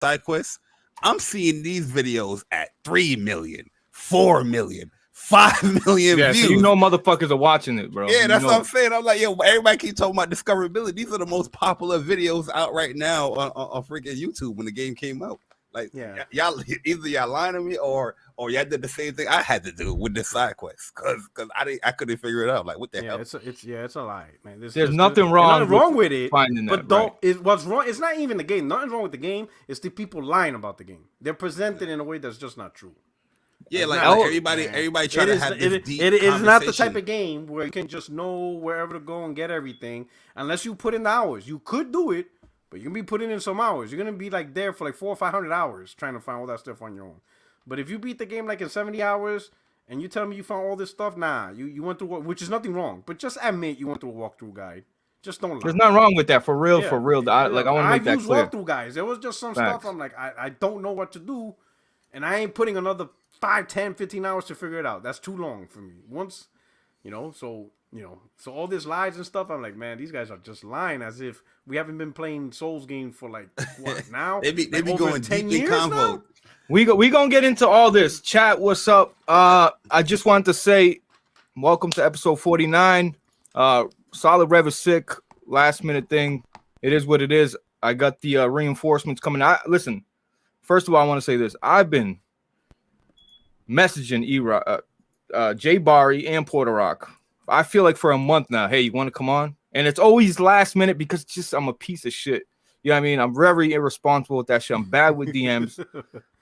side quests, I'm seeing these videos at 3 million, 4 million, 5 million Yeah, views. so you know motherfuckers are watching it, bro. Yeah, that's you know. what I'm saying. I'm like, yo, everybody keep talking about discoverability. These are the most popular videos out right now on freaking YouTube when the game came out. Like, y'all either y'all lying to me or y'all did the same thing I had to do with this side quest because I couldn't figure it out. Like, what the hell? It's a lie, man. There's nothing wrong with it. Finding that, but what's wrong? It's not even the game. Nothing's wrong with the game. It's the people lying about the game. They're presented in a way that's just not true. Yeah, like everybody try to have this deep It is not the type of game where you can just know wherever to go and get everything unless you put in the hours. You could do it, but you're gonna be putting in some hours. You're gonna be like there for like 400 or 500 hours trying to find all that stuff on your own. But if you beat the game like in 70 hours and you tell me you found all this stuff, nah, you went through, which is nothing wrong. But just admit you went through a walkthrough guide. Just don't lie. There's nothing wrong with that, for real. I want to make that clear. I've used walkthrough guides. There was just some stuff I'm like, I don't know what to do, and I ain't putting another 5, 10, 15 hours to figure it out. That's too long for me. Once, so all this lies and stuff, I'm like, man, these guys are just lying as if we haven't been playing Souls games for like, what, now? they be going 10 deep in convo. We gonna get into all this. Chat, what's up? I just wanted to say, welcome to episode 49. Solid Rev is sick. Last minute thing. It is what it is. I got the reinforcements coming. Listen, first of all, I want to say this. I've been messaging Jay Bari and Porter Rock. I feel like for a month now. Hey, you want to come on? And it's always last minute because I'm a piece of shit. You know what I mean? I'm very irresponsible with that shit. I'm bad with DMs.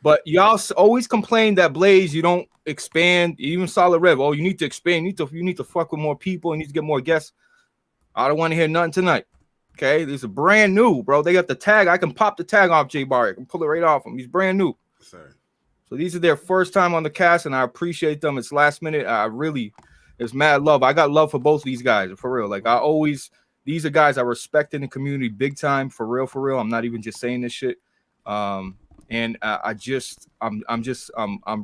But y'all always complain that Blaze, you don't expand. Even Solid Rev. Oh, you need to expand. You need to fuck with more people. You need to get more guests. I don't want to hear nothing tonight. Okay? These are brand new, bro. They got the tag. I can pop the tag off Jay Bari. I can pull it right off him. He's brand new. Sorry. So these are their first time on the cast, and I appreciate them. It's last minute. It's mad love. I got love for both of these guys, for real. Like, these are guys I respect in the community big time, for real. I'm not even just saying this shit. I'm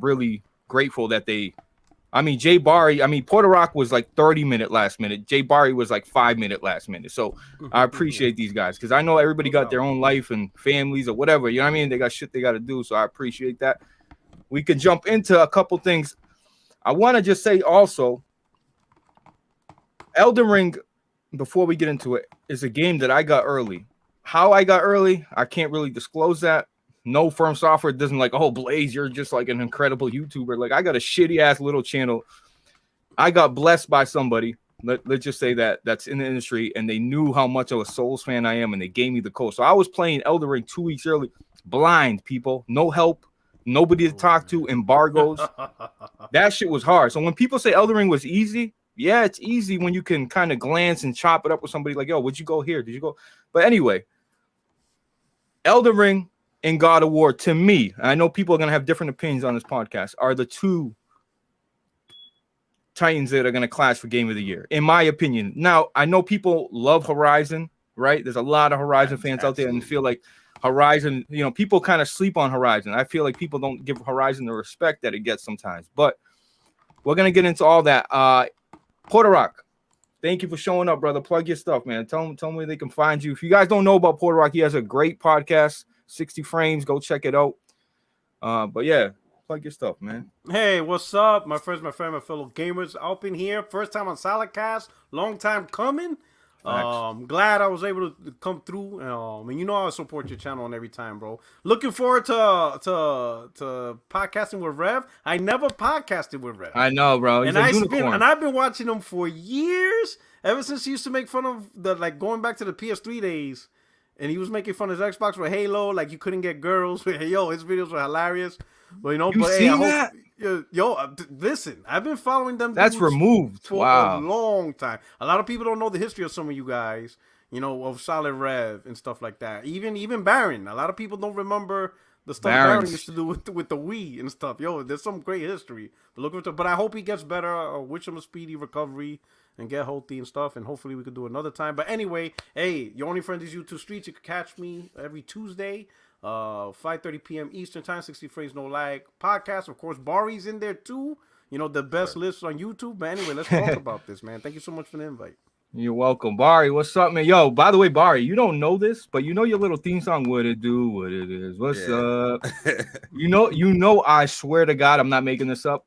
really grateful that Jay Bari, Porter Rock was like 30-minute last minute. Jay Bari was like 5-minute last minute. So I appreciate these guys because I know everybody got their own life and families or whatever. You know what I mean? They got shit they got to do. So I appreciate that. We can jump into a couple things. I want to just say also, Elden Ring, before we get into it, is a game that I got early. How I got early, I can't really disclose that. No Firm Software doesn't like, oh, Blaze, you're just like an incredible YouTuber. Like, I got a shitty ass little channel. I got blessed by somebody. Let's just say that's in the industry, and they knew how much of a Souls fan I am, and they gave me the code. So I was playing Elden Ring 2 weeks early, blind, people, no help, nobody to talk to, embargoes. That shit was hard. So when people say Elden Ring was easy, yeah, it's easy when you can kind of glance and chop it up with somebody like, yo, would you go here? Did you go? But anyway, Elden Ring and God of War, to me, and I know people are going to have different opinions on this podcast, are the two titans that are going to clash for Game of the Year, in my opinion. Now, I know people love Horizon, right? There's a lot of Horizon fans out there and feel like Horizon, people kind of sleep on Horizon. I feel like people don't give Horizon the respect that it gets sometimes. But we're going to get into all that. Porter Rock, thank you for showing up, brother. Plug your stuff, man. Tell them where they can find you. If you guys don't know about Porter Rock, he has a great podcast, 60 Frames. Go check it out. But yeah, plug your stuff, man. Hey, what's up? My friends, my fellow gamers, Alpin here. First time on Solidcast. Long time coming. Glad I was able to come through. And I support your channel and every time, bro. Looking forward to podcasting with Rev. I never podcasted with Rev. I know, bro. He's a unicorn. I've been watching him for years. Ever since he used to make fun of going back to the PS3 days, and he was making fun of his Xbox with Halo, like you couldn't get girls. Yo, his videos were hilarious. But that? Listen, I've been following them. That's removed for a long time. A lot of people don't know the history of some of you guys, of Solid Rev and stuff like that. Even Baron. A lot of people don't remember the stuff Baron used to do with the Wii and stuff. Yo, there's some great history. But I hope he gets better. Wish him a speedy recovery and get healthy and stuff. And hopefully we could do another time. But anyway, hey, your only friend is YouTube Streets. You can catch me every Tuesday. 5:30 p.m. Eastern time, 60 frames, no lag. Podcast, of course, Bari's in there too. The best lists on YouTube. But anyway, let's talk about this, man. Thank you so much for the invite. You're welcome, Bari. What's up, man? Yo, by the way, Bari, you don't know this, but you know your little theme song. What it do? What it is? What's up? You know. I swear to God, I'm not making this up.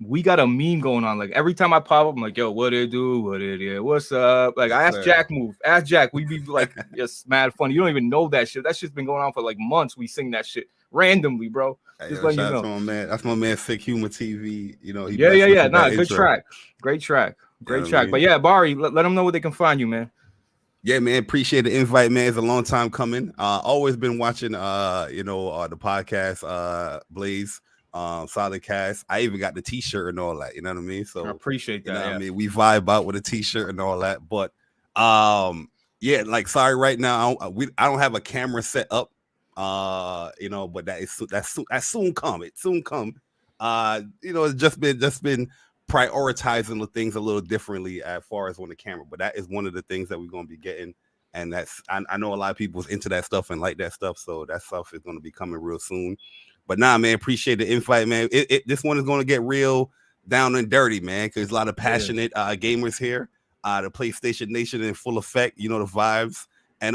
We got a meme going on. Like every time I pop up, I'm like, yo, what it do? What it is? What's up? Like I asked Jack move. Ask Jack. We be like just mad funny. You don't even know that shit. That shit's been going on for like months. We sing that shit randomly, bro. Just letting you know. That's my man, Sick Humor TV. You know, yeah. Nah, good track. Great track. Great track. But yeah, Bari, let them know where they can find you, man. Yeah, man. Appreciate the invite, man. It's a long time coming. Always been watching the podcast, Blaze. Solid cast. I even got the t-shirt and all that, you know what I mean? So I appreciate that. You know what I mean? We vibe out with a t-shirt and all that. But like sorry, right now I don't have a camera set up. But that's soon come. It soon come. It's just been prioritizing the things a little differently as far as on the camera. But that is one of the things that we're gonna be getting. And that's I know a lot of people's into that stuff and like that stuff. So that stuff is gonna be coming real soon. But nah, man, appreciate the invite, man. This one is going to get real down and dirty, man, because a lot of passionate gamers here. The PlayStation Nation in full effect, you know the vibes. And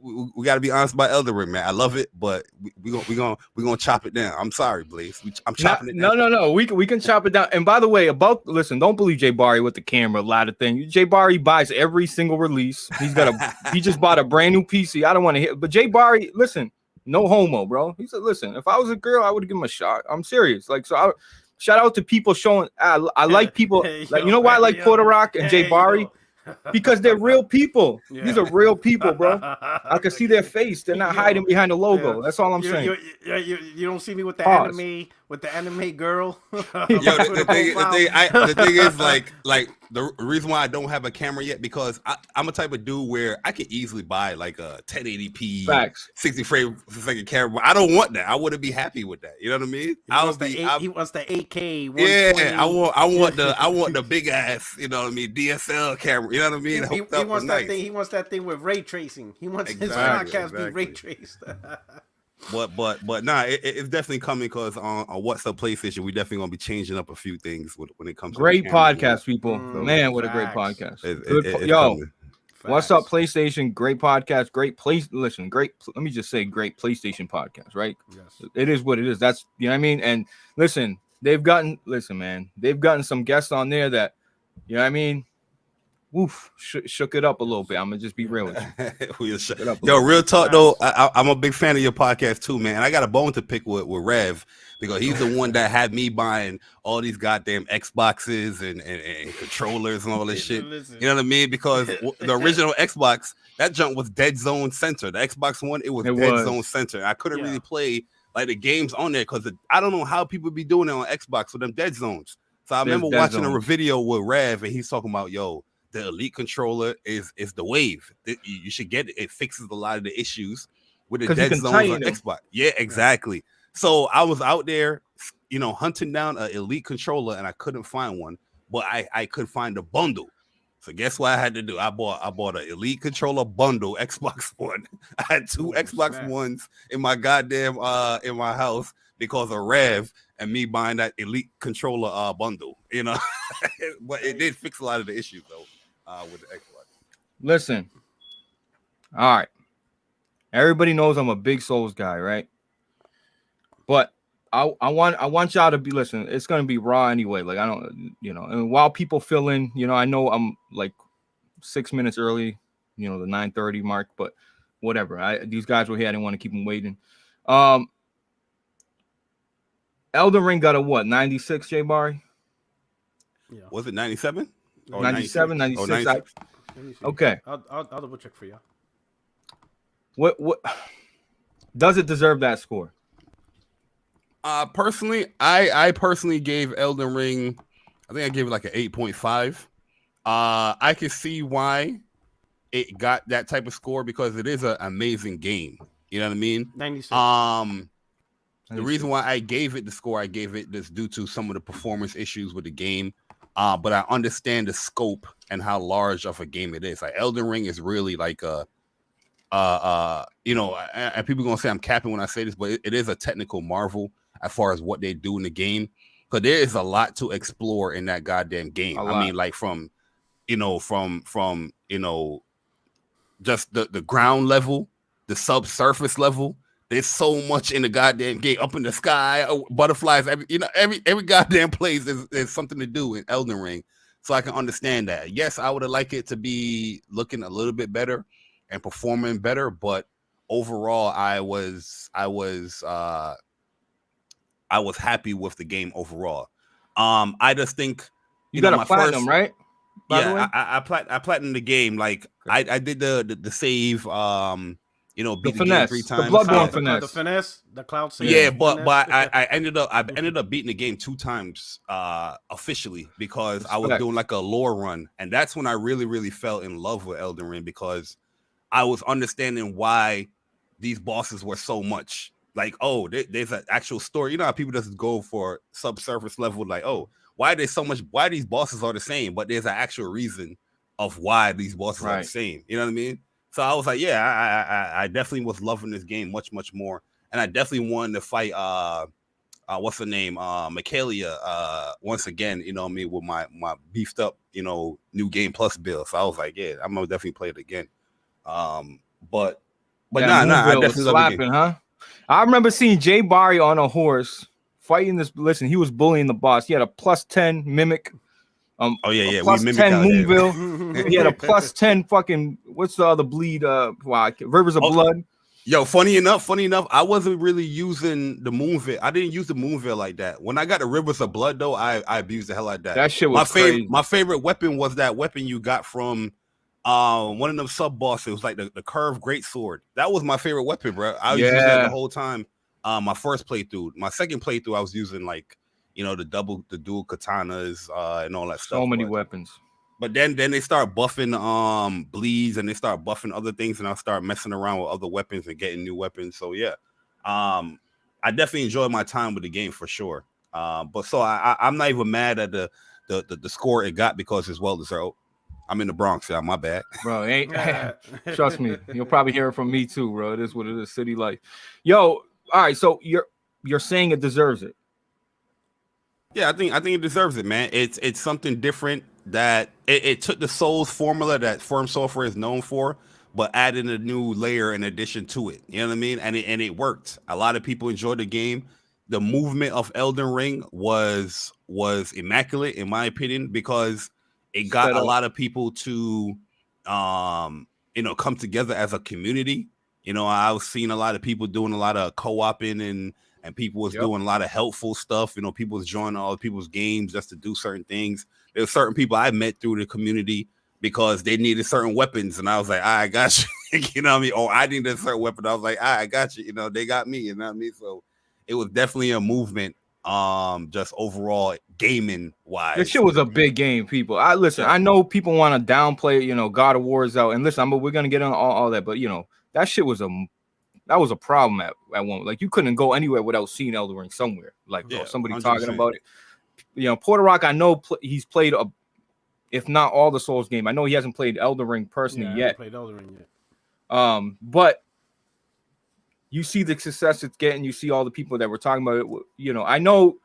we got to be honest about Elden Ring, man. I love it, but we gonna chop it down. I'm sorry, Blaze. I'm chopping it down. No. We can chop it down. And by the way, listen, don't believe Jay Bari with the camera. A lot of things. Jay Bari buys every single release. He just bought a brand new PC. I don't want to hit, but Jay Bari, listen. No homo, bro. He said, listen, if I was a girl, I would give him a shot. I'm serious. Like, so shout out to people showing. I like people. Like, you know why I like Porter Rock and Jay Bari? Because they're real people. Yeah. These are real people, bro. I can see their face. They're not hiding behind the logo. Yeah. That's all I'm saying. You don't see me with the anime girl. The thing is, like the reason why I don't have a camera yet, because I'm a type of dude where I can easily buy like a 1080p 60 frame per second camera. But I don't want that. I wouldn't be happy with that. You know what I mean? He wants the 8K. Yeah, I want the big ass. You know what I mean? DSL camera. You know what I mean? He wants that thing. He wants that thing with ray tracing. He wants his podcast be ray traced. But nah, it's definitely coming, because on What's Up PlayStation, we definitely gonna be changing up a few things when it comes to great podcast, people. Man, what a great podcast. What's Up PlayStation? Great podcast. Great let me just say, great PlayStation podcast, right? Yes. It is what it is. That's, you know what I mean? And listen, they've gotten some guests on there that, you know what I mean? Woof, shook it up a little bit. I'm gonna just be real with you. Real talk though. I'm a big fan of your podcast too, man. I got a bone to pick with Rev, because he's the one that had me buying all these goddamn Xboxes and controllers and all this shit. You know what I mean? Because the original Xbox, that junk was dead zone center. The Xbox One, it was dead zone center. I couldn't really play like the games on there, because I don't know how people be doing it on Xbox with them dead zones. So I remember watching a video with Rev, and he's talking about, the Elite controller is the wave. You should get it. It fixes a lot of the issues with the dead zones on Xbox. Yeah, exactly. So I was out there, hunting down an Elite controller, and I couldn't find one, but I could find a bundle. So guess what I had to do? I bought an Elite controller bundle, Xbox One. I had two Xbox Ones in my goddamn in my house because of Rev and me buying that Elite controller bundle. But it did fix a lot of the issues though. With the Xbox. Listen, all right. Everybody knows I'm a big Souls guy, right? But I want y'all to be listening. It's gonna be raw anyway. Like I don't, and while people fill in, I know I'm like 6 minutes early, the 9:30 mark, but whatever. These guys were here. I didn't want to keep them waiting. Elden Ring got a what? 96, Jay Bari? Yeah. Was it 97? 97, 96. 96. Okay. I'll double check for you. What does it deserve that score? Personally, I personally gave Elden Ring, I think I gave it like an 8.5. I can see why it got that type of score, because it is an amazing game. You know what I mean? 96. The reason why I gave it the score I gave it is due to some of the performance issues with the game. But I understand the scope and how large of a game it is. Like Elden Ring is really like and people are gonna say I'm capping when I say this, but it is a technical marvel as far as what they do in the game. Because there is a lot to explore in that goddamn game. I mean, like from from just the ground level, the subsurface level. There's so much in the goddamn game, up in the sky, butterflies. Every goddamn place there's something to do in Elden Ring. So I can understand that. Yes, I would have liked it to be looking a little bit better and performing better, but overall, I was happy with the game overall. I just think you got a platinum, right? Yeah, I platinumed the game. Like I did the save. Beat the game 3 times. The Bloodborne finesse. The finesse, the cloud save. Yeah, but I ended up beating the game 2 times officially because I was doing like a lore run, and that's when I really, really fell in love with Elden Ring because I was understanding why these bosses were so much. Like, oh, there's an actual story. You know how people just go for subsurface level, like, oh, why these bosses are the same, but there's an actual reason of why these bosses are the same. You know what I mean? So I was like, yeah, I definitely was loving this game much, much more. And I definitely wanted to fight what's her name? Michaelia once again, you know what I mean, with my beefed up, new game plus build. So I was like, yeah, I'm gonna definitely play it again. But nah, I definitely love the game. Huh? I remember seeing Jay Bari on a horse fighting this. Listen, he was bullying the boss. He had a +10 mimic. +10 Moonville. He had a +10 fucking what's the other bleed? Rivers of Blood. Yo, funny enough, I wasn't really using the Moonville. I didn't use the Moonville like that. When I got the Rivers of Blood, though, I abused the hell out of that. That shit was crazy. My favorite weapon was that weapon you got from one of them sub bosses. It was like the curved greatsword. That was my favorite weapon, bro. I was using that the whole time. My first playthrough. My second playthrough, I was using like the dual katanas and all that stuff. So many weapons. But then they start buffing bleeds and they start buffing other things, and I'll start messing around with other weapons and getting new weapons. So yeah, I definitely enjoyed my time with the game for sure. But so I'm not even mad at the score it got because it's well deserved. I'm in the Bronx, yeah, my bad. Bro, trust me, you'll probably hear it from me too, bro. It is what it is, city life. Yo, all right, so you're saying it deserves it. Yeah, I think it deserves it, man. It's something different that it took the Souls formula that From Software is known for, but added a new layer in addition to it. You know what I mean? And it worked. A lot of people enjoyed the game. The movement of Elden Ring was immaculate in my opinion because it got a lot of people to come together as a community. I was seeing a lot of people doing a lot of co-oping and people was doing a lot of helpful stuff. People was joining all people's games just to do certain things. There were certain people I met through the community because they needed certain weapons, and I was like, I got you. You know what I mean? Or I needed a certain weapon. I was like, I got you. They got me. You know what I mean? So it was definitely a movement. Just overall gaming wise, this shit was a big game, people. I know people want to downplay, God of War is out, and listen, we're gonna get on all that, but that shit was a problem at one. Like you couldn't go anywhere without seeing Elden Ring somewhere. Like somebody 100%. Talking about it. Porter Rock, I know he's played if not all the Souls game. I know he hasn't played Elden Ring personally yet. Played Elden Ring yet. But you see the success it's getting. You see all the people that were talking about it. I know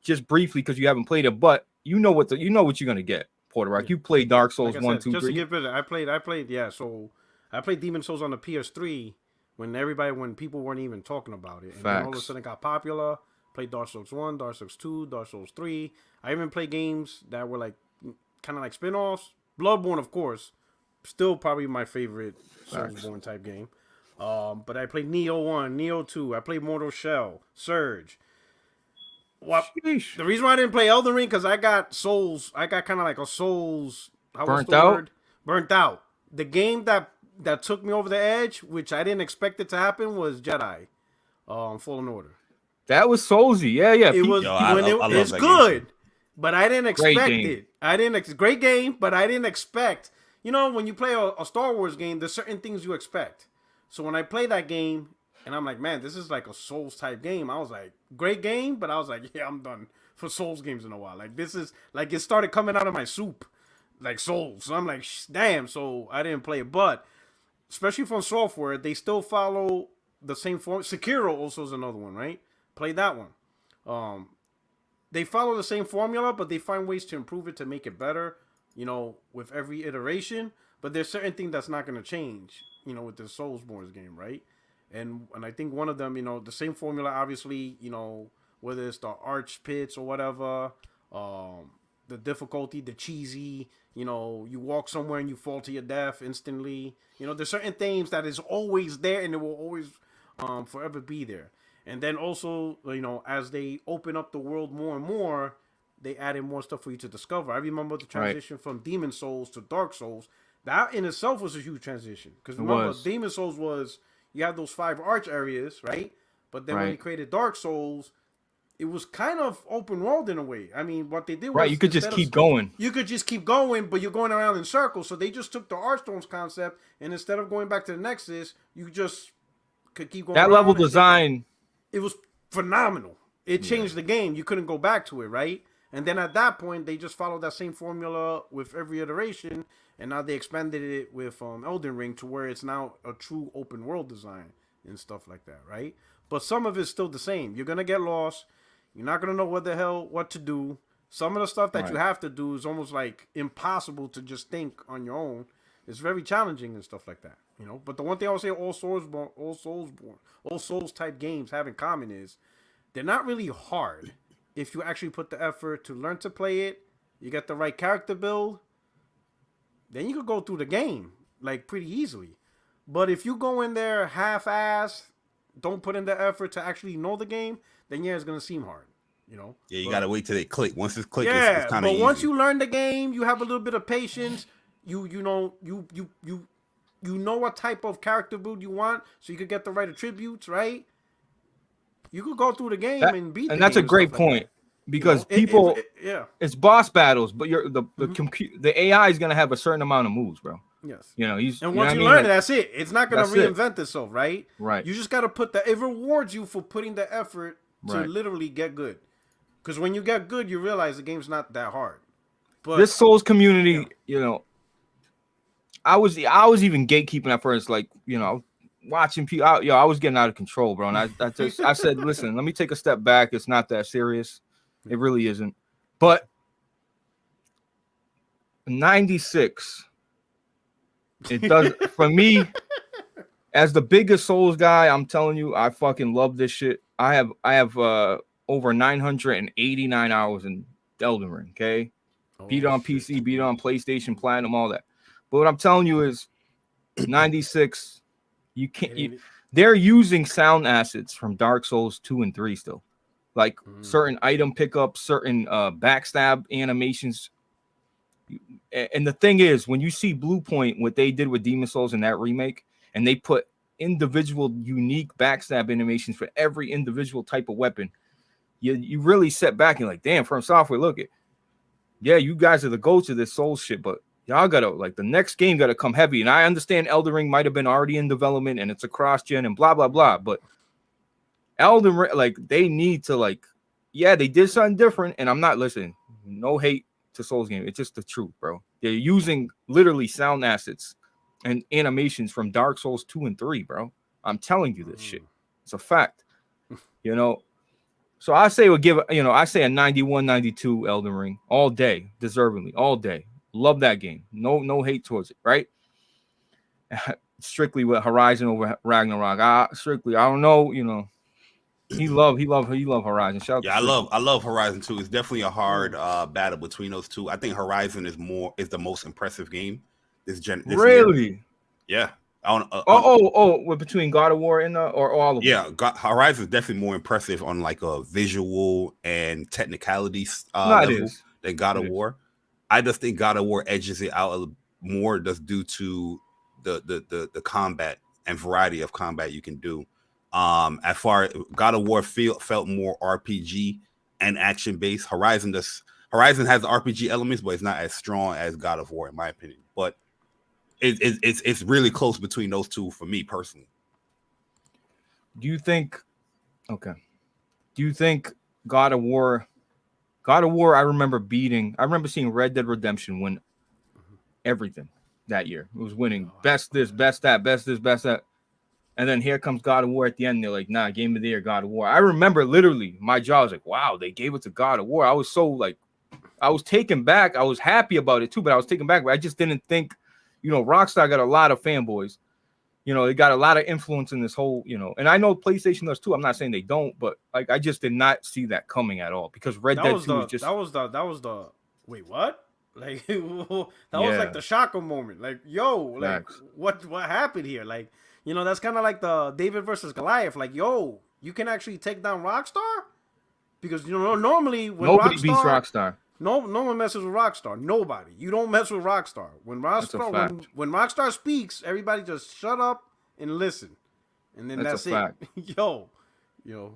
just briefly because you haven't played it, but you know what you're gonna get. Porter Rock, you played Dark Souls like 1, 2, 3. Just to give it, I played. Yeah, so I played Demon Souls on the PS3 when people weren't even talking about it, and then all of a sudden it got popular. Played Dark Souls 1, Dark Souls 2, Dark Souls 3. I even played games that were like kind of like spin-offs. Bloodborne, of course, still probably my favorite Soulsborne type game. But I played Neo 1, Neo 2. I played Mortal Shell, Surge. The reason why I didn't play Elden Ring because I got kind of like a Souls. Burnt out. Burnt out. The game that took me over the edge, which I didn't expect it to happen, was Jedi, Fallen Order. That was Soulsy, yeah. It was. It's good, game. But I didn't expect it. Great game, but I didn't expect. When you play a Star Wars game, there's certain things you expect. So when I played that game, and I'm like, man, this is like a Souls type game. I was like, great game, but I was like, yeah, I'm done for Souls games in a while. Like this is like it started coming out of my soup, like Souls. So I'm like, damn. So I didn't play it, but especially from Software, they still follow the same form. Sekiro also is another one, right? Played that one. They follow the same formula, but they find ways to improve it to make it better. with every iteration. But there's certain things that's not going to change, with the Soulsborne game, right? And I think one of them, the same formula, obviously, whether it's the arch pits or whatever, the difficulty, the cheesy, you walk somewhere and you fall to your death instantly. There's certain things that is always there and it will always forever be there. And then also, as they open up the world more and more, they added more stuff for you to discover. I remember the transition from Demon Souls to Dark Souls. That in itself was a huge transition. Because remember, Demon Souls was, you have those 5 arch areas, right? But then when they created Dark Souls, it was kind of open world in a way. I mean, what they did was... you could just keep going. You could just keep going, but you're going around in circles. So they just took the Archstones concept, and instead of going back to the Nexus, you just could keep going. That level design... It was phenomenal. It changed the game. You couldn't go back to it, right? And then at that point, they just followed that same formula with every iteration, and now they expanded it with Elden Ring to where it's now a true open world design and stuff like that, right? But some of it's still the same. You're going to get lost. You're not going to know what to do. Some of the stuff that you have to do is almost like impossible to just think on your own. It's very challenging and stuff like that, But the one thing I would say all Souls type games have in common is they're not really hard. If you actually put the effort to learn to play it, you get the right character build, then you could go through the game like pretty easily. But if you go in there half-assed, don't put in the effort to actually know the game, then it's gonna seem hard, Yeah, you gotta wait till they click. Once it's click, it's kind of easy. But once you learn the game, you have a little bit of patience. You know what type of character build you want, so you could get the right attributes, right? You could go through the game and beat. And that's a great point because people, it's boss battles, but the AI is gonna have a certain amount of moves, bro. Yes. And once you learn it, that's it. It's not gonna reinvent itself, right? Right. You just gotta it rewards you for putting the effort to literally get good. Because when you get good, you realize the game's not that hard. But this Souls community, I was even gatekeeping at first, like watching people. I was getting out of control, bro. And I said, listen, let me take a step back. It's not that serious. It really isn't. But 96, it does for me. As the biggest Souls guy, I'm telling you, I fucking love this shit. I have over 989 hours in Elden Ring. Okay, beat on PC, beat on PlayStation, Platinum, all that. But what I'm telling you is, 96. You can't. They're using sound assets from Dark Souls 2 and 3 still, like certain item pickups, certain backstab animations. And the thing is, when you see Blue Point, what they did with Demon Souls in that remake, and they put individual unique backstab animations for every individual type of weapon, you really sit back and like, damn, From Software, look it. Yeah, you guys are the go-to this Souls shit, but y'all gotta the next game gotta come heavy. And I understand Elden Ring might have been already in development and it's a cross-gen and blah blah blah, but Elden Ring, they need to they did something different, and I'm not listening. No hate to Souls game. It's just the truth, bro. They're using literally sound assets and animations from Dark Souls 2 and 3, bro. I'm telling you this shit. It's a fact. So I say I say a 91, 92 Elden Ring all day, deservingly, all day. Love that game. No hate towards it, right? Strictly with Horizon over Ragnarok. I don't know, he love Horizon. I love Horizon 2. It's definitely a hard battle between those two. I think Horizon is the most impressive game this really year. Yeah. Between God of War and or all of them. Yeah, Horizon is definitely more impressive on a visual and technicality level than God of War. I just think God of War edges it out more just due to the combat and variety of combat you can do. As far as God of War felt more RPG and action based. Horizon has RPG elements, but it's not as strong as God of War in my opinion. But it's really close between those two for me personally. Do you think God of War, I remember seeing Red Dead Redemption win everything that year. It was winning best this, best that, best this, best that. And then here comes God of War at the end. They're like, nah, Game of the Year, God of War. I remember literally my jaw was like, wow, they gave it to God of War. I was so I was taken back. I was happy about it too, but I was taken back. But I just didn't think, Rockstar got a lot of fanboys. They got a lot of influence in this whole, and I know PlayStation does too. I'm not saying they don't, but like I just did not see that coming at all because Red Dead 2 was just that was the wait, what? Like that was like the shocker moment. Like, yo, like what happened here? Like, that's kind of like the David versus Goliath. Like, yo, you can actually take down Rockstar? Because normally when nobody beats Rockstar. No one messes with Rockstar. Nobody. You don't mess with Rockstar. When Rockstar speaks, everybody just shut up and listen. And then that's it. Yo.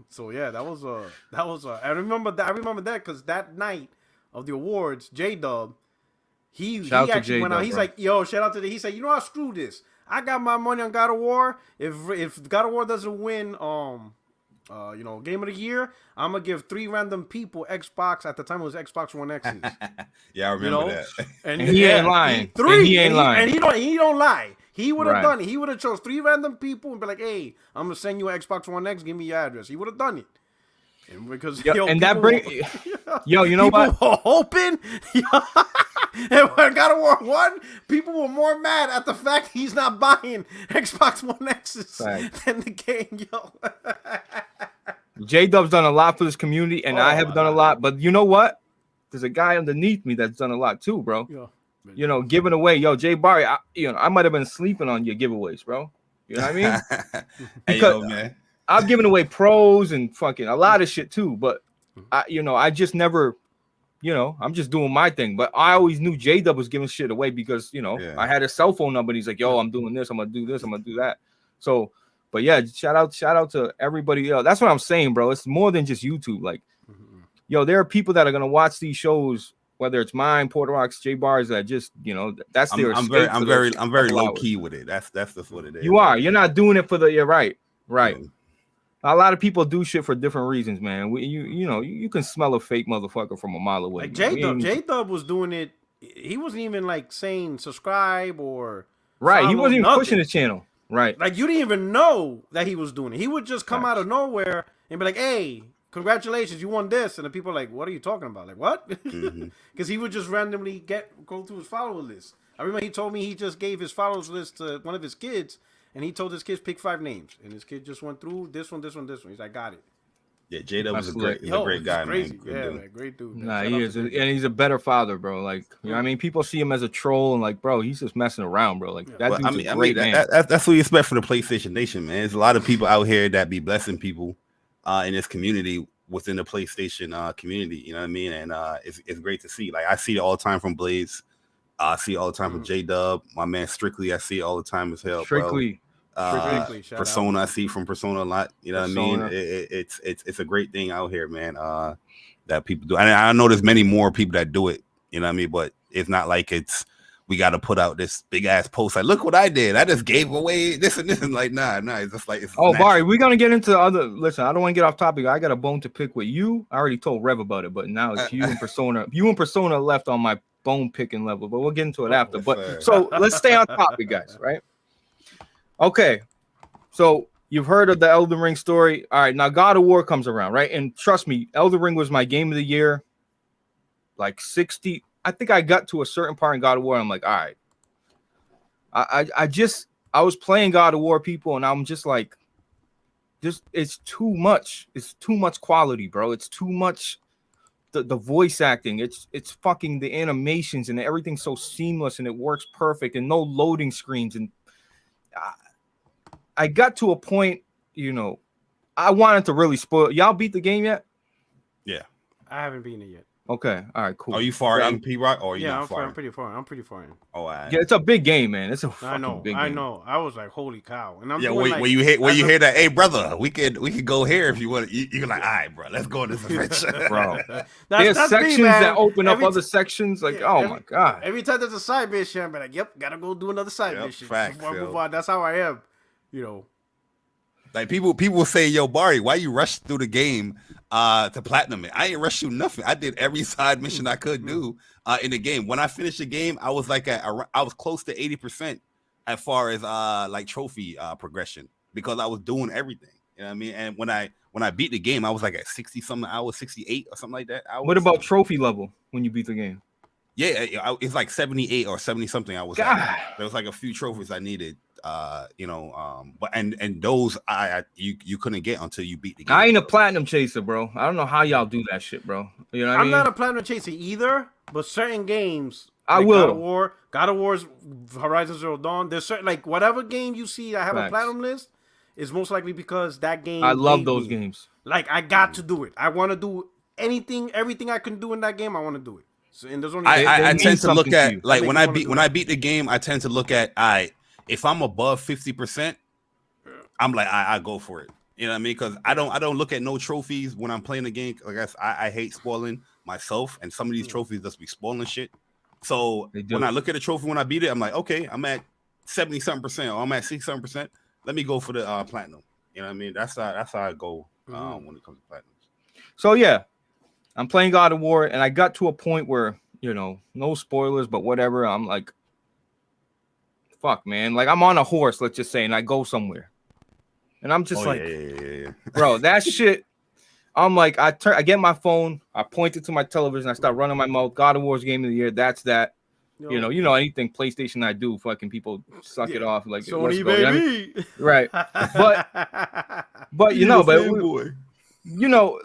So yeah, that was I remember that because that night of the awards, J-Dub, he actually went out. He's like, yo, shout out to he said, screw this. I got my money on God of War. If God of War doesn't win Game of the Year, I'm gonna give 3 random people Xbox. At the time, it was Xbox One X's. Yeah, I remember that. And he ain't lying. 3. And he ain't lying. And he don't lie. He would have done it. He would have chose 3 random people and be like, "Hey, I'm gonna send you an Xbox One X. Give me your address." He would have done it. And because you know what? People were hoping. And when God of War 1, people were more mad at the fact he's not buying Xbox One X's than the game, yo. J-Dub's done a lot for this community, and I have done a lot. But you know what? There's a guy underneath me that's done a lot too, bro. Yeah. Giving away. Yo, Jay Bari, I might have been sleeping on your giveaways, bro. You know what I mean? Because man. I've given away pros and fucking a lot of shit too. But, I just never... I'm just doing my thing, but I always knew J-Dub was giving shit away because, I had his cell phone number and he's like, yo, I'm doing this. I'm going to do this. I'm going to do that. So, but yeah, shout out to everybody else. That's what I'm saying, bro. It's more than just YouTube. Like, there are people that are going to watch these shows, whether it's mine, Porter Rocks, J Bars, that just, that's their I'm very low key with it. That's just what it is. You are. You're not doing it for you're right. Right. A lot of people do shit for different reasons, man. You can smell a fake motherfucker from a mile away. Like J-Dub was doing it. He wasn't even like saying subscribe or he wasn't even pushing his channel. Right. Like you didn't even know that he was doing it. He would just come out of nowhere and be like, "Hey, congratulations, you won this," and the people are like, "What are you talking about? Like what?" Because he would just randomly go through his follower list. I remember he told me he just gave his followers list to one of his kids. And he told his kids pick 5 names, and his kid just went through this one. He's like, got it. Yeah, J-Dub was a great guy, crazy. man. Man, great dude. Nah, he is, and he's a better father, bro. Like, I mean, people see him as a troll, and like, bro, he's just messing around, bro. Like that dude's a great man. That's what you expect from the PlayStation Nation, man. There's a lot of people out here that be blessing people in this community within the PlayStation community. You know what I mean? And it's great to see. Like I see it all the time from Blaze. I see it all the time from J-Dub. My man Strictly, I see it all the time as hell. Strictly. Persona, I see from Persona a lot. You know what I mean? It's a great thing out here, man. That people do, and I know there's many more people that do it. You know what I mean? But it's not like we got to put out this big ass post like, look what I did. I just gave away this and this, and like, nah. It's just like, Bari, we're gonna get into other. Listen, I don't want to get off topic. I got a bone to pick with you. I already told Rev about it, but now it's you and Persona. You and Persona left on my bone picking level, but we'll get into it after. But so let's stay on topic, guys. Right? Okay, so you've heard of the Elden Ring story. All right, now God of War comes around, right? And trust me, Elden Ring was my game of the year. Like 60, I think I got to a certain part in God of War. And I'm like, all right. I was playing God of War, people, and I'm just like, it's too much. It's too much quality, bro. It's too much. The voice acting, it's fucking the animations and everything's so seamless and it works perfect and no loading screens and. I got to a point, I wanted to really spoil. Y'all beat the game yet? Yeah. I haven't beaten it yet. Okay. All right, cool. Are you far in, P-Rock, or are you not far? I'm pretty far. I'm pretty far in. Oh, right. Yeah, it's a big game, man. It's a fucking big game. I know. I was like, holy cow. And I'm when you hear that, hey, brother, we could go here if you want. You're like, all right, bro, let's go in this adventure. Bro. There's sections that open up other sections. Like, my God. Every time there's a side mission, I'm like, yep, gotta go do another side mission. Before I move on. That's how I am. Like people say, yo, Bari, why you rush through the game to platinum it? I ain't rushed through nothing. I did every side mission I could do in the game. When I finished the game, I was like I was close to 80% as far as like trophy progression because I was doing everything. You know what I mean? And when I beat the game, I was like at 60 something hours, 68 or something like that. What about trophy level when you beat the game? Yeah, it's like 78 or 70 something. I was at. There was like a few trophies I needed. But and those you couldn't get until you beat the game. I ain't a platinum chaser, bro. I don't know how y'all do that shit, bro. You know what I mean? I'm not a platinum chaser either, but certain games I will. God of War's Horizon Zero Dawn. There's certain like whatever game you see that have a platinum list is most likely because that game. I love those games. Like I got to do it. I want to do everything I can do in that game. I want to do it. So, and there's only I tend to look at like when I beat the game, I tend to look at if I'm above 50%, I'm like I go for it. You know what I mean? Because I don't look at no trophies when I'm playing the game. I guess I hate spoiling myself, and some of these trophies just be spoiling shit. So when I look at a trophy when I beat it, I'm like, okay, I'm at 70-something%, or I'm at 60-something%. Let me go for the platinum. You know what I mean? That's how I go when it comes to platinum. So yeah, I'm playing God of War, and I got to a point where, you know, no spoilers, but whatever. I'm like, fuck, man. Like I'm on a horse, let's just say, and I go somewhere, and I'm just bro, that shit. I'm like, I get my phone, I point it to my television, I start running my mouth. God of War's game of the year. That's that. You know anything PlayStation I do, fucking people suck it off like Sony, baby. I mean? Right, but you know,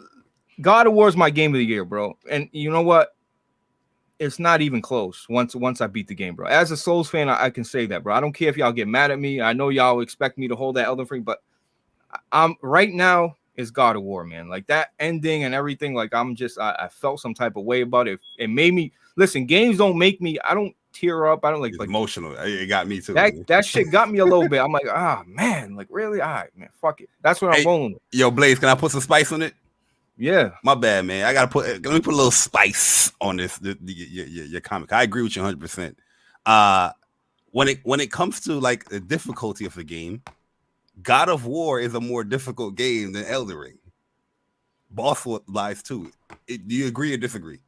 God of War is my game of the year, bro. And you know what? It's not even close. Once I beat the game, bro. As a Souls fan, I can say that, bro. I don't care if y'all get mad at me. I know y'all expect me to hold that Elden Ring, but I'm right now. Is God of War, man. Like that ending and everything. Like I felt some type of way about it. It made me listen. Games don't make me. I don't tear up. I don't like emotional. It got me too. That shit got me a little bit. I'm like, man, like really? All right, man, fuck it. That's what I'm rolling with. Yo, Blaze, can I put some spice on it? Yeah. My bad, man. Let me put a little spice on this. Your comic. I agree with you 100%. When it comes to like the difficulty of the game, God of War is a more difficult game than Elden Ring. Boss lies too. Do you agree or disagree?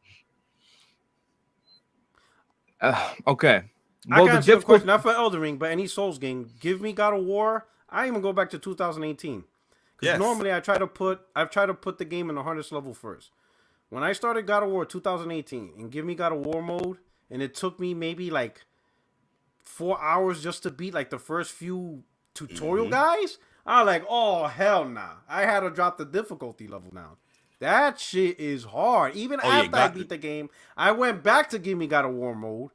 Okay. Well, I got a question, not for Elden Ring, but any Souls game. Give me God of War. I even go back to 2018. Because normally I've tried to put the game in the hardest level first. When I started God of War 2018 and give me God of War mode, and it took me maybe like 4 hours just to beat like the first few tutorial guys, I was like, oh hell nah. I had to drop the difficulty level down. That shit is hard. Even after I beat the game, I went back to give me God of War mode,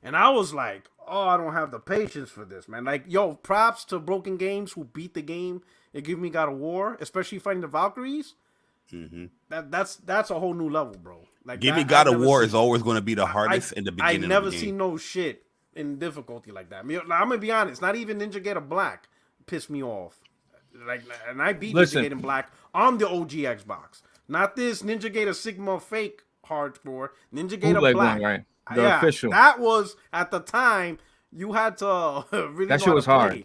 and I was like, oh, I don't have the patience for this, man. Like, yo, props to Broken Games who beat the game and give me God of War, especially fighting the Valkyries. That's a whole new level, bro. Like, give me God of War is always going to be the hardest in the beginning. I never seen no shit in difficulty like that. I mean, I'm gonna be honest. Not even Ninja Gaiden Black pissed me off. Like, and I beat Ninja Gaiden Black on the OG Xbox. Not this Ninja Gaiden Sigma fake hardcore. Ninja Gaiden Black. Right. The official. That was at the time you had to really. That shit was hard.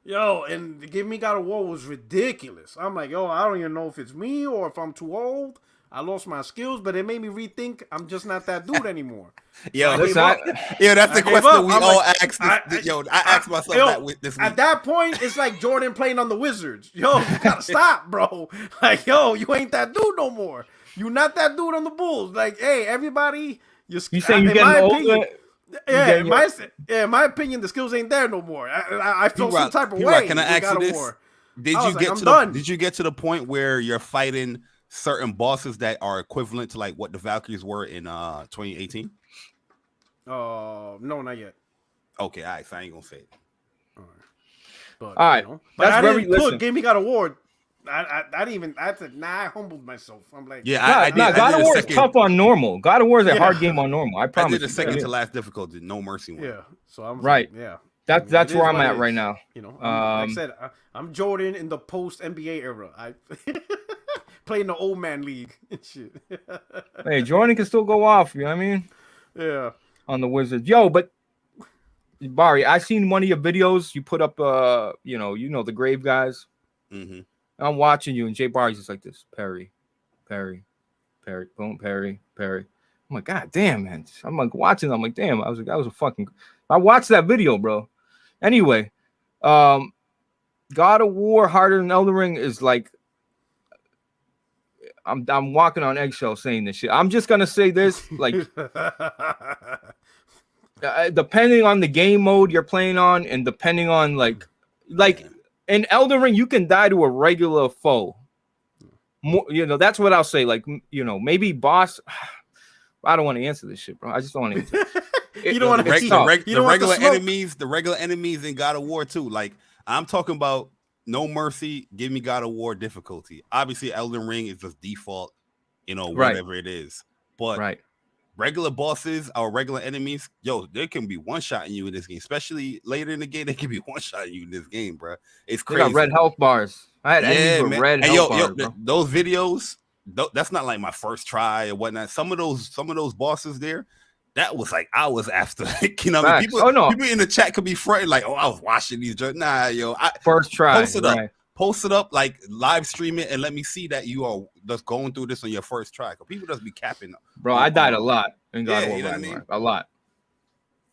Yo, and Give Me God of War was ridiculous. I'm like, yo, I don't even know if it's me or if I'm too old. I lost my skills, but it made me rethink. I'm just not that dude anymore. Yo, that's the question we all asked. I asked myself that with this week. At that point, it's like Jordan playing on the Wizards. Yo, you gotta stop, bro. Like, yo, you ain't that dude no more. You not that dude on the Bulls. Like, hey, everybody, you saying you getting older? In my opinion, the skills ain't there no more. I felt some type of way. Can I ask you this? Did you get to the point where you're fighting certain bosses that are equivalent to like what the Valkyries were in 2018? No, not yet. Okay, all right, so I ain't gonna say it. All right, but all right, but I didn't put Give Me God Award. I humbled myself. I'm like, God of War is tough on normal. God of War is a hard game on normal. I promise. I did the second to last difficulty, no mercy one. Yeah, so I'm right. Yeah, that's where I'm at right now. You know, like I said, I'm Jordan in the post NBA era. I playing the old man league and shit. Hey, Jordan can still go off. You know what I mean? Yeah. On the Wizards, yo, but Bari, I seen one of your videos. You put up, you know the Grave guys. Mm-hmm. I'm watching you, and Jay Bari's just like this. Parry, boom, parry. I'm like, God damn, man. I'm like watching. I'm like, damn. I was like, that was a fucking. I watched that video, bro. Anyway, God of War harder than Elden Ring is like I'm walking on eggshells saying this shit. I'm just gonna say this, like depending on the game mode you're playing on, and depending on like in Elden Ring, you can die to a regular foe. That's what I'll say. Like, maybe boss. I don't want to answer this shit, bro. I just don't want to answer. You don't want to the regular enemies. The regular enemies in God of War too. Like, I'm talking about no mercy. Give me God of War difficulty. Obviously, Elden Ring is just default. Whatever it is. But regular bosses or regular enemies, they can be one-shotting you in this game. Especially later in the game, they can be one-shotting you in this game, bro. It's crazy. They got red health bars. I had enemies with red health bars, bro. Those videos, that's not like my first try or whatnot. Some of those bosses there, that was like I was after. People in the chat could be fronting like, I was watching these. Nah, first try. Post it up, like live stream it, and let me see that you are just going through this on your first try. Because people just be capping up. Bro, I died a lot in God of War. A lot.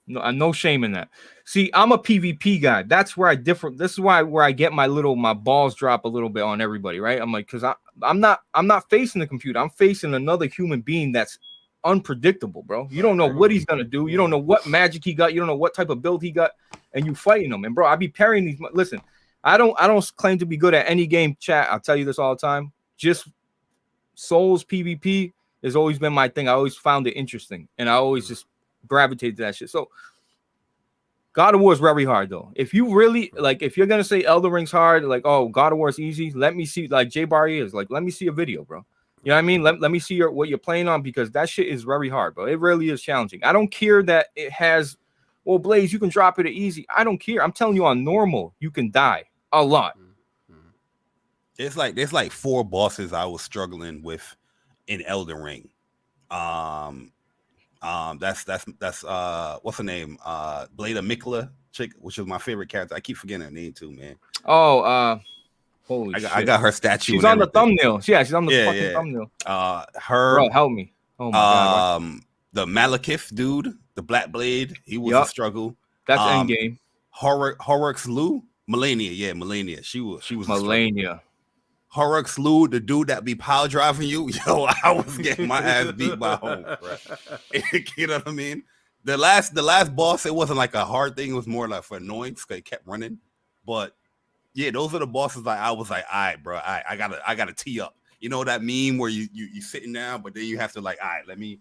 No shame in that. See, I'm a PvP guy. That's where I differ. This is where I get my balls drop a little bit on everybody, right? I'm like, because I'm not facing the computer. I'm facing another human being that's unpredictable, bro. You don't know what he's gonna do. You don't know what magic he got. You don't know what type of build he got, and you fighting him. And bro, I be parrying these. Listen, I don't claim to be good at any game, chat. I'll tell you this all the time. Just Souls PvP has always been my thing. I always found it interesting, and I always just gravitated to that shit. So God of War is very hard though. If you really if you're gonna say Elden Ring's hard, like, oh, God of War is easy, let me see, like Jay Bari is like, let me see a video, bro. You know what I mean? Let me see what you're playing on, because that shit is very hard, bro. It really is challenging. I don't care that it has, well, Blaze, you can drop it at easy. I don't care. I'm telling you, on normal, you can die a lot. There's like 4 bosses I was struggling with in Elden Ring. That's what's her name? Blade of Mikla chick, which is my favorite character. I keep forgetting her name too, man. Holy shit. I got her statue. She's on the thumbnail. Yeah, she's on the fucking thumbnail. Bro, help me. Oh my god. The Malekith dude, the Black Blade, he was a struggle. That's endgame. Horrocks Lu, Melania. Yeah, Melania. She was Melania. Horrocks Lu, the dude that be power driving you. Yo, I was getting my ass beat by home, bro. You know what I mean? The last boss, it wasn't like a hard thing. It was more like for annoyance because it kept running. But yeah, those are the bosses. Like I was like, all right, bro, I gotta tee up. You know that meme where you sitting down, but then you have to like, all right, let me.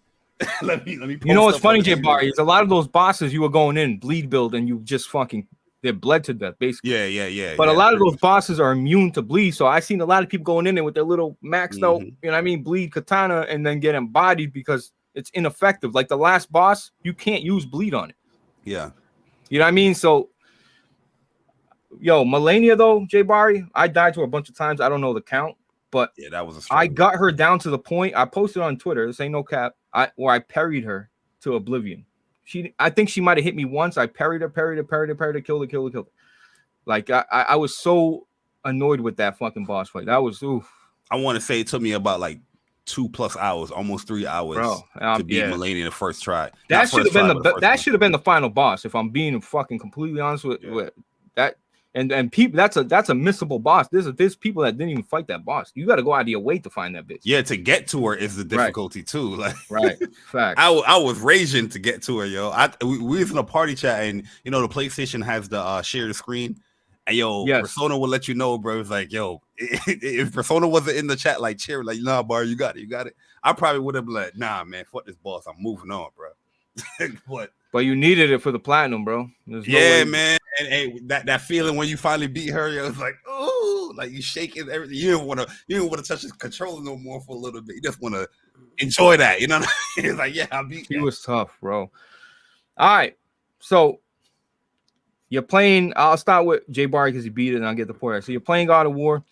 You know what's funny, Jay Bari, is a lot of those bosses you were going in bleed build and you just fucking. They're bled to death, basically. Yeah. But a lot of those bosses are immune to bleed. So I've seen a lot of people going in there with their little maxed out, you know what I mean, bleed katana and then get embodied because it's ineffective. Like the last boss, you can't use bleed on it. Yeah. You know what I mean? So, Melania, though, Jay Bari, I died to her a bunch of times. I don't know the count, but yeah, that was a struggle. I got her down to the point. I posted on Twitter, this ain't no cap, where I parried her to oblivion. I think she might have hit me once. I parried her, killed her. Like I was so annoyed with that fucking boss fight. That was oof. I want to say it took me about like 2+ hours, almost 3 hours, to beat Melania the first try. That should have been the final boss. If I'm being fucking completely honest with that. And people, that's a missable boss. There's people that didn't even fight that boss. You got to go out of your way to find that bitch. Yeah, to get to her is the difficulty too. Like, right, fact. I was raging to get to her, yo. We was in a party chat, and the PlayStation has the share the screen, and Persona will let you know, bro. It's like, yo, if Persona wasn't in the chat, like cheer, like, nah, Bar, you got it. I probably would have been like, nah, man, fuck this boss. I'm moving on, bro. But you needed it for the platinum, bro. Man. And hey, that feeling when you finally beat her, it's like, oh, like you shaking everything. You don't want to touch the controller no more for a little bit. You just want to enjoy that. You know what I mean? It's like, yeah, I beat you. He was tough, bro. All right. So you're playing. I'll start with Jay Bari because he beat it and I'll get the point. So you're playing God of War.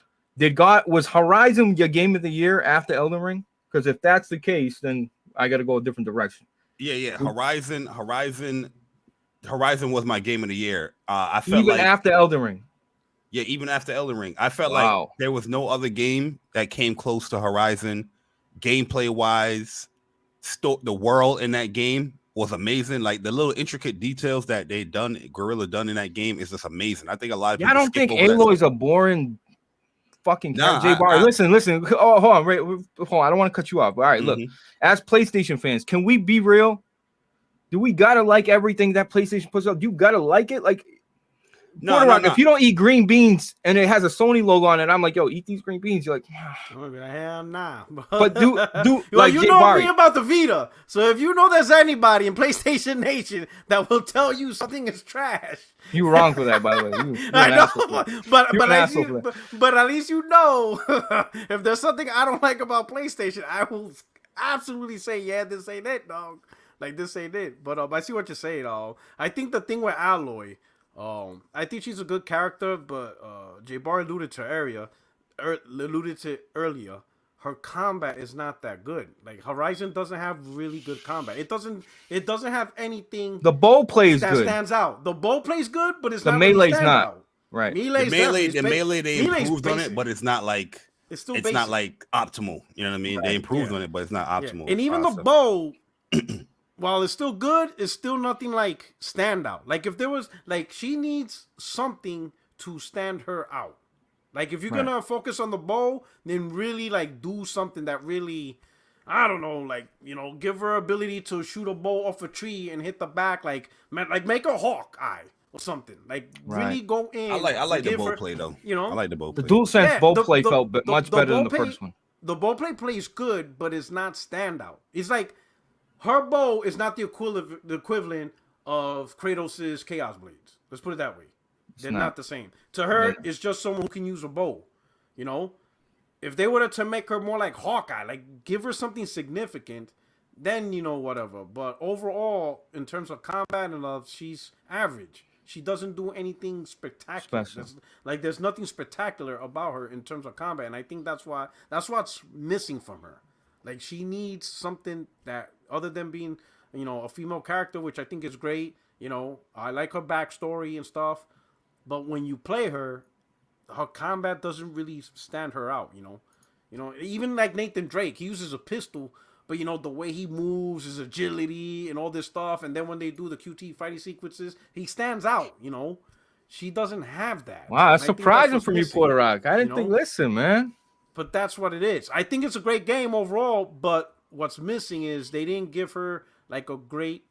Was Horizon your game of the year after Elden Ring? Because if that's the case, then I got to go a different direction. Yeah. Horizon was my game of the year. I felt even after Elden Ring. Yeah, even after Elden Ring. I felt like there was no other game that came close to Horizon, gameplay wise. The world in that game was amazing. Like the little intricate details that Guerrilla done in that game is just amazing. I think a lot of people I don't think Aloy's a boring fucking character. Jay Bari, listen. Oh, hold on. I don't want to cut you off. All right, look. As PlayStation fans, can we be real? Do we gotta like everything that PlayStation puts up? You gotta like it? Like, no. If you don't eat green beans and it has a Sony logo on it, I'm like, yo, eat these green beans. You're like, hell nah. But do well, like you Jay know Bari. me about the Vita. So if you know there's anybody in PlayStation Nation that will tell you something is trash, you were wrong for that, by the way. I know, but at least you know if there's something I don't like about PlayStation, I will absolutely say, yeah, this ain't it, dog. Like, this ain't it. But I see what you're saying, dog. I think the thing with Aloy, I think she's a good character, but Jay Bar alluded to earlier. Her combat is not that good. Like, Horizon doesn't have really good combat. It doesn't have anything. The bow play is that good. Stands out. The bow plays good, but it's the not melee's really not out. right. The melee they improved on it, but it's not like it's not like optimal. You know what I mean? Right. They improved on it, but it's not optimal. Yeah. And even the bow. While it's still good, it's still nothing like standout. Like if there was like she needs something to stand her out. Like if you're gonna focus on the bow, then really like do something that really, I don't know, like give her ability to shoot a bow off a tree and hit the back, like make a hawk eye or something. Like really go in. I like the bow play though. I like the bow play. The DualSense bow play felt much better than the first one. The bow play plays good, but it's not standout. It's like. Her bow is not the equivalent of Kratos' Chaos Blades. Let's put it that way. They're not the same. To her, it's just someone who can use a bow. If they were to make her more like Hawkeye, like give her something significant, then whatever. But overall, in terms of combat and love, she's average. She doesn't do anything spectacular. There's nothing spectacular about her in terms of combat, and I think that's what's missing from her. Like she needs something that other than being, a female character, which I think is great. I like her backstory and stuff, but when you play her combat doesn't really stand her out. Even like Nathan Drake, he uses a pistol, but the way he moves, his agility and all this stuff, and then when they do the QT fighting sequences, he stands out. She doesn't have that. Wow, that's surprising from you, Puerto Rock. I didn't think. Listen, man. But that's what it is. I think it's a great game overall, but what's missing is they didn't give her like a great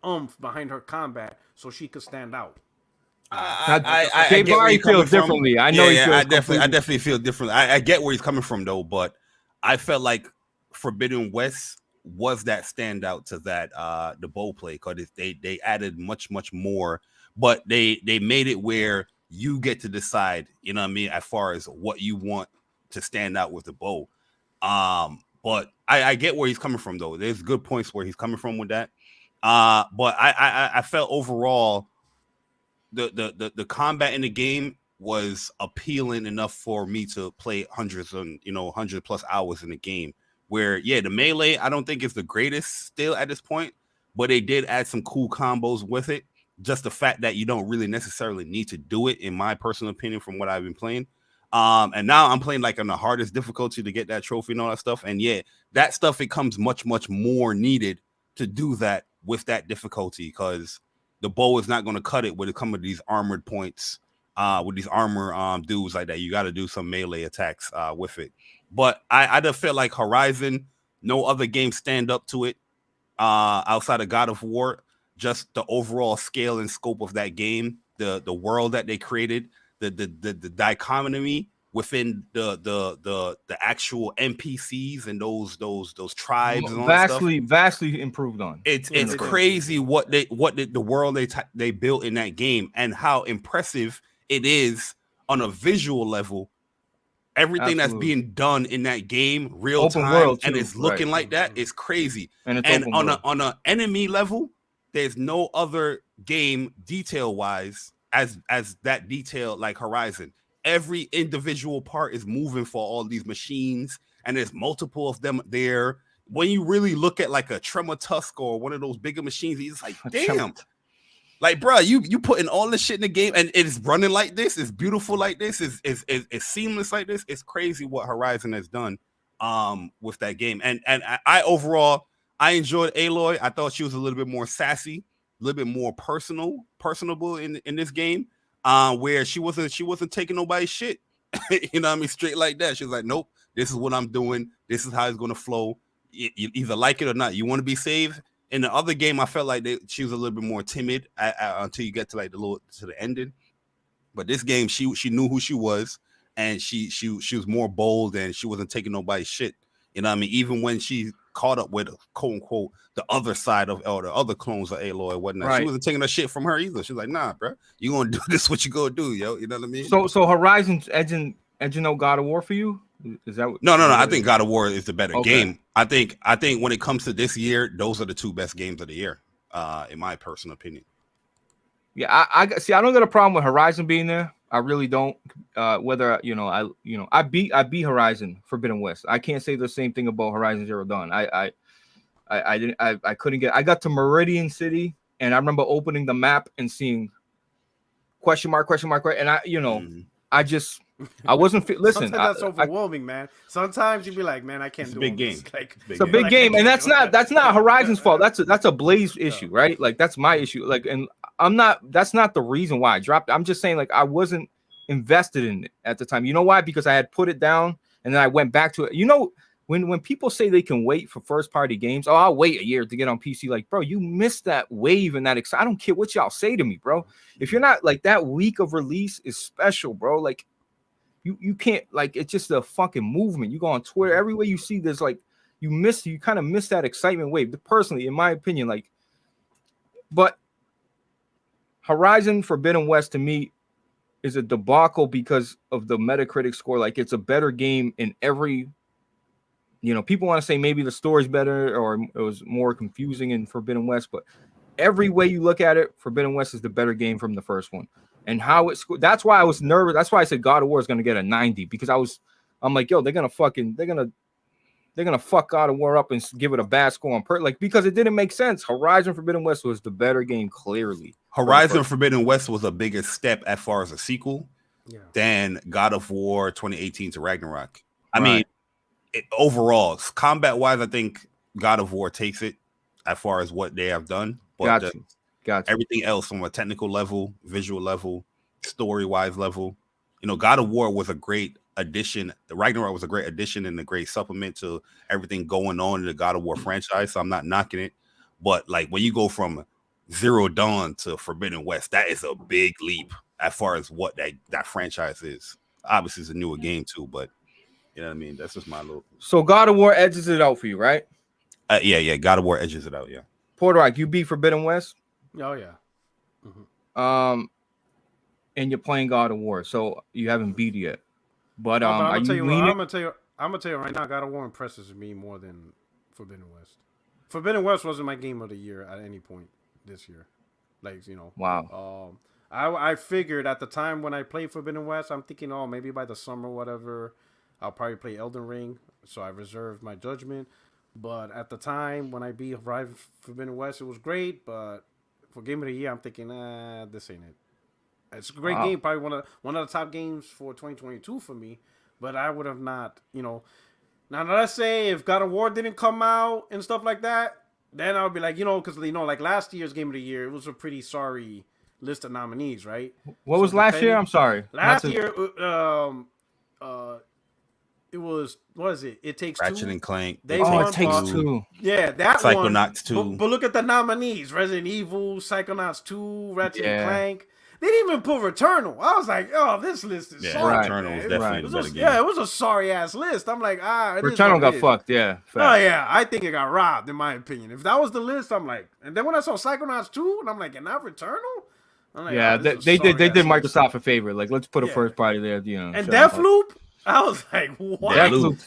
oomph behind her combat so she could stand out. Jay Bari feels differently. I know I definitely feel differently. I get where he's coming from though, but I felt like Forbidden West was that standout to that the bow play because they added much more, but they made it where you get to decide, as far as what you want to stand out with the bow. But I get where he's coming from though. There's good points where he's coming from with that. But I felt overall the combat in the game was appealing enough for me to play hundreds and 100+ hours in the game. Where the melee I don't think is the greatest still at this point, but they did add some cool combos with it. Just the fact that you don't really necessarily need to do it, in my personal opinion, from what I've been playing. And now I'm playing like on the hardest difficulty to get that trophy and all that stuff. And that stuff, it comes much more needed to do that with that difficulty because the bow is not going to cut it when it comes to these armored points, with these armor dudes like that. You got to do some melee attacks with it. But I just feel like Horizon, no other game stand up to it outside of God of War. Just the overall scale and scope of that game, the world that they created, the dichotomy within the actual NPCs and those tribes and all vastly improved on. It's crazy what the world they built in that game and how impressive it is on a visual level. Everything that's being done in that game, real time, and it's looking like that is crazy. And on an enemy level, there's no other game detail wise as that detail like Horizon. Every individual part is moving for all these machines, and there's multiple of them there. When you really look at like a Tremor Tusk or one of those bigger machines, it's like, damn. Like, bro, you putting all this shit in the game and it's running like this, it's beautiful like this, it's seamless like this. It's crazy what Horizon has done with that game. And I overall, I enjoyed Aloy. I thought she was a little bit more sassy, a little bit more personable in this game. Where she wasn't taking nobody's shit. You know what I mean? Straight like that. She was like, nope, this is what I'm doing. This is how it's gonna flow. You either like it or not. You want to be saved. In the other game, I felt like she was a little bit more timid until you get to like the ending. But this game, she knew who she was, and she was more bold, and she wasn't taking nobody's shit. You know what I mean? Even when she caught up with quote unquote the other side of or the other clones of Aloy and whatnot, right. She wasn't taking her shit from her either. She was like, nah, bro, you gonna do this? What you gonna do, yo? You know what I mean? So Horizon's edging out God of War for you? Is that no? I think God of War is the better game. I think when it comes to this year, those are the two best games of the year, in my personal opinion. Yeah, I see. I don't got a problem with Horizon being there. I really don't. Whether I beat Horizon Forbidden West. I can't say the same thing about Horizon Zero Dawn. I couldn't get. I got to Meridian City, and I remember opening the map and seeing question mark, and I wasn't listen. Sometimes that's overwhelming, man. Sometimes you'd be like, man, I can't do big game. It's a big game, and that's not Horizon's fault. That's a Blaze issue, right? Like that's my issue. Like, and that's not the reason why I dropped it. I'm just saying, like, I wasn't invested in it at the time. You know why? Because I had put it down and then I went back to it. You know, when people say they can wait for first party games, I'll wait a year to get on PC. Like, bro, you missed that wave and that I don't care what y'all say to me, bro. If you're not like that week of release is special, bro. Like, you can't, like, it's just a fucking movement. You go on Twitter, everywhere you see there's like you kind of miss that excitement wave. Personally, in my opinion, like, but Horizon Forbidden West to me is a debacle because of the Metacritic score. Like, it's a better game in every, people want to say maybe the story's better or it was more confusing in Forbidden West, but every way you look at it, Forbidden West is the better game from the first one. And how it scored. That's why I was nervous. That's why I said God of War is going to get a 90 because I'm like, yo, they're going to fuck God of War up and give it a bad score on because it didn't make sense. Horizon Forbidden West was the better game, clearly. Horizon Forbidden West was a bigger step as far as a sequel than God of War 2018 to Ragnarok. I mean, overall, combat wise, I think God of War takes it as far as what they have done. But Gotcha. Everything else from a technical level, visual level, story-wise level, God of War was a great addition. The Ragnarok was a great addition and a great supplement to everything going on in the God of War franchise. So I'm not knocking it, but like when you go from Zero Dawn to Forbidden West, that is a big leap as far as what that franchise is. Obviously, it's a newer game too, but you know what I mean. That's just my little. So God of War edges it out for you, right? Yeah. God of War edges it out. Yeah. Porter, you beat Forbidden West. Oh yeah. Mm-hmm. And you're playing God of War, so you haven't beat it yet. But I'm gonna tell you right now, God of War impresses me more than Forbidden West. Forbidden West wasn't my game of the year at any point this year. Like, Wow. I figured at the time when I played Forbidden West, I'm thinking, maybe by the summer, whatever, I'll probably play Elden Ring. So I reserved my judgment. But at the time when I beat Horizon Forbidden West, it was great, but for Game of the Year, I'm thinking, this ain't it. It's a great game, probably one of the top games for 2022 for me. But I would have not, Now let's say if God of War didn't come out and stuff like that, then I would be like, because like last year's Game of the Year, it was a pretty sorry list of nominees, right? What was last year? I'm sorry. Last year, it was, what is it? It Takes Ratchet Two. and Clank. It Takes Two. Yeah, that one. Psychonauts 2. But look at the nominees: Resident Evil, Psychonauts 2, Ratchet and Clank. They didn't even put Returnal. I was like, this list is sorry. Returnal was definitely the better game. Yeah, it was a sorry ass list. I'm like, Returnal got fucked. Yeah. Oh yeah, I think it got robbed in my opinion. If that was the list, I'm like, and then when I saw Psychonauts 2, and I'm like, and now Returnal. I'm like, they did Microsoft a favor. Like, let's put a first party there. And Deathloop. I was like, what? Deathloop.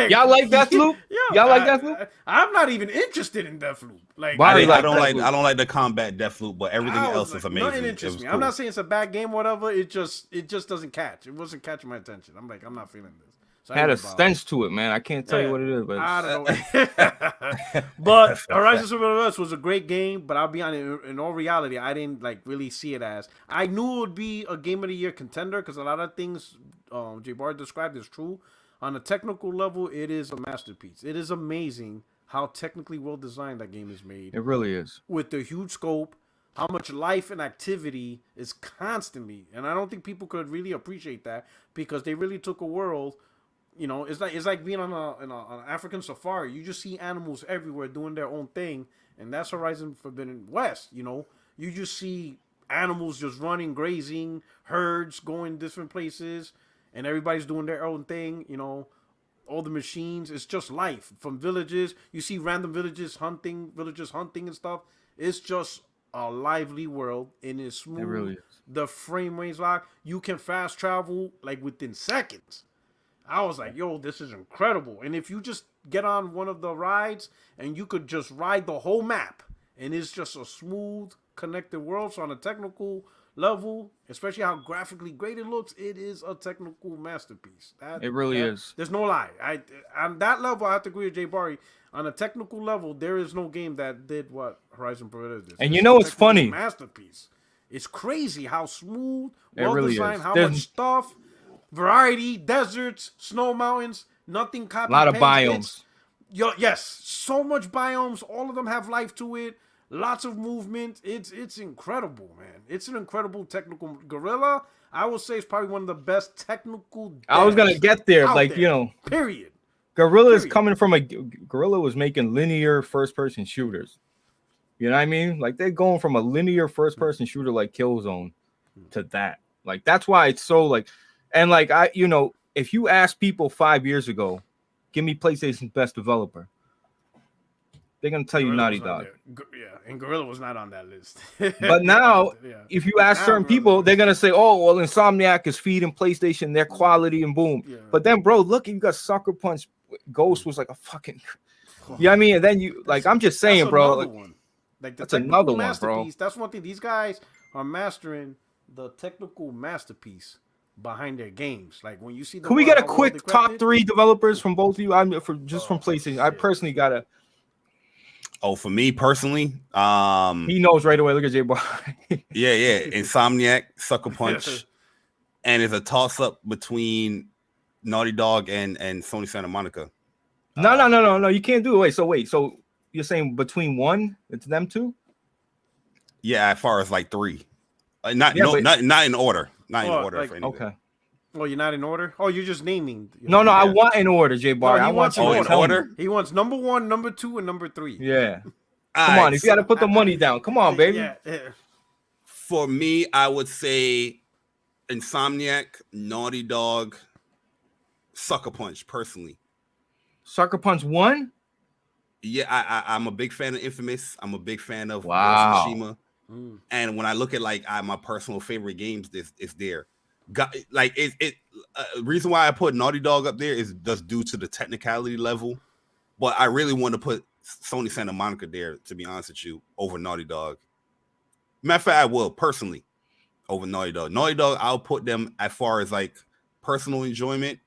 Y'all like Deathloop? Y'all like Deathloop? I'm not even interested in Deathloop. Like, I don't like the combat Deathloop, but everything else is amazing. Nothing interests me. Cool. I'm not saying it's a bad game, or whatever. It just doesn't catch. It wasn't catching my attention. I'm like, I'm not feeling this. So had a stench to it, man. I can't tell you what it is, but I don't know. But Horizon Forbidden West was a great game, but I'll be honest, in all reality, I didn't really see it as. I knew it would be a Game of the Year contender because a lot of things Jay Bari described is true. On a technical level, it is a masterpiece. It is amazing how technically well designed that game is made. It really is. With the huge scope, how much life and activity is constantly, and I don't think people could really appreciate that because they really took a world. You know, it's like being on an African safari. You just see animals everywhere doing their own thing, and that's Horizon Forbidden West. You know, you just see animals just running, grazing, herds going different places, and everybody's doing their own thing. You know, all the machines. It's just life from villages. You see random villagers hunting and stuff. It's just a lively world, and it's smooth. It really is. The frame rate's locked. You can fast travel like within seconds. I was like, yo, this is incredible. And if you just get on one of the rides and you could just ride the whole map, and it's just a smooth, connected world. So on a technical level, especially how graphically great it looks, it is a technical masterpiece. It really is. There's no lie. On that level, I have to agree with Jay Bari. On a technical level, there is no game that did what Horizon Forbidden did. And you know what's funny? Masterpiece. It's crazy how smooth, well designed, how much stuff. Variety, deserts, snow mountains, nothing copy. A lot of biomes. Yes, so much biomes. All of them have life to it. Lots of movement. It's incredible, man. It's an incredible technical. Gorilla, I would say, is probably one of the best technical. I was gonna get there, like there, you know. Period. Gorilla is coming from Gorilla was making linear first-person shooters. You know what I mean? Like they're going from a linear first-person shooter like Killzone to that. Like that's why it's so like. And like if you ask people 5 years ago, give me PlayStation's best developer, they're gonna tell you Naughty Dog. Yeah, and Gorilla was not on that list. But now, if you ask certain people, they're gonna say, "Oh, well, Insomniac is feeding PlayStation their quality and boom." Yeah. But then, bro, look, you got Sucker Punch. Ghost was like a fucking. You know what I mean? And then you like, I'm just saying, bro. Like that's another one, bro. That's one thing. These guys are mastering the technical masterpiece behind their games. Like when you see can we get a quick top 3 developers from both of you? I'm from PlayStation. I personally gotta. Oh, for me personally, he knows right away. Look at Jay Bari. yeah, Insomniac, Sucker Punch, and it's a toss up between Naughty Dog and Sony Santa Monica. No, you can't do it. Wait, so you're saying between one, it's them two? Yeah, as far as like 3, not in order. Not in order. Like, okay. Oh, you're not in order? Oh, you're just naming. No, I want in order, Jay Bari. I want in order. He wants number 1, number 2, and number 3. Yeah. Come on, if you got to put the money down. Come on, baby. Yeah. For me, I would say Insomniac, Naughty Dog, Sucker Punch, personally. Sucker Punch 1? Yeah, I'm a big fan of Infamous. I'm a big fan of Tsushima. And when I look at like my personal favorite games, it's there. Reason why I put Naughty Dog up there is just due to the technicality level, but I really want to put Sony Santa Monica there, to be honest with you, over Naughty Dog. Matter of fact, I will personally over Naughty Dog. Naughty Dog, I'll put them as far as like personal enjoyment.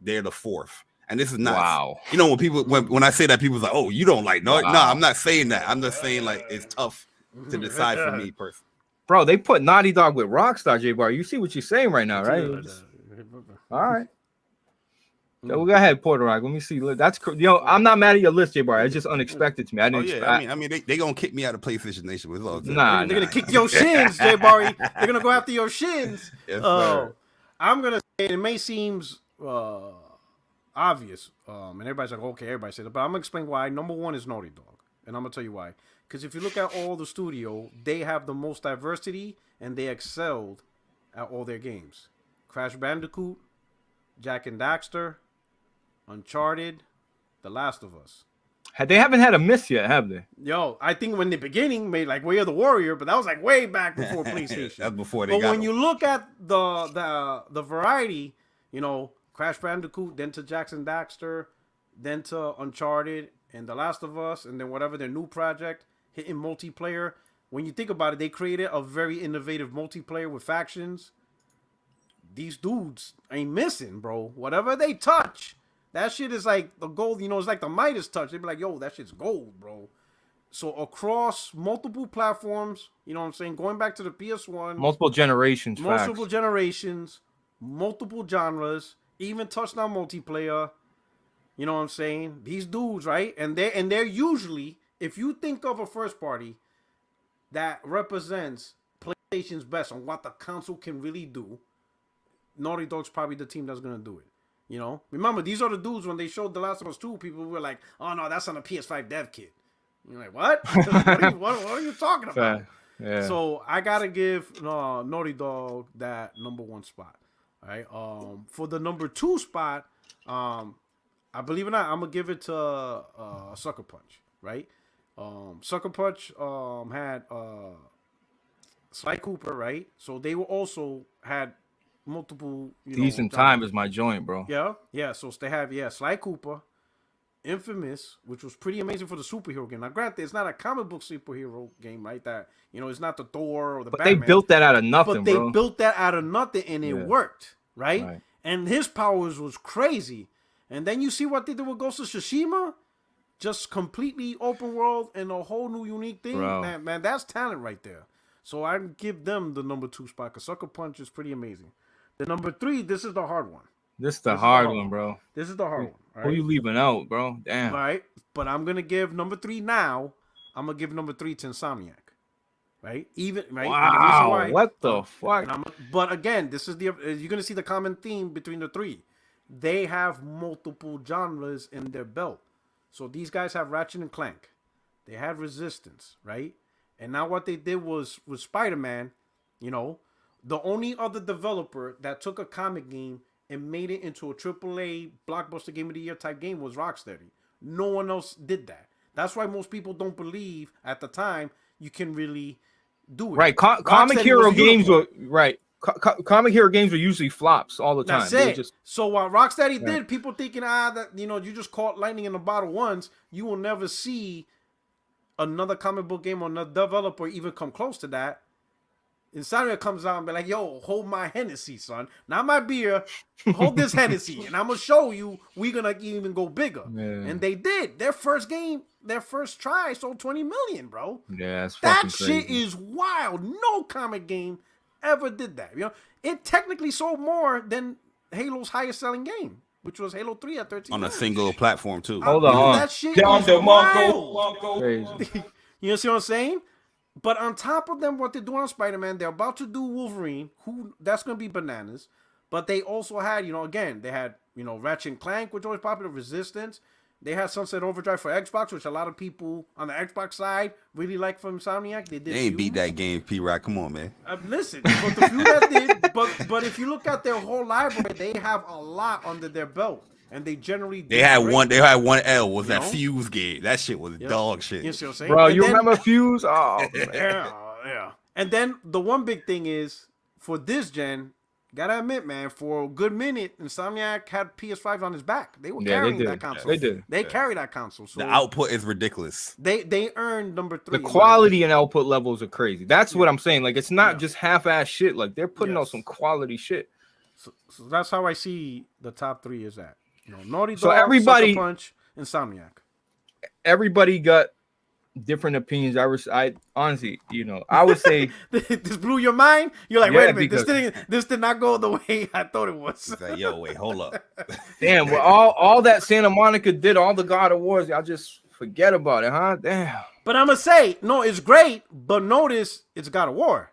They're the 4th, and this is not. Wow. You know when I say that, people's like, "Oh, you don't like Naughty." Wow. No, I'm not saying that. I'm just saying like it's tough to decide for me personally. Bro, they put Naughty Dog with Rockstar, Jay Bari. You see what you're saying right now, right? All right. So go ahead, Puerto Rico. Let me see. That's I'm not mad at your list, Jay Bari. It's just unexpected to me. I didn't. I mean, they gonna kick me out of PlayStation Nation with all. They're gonna kick your shins, Jay Bari. They're gonna go after your shins. Yes, sir. I'm gonna say it may seem obvious, and everybody's like, okay, everybody said it, but I'm gonna explain why. Number 1 is Naughty Dog, and I'm gonna tell you why. Because if you look at all the studio, they have the most diversity, and they excelled at all their games. Crash Bandicoot, Jak and Daxter, Uncharted, The Last of Us. They haven't had a miss yet, have they? Yo, I think when the beginning made like Way of the Warrior, but that was like way back before PlayStation. That's before they But got when you look at the variety, Crash Bandicoot, then to Jak and Daxter, then to Uncharted, and The Last of Us, and then whatever their new project, hitting multiplayer. When you think about it, they created a very innovative multiplayer with factions. These dudes ain't missing, bro. Whatever they touch, that shit is like the gold. It's like the Midas touch. They be like, yo, that shit's gold, bro. So across multiple platforms, you know what I'm saying? Going back to the PS1. Multiple generations, multiple genres, even touchdown multiplayer. You know what I'm saying? These dudes, right? And they're usually, if you think of a first party that represents PlayStation's best on what the console can really do, Naughty Dog's probably the team that's gonna do it. You know, remember, these are the dudes when they showed The Last of Us 2, people were like, oh no, that's on a PS5 dev kit. You're like, what? what are you talking about? Yeah. So I gotta give Naughty Dog that number 1 spot. All right. For the number 2 spot, I believe it or not, I'm gonna give it to Sucker Punch. Right. Sucker Punch had Sly Cooper, right? So they were also had multiple Decent Time is my joint, bro. Yeah. So they have Sly Cooper, Infamous, which was pretty amazing for the superhero game. Now, granted, it's not a comic book superhero game, right? That it's not the Thor or the Batman. They built that out of nothing, but they built that out of nothing, and it worked, right? And his powers was crazy. And then you see what they did with Ghost of Tsushima, just completely open world and a whole new unique thing. Man, that's talent right there. So I give them the number 2 spot because Sucker Punch is pretty amazing. The number 3, this is the hard one. This is the hard one, bro. This is the hard one. Right? Who you leaving out, bro? Damn. All right. But I'm going to give number 3 now. I'm going to give number 3 to Insomniac. Right? Wow. What the fuck? But again, this is you're going to see the common theme between the 3. They have multiple genres in their belt. So these guys have Ratchet and Clank. They had Resistance, right? And now what they did was with Spider-Man, the only other developer that took a comic game and made it into a AAA blockbuster game of the year type game was Rocksteady. No one else did that. That's why most people don't believe at the time you can really do it. Right. Comic hero games were comic hero games were usually flops all the time. That's it. So what Rocksteady did, people thinking that you just caught lightning in a bottle once, you will never see another comic book game or another developer even come close to that. Insomniac comes out and be like, yo, hold my Hennessy, son. Not my beer. Hold this Hennessy. And I'm going to show you we're going to even go bigger. Yeah. And they did. Their first game, their first try sold 20 million, bro. Yeah, that shit is wild. No comic game ever did that. It technically sold more than Halo's highest selling game, which was Halo 3 at 13 on a single platform, too. Hold on. That shit is wild. Crazy. You see what I'm saying? But on top of them, what they're doing on Spider-Man, they're about to do Wolverine, that's going to be bananas. But they also had, again, they had, Ratchet and Clank, which was popular, Resistance. They had Sunset Overdrive for Xbox, which a lot of people on the Xbox side really like from Insomniac. They ain't beat that game, P-Rock. Come on, man. Listen, but the few that did, but if you look at their whole library, they have a lot under their belt. And they generally had one L was that Fuse game. That shit was dog shit. You see what I'm saying? Bro, you remember Fuse? Oh, yeah. And then the one big thing is for this gen, gotta admit, man, for a good minute, Insomniac had PS5 on his back. They were carrying that console. They did. They carried that console. So the output is ridiculous. They earned number 3. The quality and output levels are crazy. That's what I'm saying. Like, it's not just half-ass shit. Like, they're putting out some quality shit. So that's how I see the top 3 is at. Naughty Dog, so everybody, Sucker Punch, Insomniac. Everybody got different opinions. I honestly, I would say this blew your mind. You're like, wait a minute, this did not go the way I thought it was. Like, yo, wait, hold up. Damn, well, all that Santa Monica did, all the God of Wars, y'all just forget about it, huh? Damn. But I'm gonna say, no, it's great, but notice it's God of War.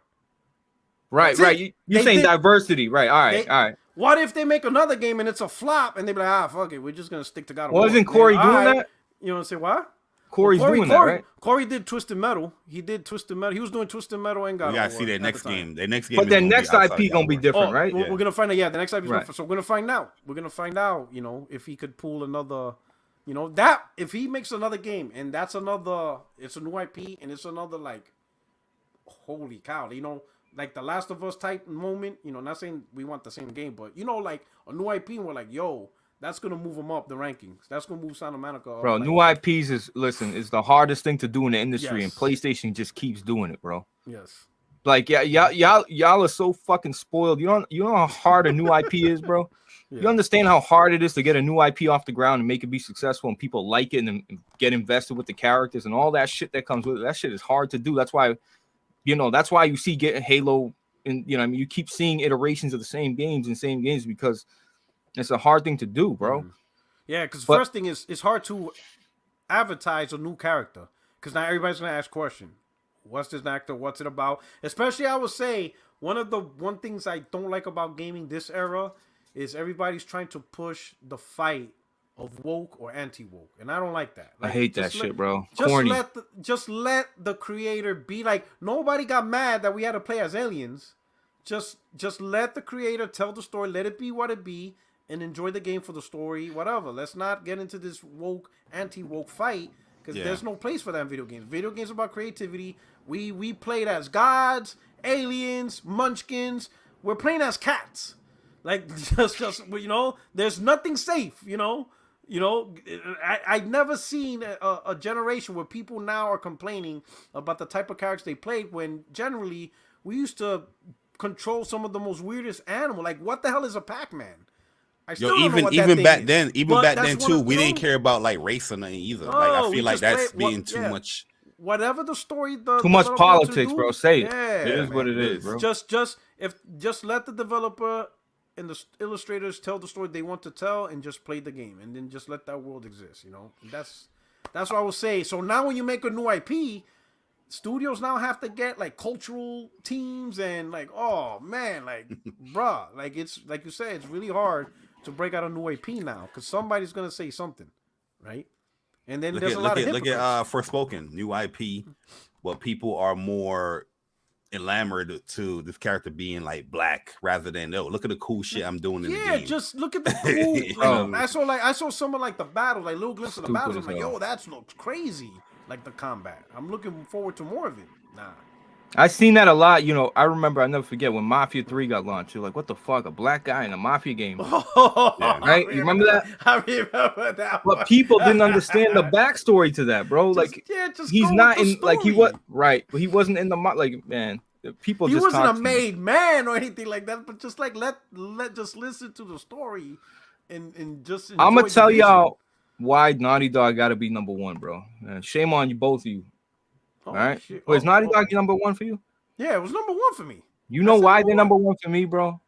Right. You're saying diversity, right? All right. What if they make another game and it's a flop and they be like, fuck it, we're just gonna stick to God of War? Wasn't Corey doing that? You know what I'm saying? What? Corey's doing that, right? Corey did Twisted Metal. He did Twisted Metal. He was doing Twisted Metal and God of War. You gotta see their next game. Their next game. But their next IP gonna be different, right? We're gonna find out. Yeah, the next IP is different. So we're gonna find out. We're gonna find out. If he could pull another. That if he makes another game and it's a new IP and it's another like, holy cow, like the Last of Us type moment, not saying we want the same game, but like a new IP, and we're like, yo, that's gonna move them up the rankings. That's gonna move Santa Monica up. Bro, new IPs is the hardest thing to do in the industry, and PlayStation just keeps doing it, bro. Yes. Like y'all are so fucking spoiled. You know how hard a new IP is, bro. Yeah. You understand how hard it is to get a new IP off the ground and make it be successful, and people like it and get invested with the characters and all that shit that comes with it. That shit is hard to do. That's why. That's why you see getting Halo, and you keep seeing iterations of the same games because it's a hard thing to do, bro. Yeah, because first thing is it's hard to advertise a new character because now everybody's gonna ask question. What's this actor? What's it about? Especially, I would say one things I don't like about gaming this era is everybody's trying to push the fight of woke or anti-woke, and I don't like that. Like, I hate that shit, bro. Just Corny. let the creator be like. Nobody got mad that we had to play as aliens. Just let the creator tell the story. Let it be what it be, and enjoy the game for the story. Whatever. Let's not get into this woke anti-woke fight because there's no place for that in video games. Video games are about creativity. We played as gods, aliens, munchkins. We're playing as cats. Like just you know, there's nothing safe. You know, I've never seen a generation where people now are complaining about the type of characters they played when generally we used to control some of the most weirdest animal. Like what the hell is a Pac-Man? I still don't know what even that back is. then, back then too, we didn't care about like race or nothing either. Like I feel like that's being too much. Whatever the story, too much politics, bro. Say it. Yeah, it is what it is, bro. Just let the developer and the illustrators tell the story they want to tell, and just play the game, and then just let that world exist. You know, that's what I would say. So now, when you make a new IP, studios now have to get like cultural teams and like, oh man, like, bruh, like it's like you said, it's really hard to break out a new IP now because somebody's gonna say something, right? And then there's a lot of hypocrites. Look at Forspoken, new IP, but people are more enamored to this character being like black rather than look at the cool shit I'm doing in the game. Yeah, just look at the cool. I saw some of like the battle, like little glimpses of the battles. I'm like, yo, that looks crazy. Like the combat. I'm looking forward to more of it. Nah. I seen that a lot. You know, I remember, I never forget when Mafia 3 got launched. You're like, what the fuck? A black guy in a Mafia game. Right? You remember that? I remember that. But people didn't understand the backstory to that, bro. He's not in, like, he was, right. But he wasn't in the, like, man, people he just wasn't a made man or anything like that. But just like, let just listen to the story and just I'm going to tell y'all why Naughty Dog got to be number one, bro. Shame on you, both of you. All right. Wait, is Naughty Dog number one for you? Yeah, it was number one for me. You know why they're number one for me, bro?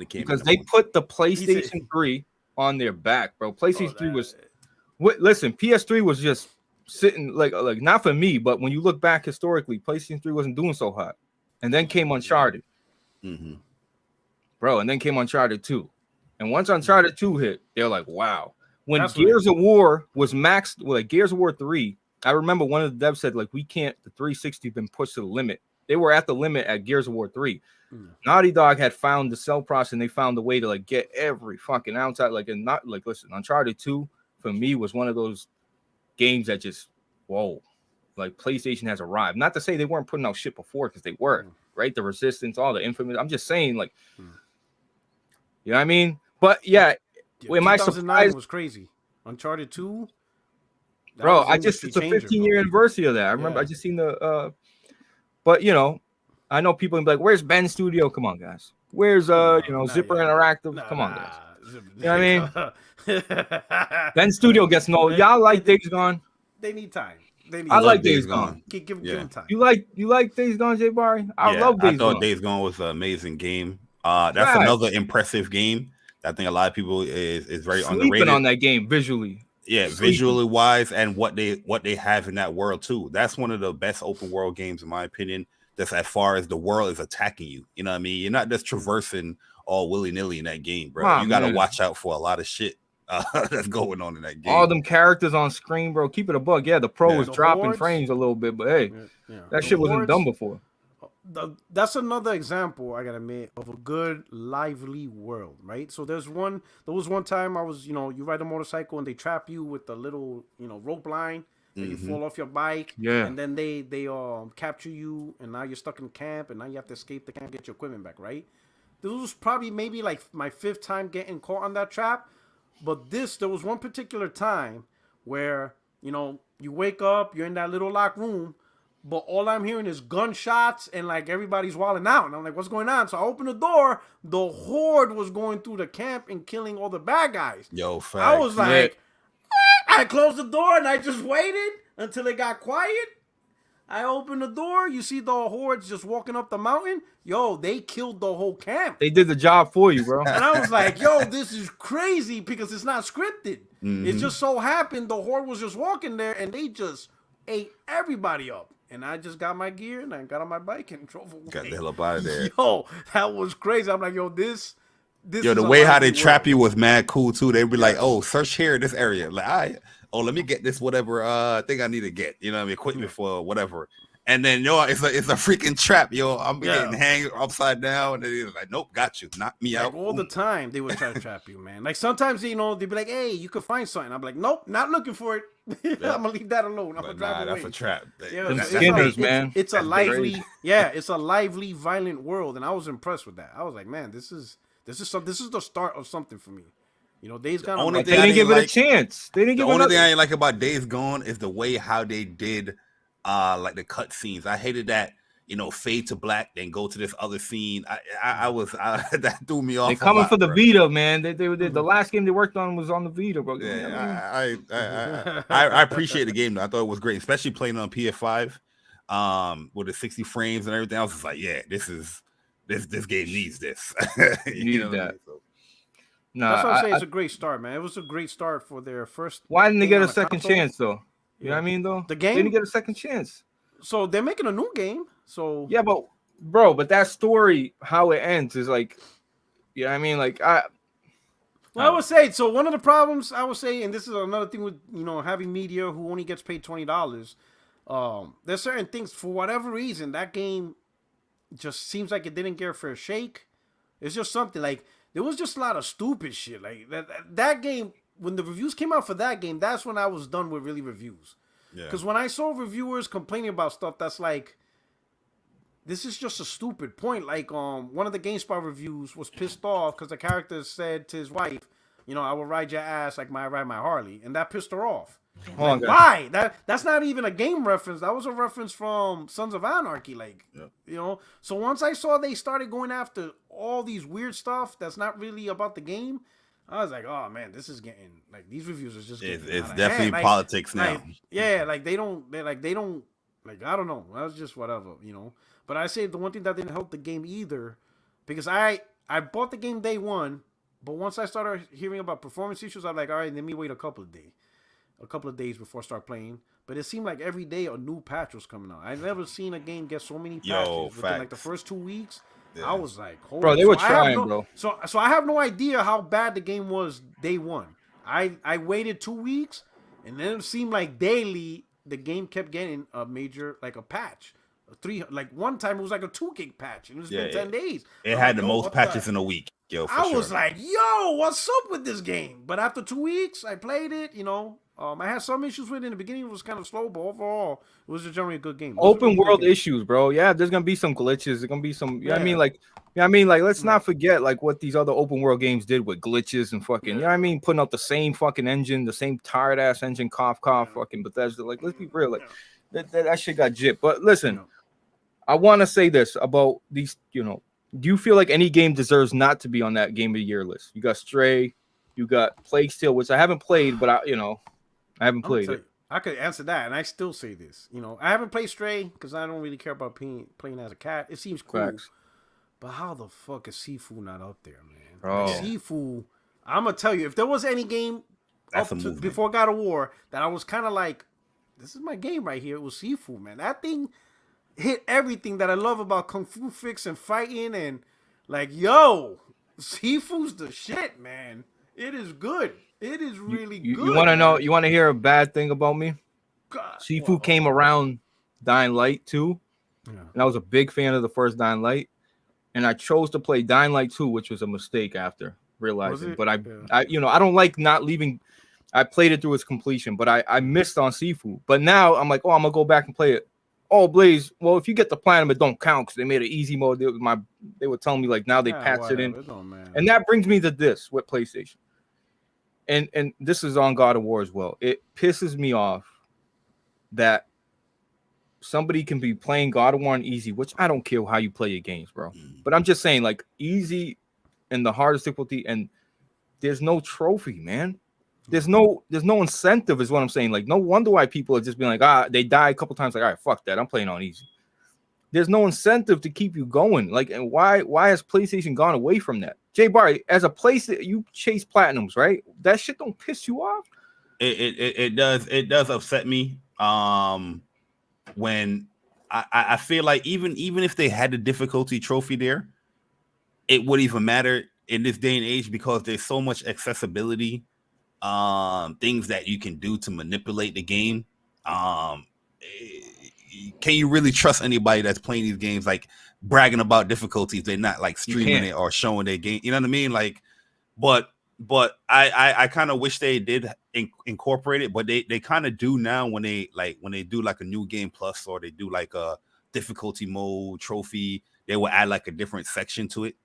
Because they put the PlayStation 3 on their back, bro. PlayStation 3 was listen, PS3 was just sitting like not for me, but when you look back historically, PlayStation 3 wasn't doing so hot. And then came Uncharted. Bro, and then came Uncharted 2. And once Uncharted 2 hit, they're like, wow. When Gears of War was maxed, like Gears of War 3, I remember one of the devs said, like, we can't, the 360 been pushed to the limit. They were at the limit at Gears of War 3. Naughty Dog had found the cell process, and they found a way to, like, get every fucking ounce out. Like, and not, like, listen, Uncharted 2, for me, was one of those games that just, whoa, like, PlayStation has arrived. Not to say they weren't putting out shit before, because they were, right? The Resistance, all the Infamous. I'm just saying, like, you know what I mean? But, yeah, am I surprised? Was crazy. Uncharted 2. Bro, it's a 15-year anniversary of that. I remember I just seen but you know, I know people be like, where's Ben Studio? Come on, guys. Where's Zipper Interactive? Come on, guys. You know what I mean? Ben Studio gets y'all like Days Gone? They need time. I like Days Gone. Give them time. You like Days Gone, Jay Bari? I love Days Gone. I thought Days Gone was an amazing game. That's another impressive game. I think a lot of people is very underrated on that game visually. Yeah, visually wise, and what they have in that world too. That's one of the best open world games, in my opinion. That's as far as the world is attacking you. You know what I mean? You're not just traversing all willy nilly in that game, bro. You got to watch out for a lot of shit that's going on in that game. All them characters on screen, bro. Keep it a bug. Yeah, the Pro was dropping frames a little bit, but hey, that shit wasn't done before. That's another example I gotta admit of a good lively world, right? So there was one time I was, you ride a motorcycle and they trap you with the little, rope line and you fall off your bike, and then they capture you and now you're stuck in camp and now you have to escape the camp, get your equipment back, right? This was probably maybe like my 5th time getting caught on that trap, but there was one particular time where, you wake up, you're in that little locked room, but all I'm hearing is gunshots and like everybody's wilding out. And I'm like, what's going on? So I opened the door. The horde was going through the camp and killing all the bad guys. Yo, facts. I was like, I closed the door and I just waited until it got quiet. I open the door. You see the hordes just walking up the mountain. Yo, they killed the whole camp. They did the job for you, bro. And I was like, yo, this is crazy because it's not scripted. Mm-hmm. It just so happened the horde was just walking there and they just ate everybody up. And I just got my gear and I got on my bike and drove away. Got the hell up out of there. Yo, that was crazy. I'm like, yo, this yo, the way how they trap you was mad cool too. They'd be like, oh, search here in this area. Like, all right, oh, let me get this whatever thing I need to get. You know what I mean? Equipment for whatever. And then yo, it's a freaking trap, yo. I'm getting hanged upside down, and then he's like, "Nope, got you, knock me out." All the time they would try to trap you, man. Like sometimes they'd be like, "Hey, you could find something." I'm like, "Nope, not looking for it. I'm gonna leave that alone. I'm gonna drive away." That's a trap. Yeah, Skinners, man. It's a lively, it's a lively, violent world, and I was impressed with that. I was like, man, this is the start of something for me. You know, Days Gone. They didn't give it a chance. They didn't give it. The only thing I ain't like about Days Gone is the way how they did. Like the cut scenes. I hated that, you know, fade to black, then go to this other scene. I that threw me off. They coming for the Vita, man. They the last game they worked on was on the Vita, bro. Yeah, I appreciate the game though. I thought it was great, especially playing on PS5, with the 60 frames and everything. I was just like, yeah, this game needs this. You know that. So. No, that's what I'm saying. It's a great start, man. It was a great start for their first. Why didn't they get a second chance though? You know what I mean, though? The game? They didn't get a second chance. So they're making a new game. So yeah, but that story, how it ends is like, you know what I mean? Like I would say, so one of the problems I would say, and this is another thing with, you know, having media who only gets paid $20, there's certain things, for whatever reason, that game just seems like it didn't get a fair shake. It's just something, like, there was just a lot of stupid shit. Like, that game, when the reviews came out for that game, that's when I was done with really reviews. Because when I saw reviewers complaining about stuff that's like, this is just a stupid point. Like, one of the GameSpot reviews was pissed off because the character said to his wife, you know, I will ride your ass like I ride my Harley. And that pissed her off. Like, why? That's not even a game reference. That was a reference from Sons of Anarchy. Like, you know. So once I saw they started going after all these weird stuff that's not really about the game, I was like, oh man, this is getting, like, these reviews are just getting it's definitely like, politics now. Like, they don't, like, I don't know. That's just whatever, you know. But I say the one thing that didn't help the game either, because I bought the game day one, but once I started hearing about performance issues, I'm like, all right, let me wait a couple of days before I start playing. But it seemed like every day a new patch was coming out. I've never seen a game get so many patches within like the first 2 weeks. Yeah. I was like, holy bro, they were trying, bro. So I have no idea how bad the game was day one. I waited 2 weeks, and then it seemed like daily the game kept getting a major, like a patch. Like one time it was like a 2 gig patch, and it was been 10 days. It had the most patches in a week. Yo, I was like, yo, what's up with this game? But after 2 weeks, I played it, you know. I had some issues with it in the beginning. It was kind of slow, but overall, it was generally a good game. Open world issues, bro. Yeah, there's gonna be some glitches. There's gonna be some. You know what I mean, like, let's not forget like what these other open world games did with glitches and fucking. You know what I mean, putting out the same fucking engine, the same tired ass engine, cough, fucking Bethesda. Like, let's be real. Like, that shit got gypped. But listen, I want to say this about these. You know, do you feel like any game deserves not to be on that Game of the Year list? You got Stray, you got Plague Tale, which I haven't played, but I haven't played it. I could answer that, and I still say this. You know, I haven't played Stray because I don't really care about playing as a cat. It seems cool. Facts. But how the fuck is Sifu not up there, man? Bro. Like, Sifu, I'm going to tell you, if there was any game before God of War that I was kind of like, this is my game right here, it was Sifu, man. That thing hit everything that I love about Kung Fu Fix and fighting, and like, yo, Sifu's the shit, man. It is good. It is really good. You want to know? You want to hear a bad thing about me? God, Sifu came around Dying Light 2, and I was a big fan of the first Dying Light, and I chose to play Dying Light 2, which was a mistake after realizing. But I don't like not leaving. I played it through its completion, but I missed on Sifu. But now I'm like, oh, I'm gonna go back and play it. Oh, Blaze. Well, if you get the platinum, it don't count because they made an easy mode. They were telling me like now they patched it in, and that brings me to this with PlayStation. And this is on God of War as well. It pisses me off that somebody can be playing God of War on easy, which I don't care how you play your games, bro. But I'm just saying, like, easy and the hardest difficulty, and there's no trophy, man. There's no incentive, is what I'm saying. Like, no wonder why people are just being like, they die a couple times. Like, all right, fuck that. I'm playing on easy. There's no incentive to keep you going. Like, and why has PlayStation gone away from that? Jay Bari, as a place that you chase platinums, right? That shit don't piss you off. It does upset me. When I feel like even if they had the difficulty trophy there, it wouldn't even matter in this day and age because there's so much accessibility, things that you can do to manipulate the game. Can you really trust anybody that's playing these games, like bragging about difficulties? They're not like streaming it or showing their game. You know what I mean? Like, but I kind of wish they did incorporate it, but they kind of do now when they do like a new game plus, or they do like a difficulty mode trophy, they will add like a different section to it.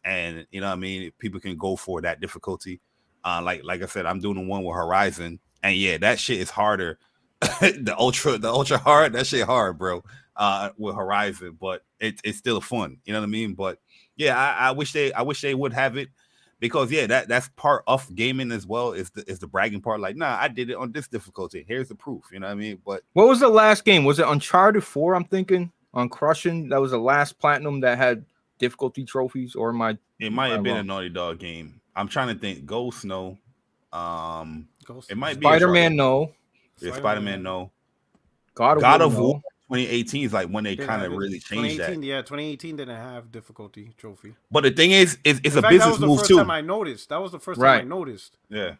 And you know what I mean? People can go for that difficulty. Like I said, I'm doing the one with Horizon, and yeah, that shit is harder. the ultra hard, that shit hard, bro. With Horizon, but it's still fun. You know what I mean? But yeah, I wish they would have it, because yeah, that's part of gaming as well. Is the bragging part? Like, nah, I did it on this difficulty. Here's the proof. You know what I mean? But what was the last game? Was it Uncharted 4? I'm thinking on Crushing. That was the last platinum that had difficulty trophies, or it might have been a Naughty Dog game. I'm trying to think. Ghost, no. It might be Spider-Man, no. Yeah, Spider-Man, no. God of War 2018 is like when they kind of really changed that. Yeah, 2018 didn't have difficulty trophy. But the thing is, it's a business move too. That was the first time I noticed. Yeah,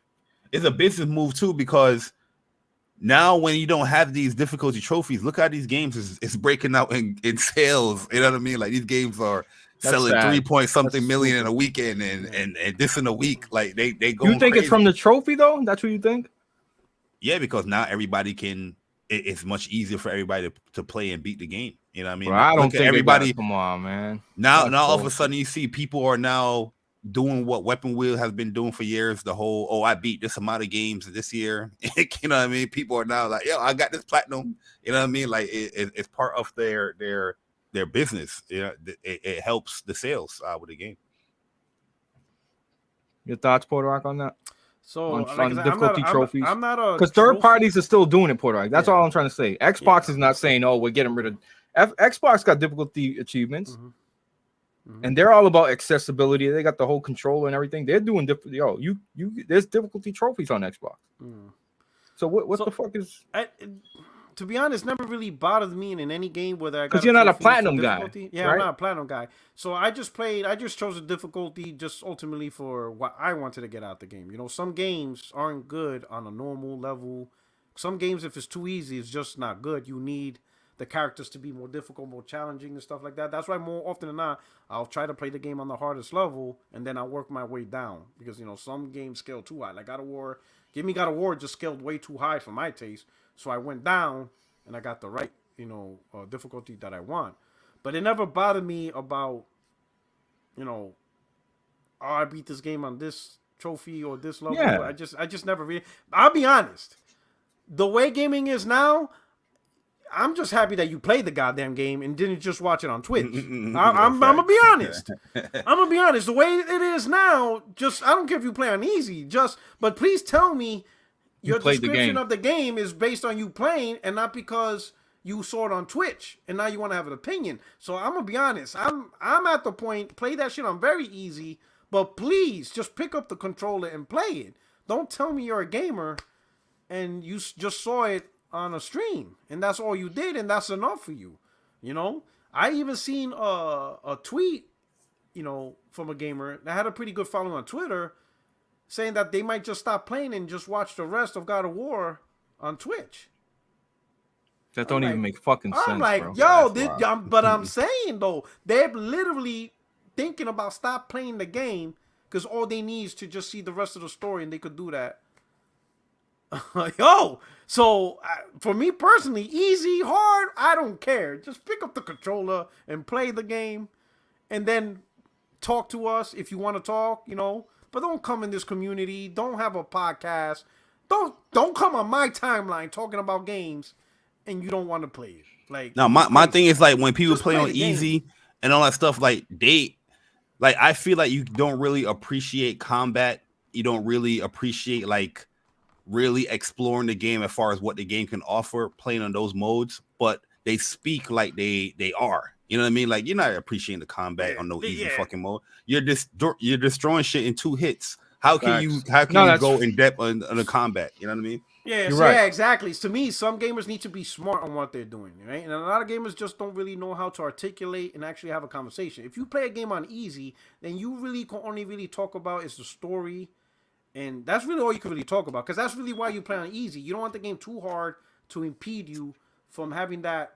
it's a business move too, because now when you don't have these difficulty trophies, look how these games is breaking out in sales. You know what I mean? Like, these games are selling 3 million in a weekend, and this in a week. Like they go. You think crazy. It's from the trophy though? That's what you think? Yeah, because now everybody can. It's much easier for everybody to play and beat the game. You know what I mean? Bro, I don't think everybody. Come on, man. Now all of a sudden you see people are now doing what Weapon Wheel has been doing for years. The whole, I beat this amount of games this year. You know what I mean? People are now like, yo, I got this platinum. You know what I mean? Like it's part of their business. You know, it helps the sales with the game. Your thoughts, Puerto Rock, on that? So on difficulty trophies. I'm not a, because third parties are still doing it, Puerto Rock. That's all I'm trying to say. Xbox is not saying, "Oh, we're getting rid of." Xbox got difficulty achievements, and they're all about accessibility. They got the whole controller and everything. They're doing different. Yo, there's difficulty trophies on Xbox. So what the fuck is? To be honest, never really bothered me in any game whether I got. Because you're not a platinum guy. Yeah, right? I'm not a platinum guy. So I just chose a difficulty just ultimately for what I wanted to get out the game. You know, some games aren't good on a normal level. Some games, if it's too easy, it's just not good. You need the characters to be more difficult, more challenging, and stuff like that. That's why more often than not, I'll try to play the game on the hardest level, and then I'll work my way down. Because, you know, some games scale too high. Like God of War, God of War just scaled way too high for my taste. So I went down, and I got the right, difficulty that I want. But it never bothered me about, I beat this game on this trophy or this level. Yeah. I just never really. I'll be honest. The way gaming is now, I'm just happy that you played the goddamn game and didn't just watch it on Twitch. I'm gonna be honest. The way it is now, I don't care if you play on easy. But please tell me. Your description of the game is based on you playing and not because you saw it on Twitch and now you want to have an opinion. So I'm gonna be honest. I'm at the point, play that shit on very easy, but please just pick up the controller and play it. Don't tell me you're a gamer and you just saw it on a stream and that's all you did and that's enough for you. You know? I even seen a tweet, from a gamer that had a pretty good following on Twitter, saying that they might just stop playing and just watch the rest of God of War on Twitch. That don't even make fucking sense. I'm like, bro. But I'm saying though, they're literally thinking about stop playing the game because all they need is to just see the rest of the story, and they could do that. So for me personally, easy, hard, I don't care. Just pick up the controller and play the game, and then talk to us if you want to talk. But don't come in this community. Don't have a podcast. Don't come on my timeline talking about games and you don't want to play it. Like, no, my thing is like when people play on easy and all that stuff, like I feel like you don't really appreciate combat. You don't really appreciate like really exploring the game as far as what the game can offer, playing on those modes, but they speak like they are. You know what I mean? Like, you're not appreciating the combat on no easy fucking mode. You're destroying shit in 2 hits. How can you go in depth on the combat? You know what I mean? Yeah, yeah, exactly. To me, some gamers need to be smart on what they're doing, right? And a lot of gamers just don't really know how to articulate and actually have a conversation. If you play a game on easy, then you really can only really talk about is the story, and that's really all you can really talk about, because that's really why you play on easy. You don't want the game too hard to impede you from having that,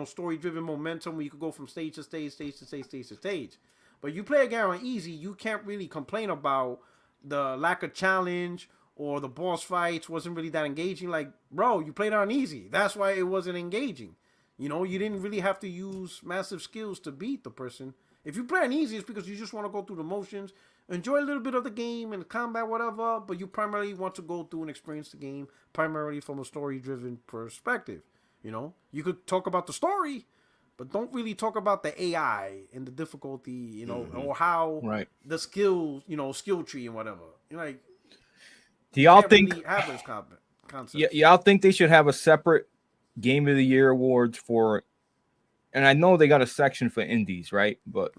story-driven momentum where you could go from stage to stage, stage to stage, stage to stage. But you play a game on easy, you can't really complain about the lack of challenge or the boss fights wasn't really that engaging. Like, bro, you played on easy. That's why it wasn't engaging. You didn't really have to use massive skills to beat the person. If you play on easy, it's because you just want to go through the motions, enjoy a little bit of the game and the combat, whatever, but you primarily want to go through and experience the game primarily from a story-driven perspective. You could talk about the story, but don't really talk about the AI and the difficulty, or how the skills, skill tree and whatever. Like, do y'all think really have those concepts? Y'all think they should have a separate Game of the Year awards for? And I know they got a section for indies, right? But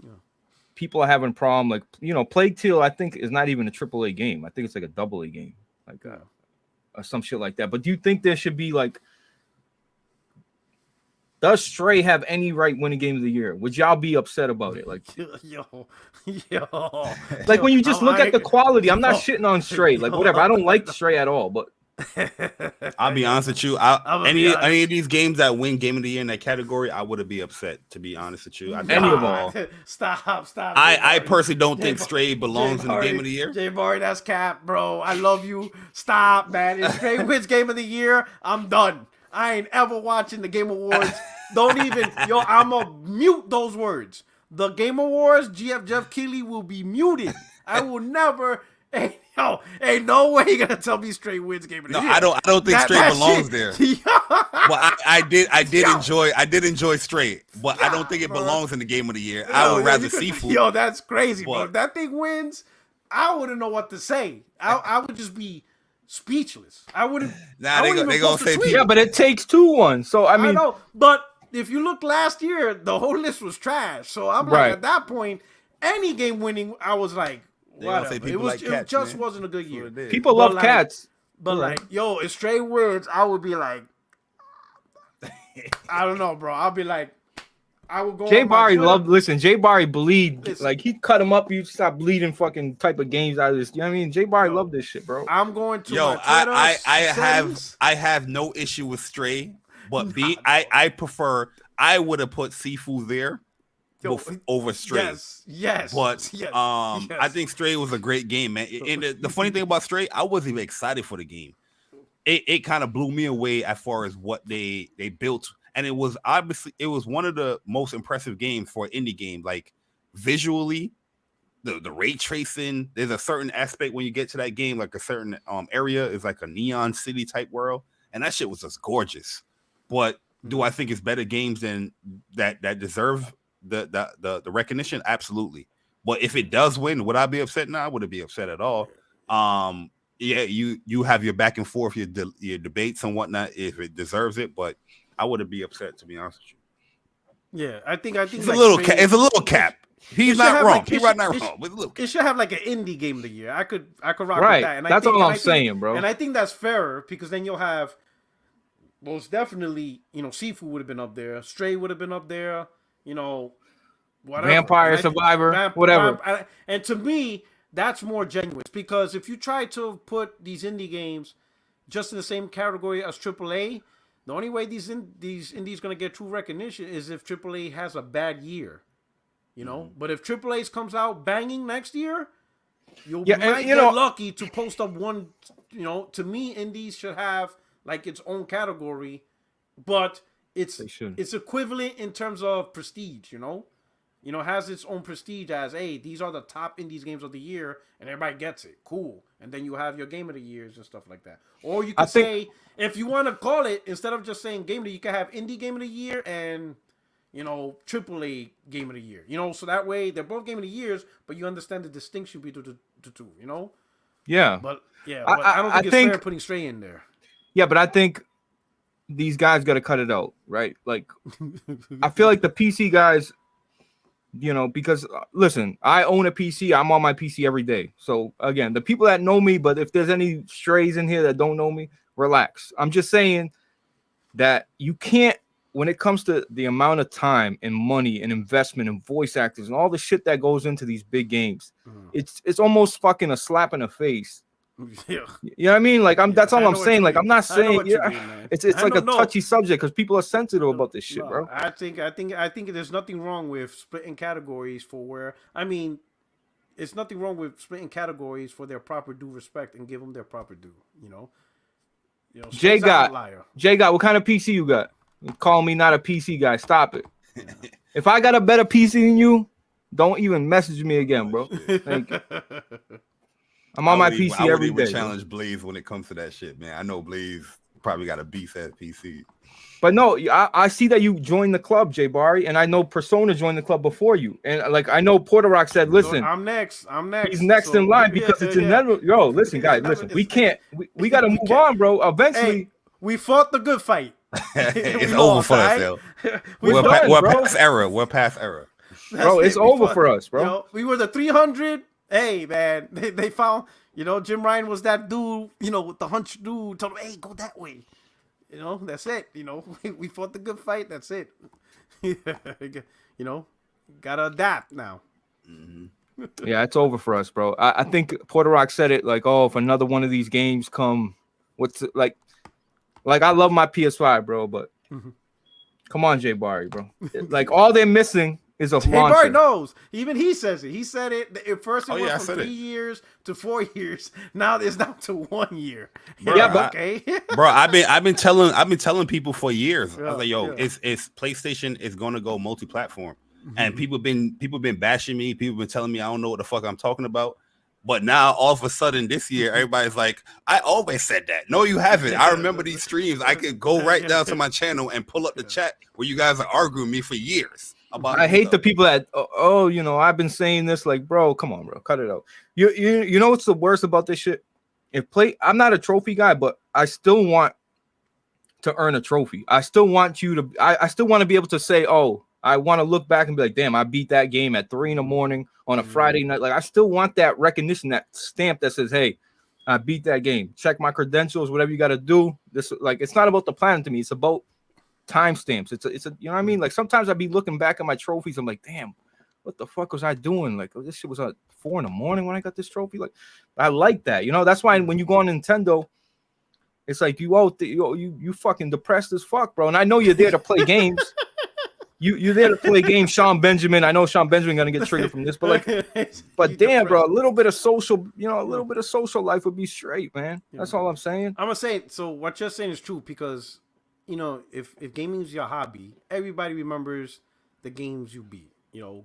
people are having a problem. Like, Plague Tale, I think, is not even a AAA game. I think it's like a AA game, like or some shit like that. But do you think there should be like? Does Stray have any right winning Game of the Year? Would y'all be upset about it? Like, yo. Like, when you just look at the quality, I'm not shitting on Stray. Like, whatever. I don't like Stray at all, but I'll be honest with you. Any of these games that win Game of the Year in that category, I would be upset, to be honest with you. Any of them. Stop. I personally don't think Stray belongs in the Game of the Year. Jay Bari, that's cap, bro. I love you. Stop, man. If Stray wins Game of the Year, I'm done. I ain't ever watching the Game Awards. Don't even, I'ma mute those words. The Game Awards, Jeff Keighley will be muted. I will never. Ain't no way you're gonna tell me Stray wins Game of the Year. I don't think Stray belongs there. Well, I did enjoy Stray, but I don't think it belongs in the Game of the Year. I would rather Seafood. Yo, that's crazy, bro. If that thing wins, I wouldn't know what to say. I would just be speechless. I wouldn't. Nah, they gonna say yeah, but it takes 2-1. So I mean, I know, but if you look last year, the whole list was trash. So I'm like, at that point, any game winning, I was like, whatever. It just wasn't a good year. People love cats. But like, yo, if Stray wins, I would be like, I don't know, bro. I'll be like, I would go. Jay Bari Jay Bari bleed. Like, he cut him up. You stop bleeding fucking type of games out of this. You know what I mean? Jay Bari loved this shit, bro. I'm going to. Yo, I have no issue with Stray, but I would have put Seafood there over Stray. Yes. But I think Stray was a great game, man. And the funny thing about Stray, I wasn't even excited for the game. It kind of blew me away as far as what they built. And it was one of the most impressive games for an indie game. Like, visually, the ray tracing, there's a certain aspect when you get to that game, like a certain area is like a neon city type world. And that shit was just gorgeous. But do I think it's better games than that deserve the recognition? Absolutely. But if it does win, would I be upset? No, I wouldn't be upset at all. Yeah, you have your back and forth, your debates and whatnot if it deserves it, but I wouldn't be upset, to be honest with you. Yeah, I think it's like it's a little cap. He's not wrong. He's not wrong. It should have like an indie game of the year. I could rock with that. And that's all I'm saying, bro. And I think that's fairer because then you'll have most definitely, Seafood would have been up there, Stray would have been up there, whatever. Vampire Survivor, whatever. And to me, that's more genuine because if you try to put these indie games just in the same category as AAA, the only way these indies going to get true recognition is if AAA has a bad year, But if AAA's comes out banging next year, you might get lucky to post up one. To me, indies should have like its own category, but it's equivalent in terms of prestige. Has its own prestige as, hey, these are the top indies games of the year, and everybody gets it. Cool. And then you have your game of the years and stuff like that. Or you could say, if you want to call it, instead of just saying game of the year, you can have indie game of the year and, AAA game of the year. So that way they're both game of the years, but you understand the distinction between the two, Yeah. But I don't think it's fair putting Stray in there. Yeah, but I think these guys got to cut it out, right? Like, I feel like the PC guys, you know, because listen, I own a PC. I'm on my PC every day. So again, the people that know me, but if there's any strays in here that don't know me, relax. I'm just saying that you can't, when it comes to the amount of time and money and investment and voice actors and all the shit that goes into these big games, it's almost fucking a slap in the face. Yeah. You know what I mean? Like that's all I'm saying. Like I'm not saying it's like a touchy subject because people are sensitive about this shit, bro. I think there's nothing wrong with splitting categories it's nothing wrong with splitting categories for their proper due respect and give them their proper due. You know, Jay got, what kind of PC you got? You call me not a PC guy. Stop it. If I got a better PC than you, don't even message me again, bro. Thank you. I'm on my PC every day. I challenge Blaze when it comes to that shit, man. I know Blaze probably got a beef at PC. But no, I see that you joined the club, Jay Bari, and I know Persona joined the club before you. And like I know Porter Rock said, listen, I'm next. He's next in line because it's inevitable. Yo, listen, guys, listen. We can't. We got to move on, bro. Eventually, we fought the good fight. It's over for us, yo. We're past era. We're past era, bro. It's over for us, bro. You know, we were the 300. Hey, man, they found, Jim Ryan was that dude, with the hunch dude. Told him, hey, go that way. That's it. We fought the good fight. That's it. Gotta adapt now. Mm-hmm. Yeah, it's over for us, bro. I think Porter Rock said it like, oh, if another one of these games come, what's it, like I love my PS5, bro, but come on, Jay Bari, bro. Like all they're missing is a launcher. Jay Bari knows. Even he says it. He said it. At first it went from 3 years to 4 years. Now it's down to 1 year. Bro, yeah, but okay. Bro, I've been telling people for years. I was like, yo, it's PlayStation is gonna go multi-platform. And people been bashing me. People been telling me I don't know what the fuck I'm talking about. But now all of a sudden this year, everybody's like, I always said that. No, you haven't. I remember these streams. I could go right down to my channel and pull up the chat where you guys are arguing me for years. I hate the people that I've been saying this, like, bro, come on, bro, cut it out. You know what's the worst about this shit? I'm not a trophy guy, but I still want to earn a trophy. I still want you to I still want to be able to say, oh, I want to look back and be like, damn, I beat that game at 3 a.m. on a Friday night. Like I still want that recognition, that stamp that says, hey, I beat that game. Check my credentials, whatever you got to do. This, like, it's not about the plan to me, it's about timestamps. It's a you know what I mean? Like sometimes I'd be looking back at my trophies, I'm like, damn, what the fuck was I doing? Like this shit was at 4 a.m. when I got this trophy. Like I like that, that's why when you go on Nintendo, it's like you fucking depressed as fuck, bro. And I know you're there to play games. You're there to play games. Sean Benjamin, I know Sean Benjamin gonna get triggered from this, but damn, bro, a little bit of social, a little bit of social life would be straight, man. That's all I'm saying. I'm gonna say, so what you're saying is true because if gaming is your hobby, everybody remembers the games you beat.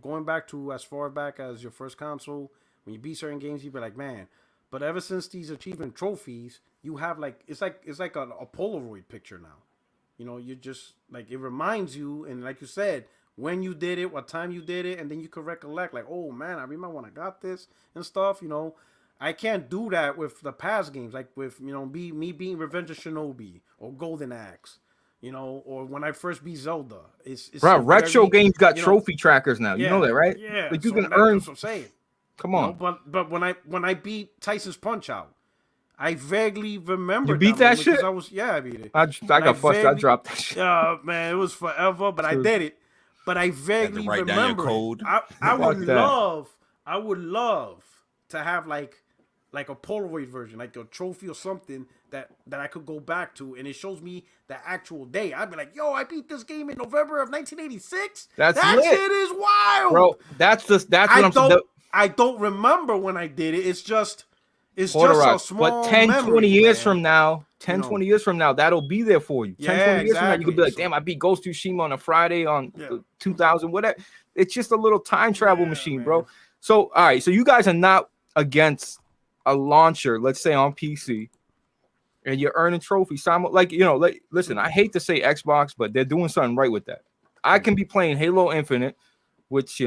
Going back to as far back as your first console, when you beat certain games, you'd be like, man. But ever since these achievement trophies, you have it's like a Polaroid picture now. You just like it reminds you, and like you said, when you did it, what time you did it, and then you can recollect, like, oh man, I remember when I got this and stuff. I can't do that with the past games, like with me being Revenge of Shinobi or Golden Axe. Or when I first beat Zelda. It's bro, retro games got trophy trackers now. You know that, right? Yeah. Like you can earn. That's what I'm saying. Come on. But when I beat Tyson's Punch Out, I vaguely remember. You beat that shit? I beat it. I got fussed. I dropped that shit. Man, it was forever, but I did it. But I vaguely remember. Code. I would love to have like a Polaroid version, like a trophy or something that I could go back to, and it shows me the actual day. I'd be like, yo, I beat this game in November of 1986. That shit is wild, bro. That's what I'm saying. I don't remember when I did it. It's just a small. But 10, memory, 20 years man. from now, 20 years from now, that'll be there for you. 10, 20 years from now, you could be like, damn, I beat Ghost of Tsushima on a Friday on 2000, whatever. It's just a little time travel machine, man. Bro. So, all right. So you guys are not against a launcher, let's say on PC, and you're earning trophies. Listen, I hate to say Xbox, but they're doing something right with that. I can be playing Halo Infinite, which,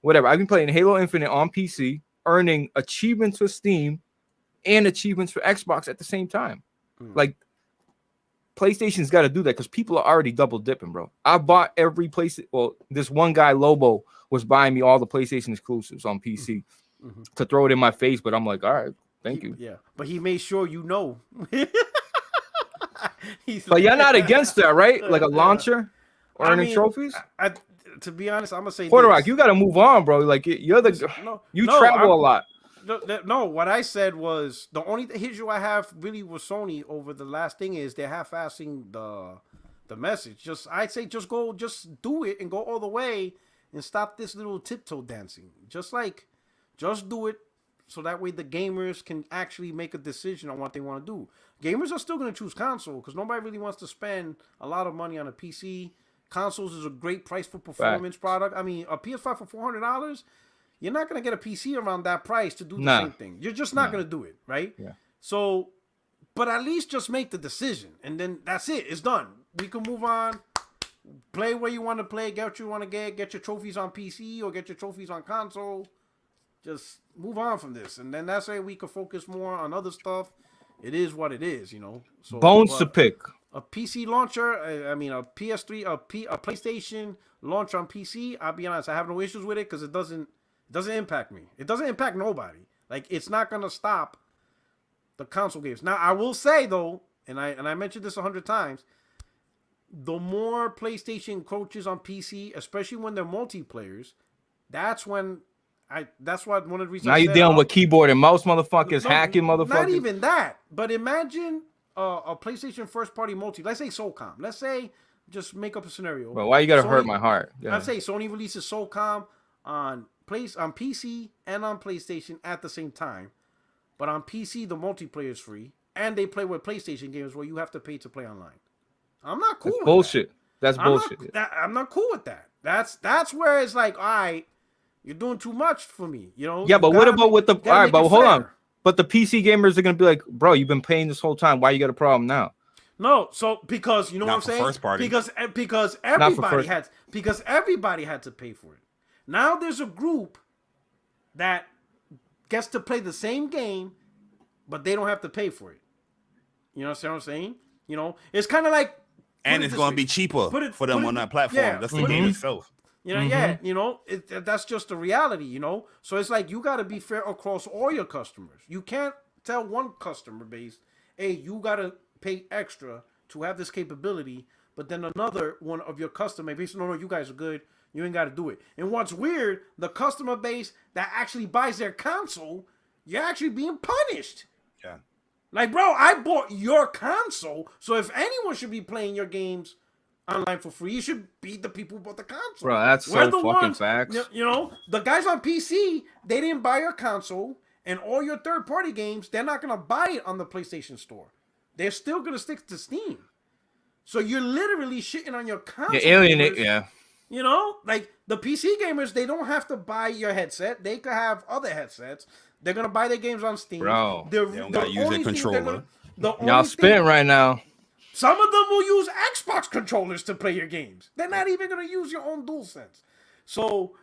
whatever. I've been playing Halo Infinite on PC, earning achievements with Steam, and achievements for Xbox at the same time. Like PlayStation's got to do that because people are already double dipping, bro. I bought every place. Well, this one guy, Lobo, was buying me all the PlayStation exclusives on PC to throw it in my face, but I'm like, all right, thank you. Yeah, but he made sure you know. But you're not against that, right? Like a launcher or earning trophies? To be honest, I'm gonna say Quarterback, you got to move on, bro. Like you're travel a lot. No, what I said was the only issue I have really with Sony over the last thing is they're half-assing the message. I'd say just do it and go all the way and stop this little tiptoe dancing. Just do it so that way the gamers can actually make a decision on what they want to do. Gamers are still going to choose console because nobody really wants to spend a lot of money on a PC. Consoles is a great price for performance product. I mean, a PS5 for $400, you're not going to get a PC around that price to do the same thing. You're just not going to do it, right? Yeah. So, but at least just make the decision, and then that's it. It's done. We can move on. Play where you want to play. Get what you want to get your trophies on PC or get your trophies on console. Just move on from this, and then that's why we can focus more on other stuff. It is what it is, you know. So, Bones to pick. A PC launcher, a PS3, a PlayStation launcher on PC. I'll be honest, I have no issues with it because it doesn't impact me. It doesn't impact nobody. Like it's not gonna stop the console games. Now I will say though, and I mentioned this 100 times, the more PlayStation encroaches on PC, especially when they're multiplayers, that's when that's what one of the reasons. Now you're dealing with keyboard and mouse motherfuckers, hacking motherfuckers. Not even that, but imagine a PlayStation first party multi. Let's say SOCOM. Let's say just make up a scenario. But why you gotta hurt my heart? Yeah. I'd say Sony releases SOCOM on PC and on PlayStation at the same time, but on PC the multiplayer is free, and they play with PlayStation games where you have to pay to play online. I'm not cool. That's bullshit. That's bullshit. I'm not cool with that. That's where it's like, all right, you're doing too much for me, you know. Yeah, but what about with the all right? But hold on. But the PC gamers are gonna be like, bro, you've been paying this whole time. Why you got a problem now? No, so because you know what I'm saying? First party. Because everybody had to pay for it. Now there's a group that gets to play the same game, but they don't have to pay for it. You know what I'm saying? You know, it's kind of like, and it's going to be cheaper for them on that platform. Yeah, that's the game itself. You know, yeah, you know, that's just the reality, you know. So it's like you got to be fair across all your customers. You can't tell one customer base, hey, you got to pay extra to have this capability, but then another one of your customer base, no, you guys are good. You ain't got to do it. And what's weird, the customer base that actually buys their console, you're actually being punished. Yeah. Like, bro, I bought your console, so if anyone should be playing your games online for free, you should be the people who bought the console. Bro, that's so fucking facts. You know, the guys on PC, they didn't buy your console, and all your third-party games, they're not going to buy it on the PlayStation Store. They're still going to stick to Steam. So you're literally shitting on your console. You're alienating, yeah. You know, like the PC gamers, they don't have to buy your headset. They could have other headsets. They're going to buy their games on Steam. Bro, they don't got to use a controller. Y'all spitting right now. Some of them will use Xbox controllers to play your games. They're not even going to use your own DualSense. So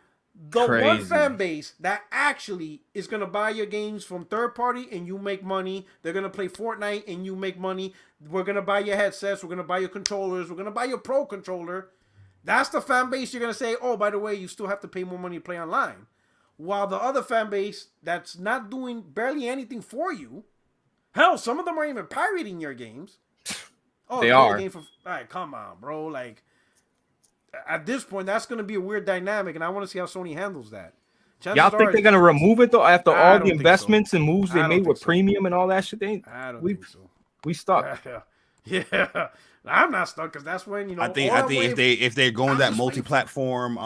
the one fan base that actually is going to buy your games from third party and you make money, they're going to play Fortnite and you make money. We're going to buy your headsets. We're going to buy your controllers. We're going to buy your Pro controller. That's the fan base you're going to say, oh, by the way, you still have to pay more money to play online. While the other fan base that's not doing barely anything for you, hell, some of them are even pirating your games. Oh, they are. All right, come on, bro. Like, at this point, that's going to be a weird dynamic, and I want to see how Sony handles that. Y'all think they're going to remove it, though, after all the investments and moves they made with premium and all that shit? I don't think so. We stuck. Yeah. I'm not stuck because that's when, you know. I think if they're going that multi-platform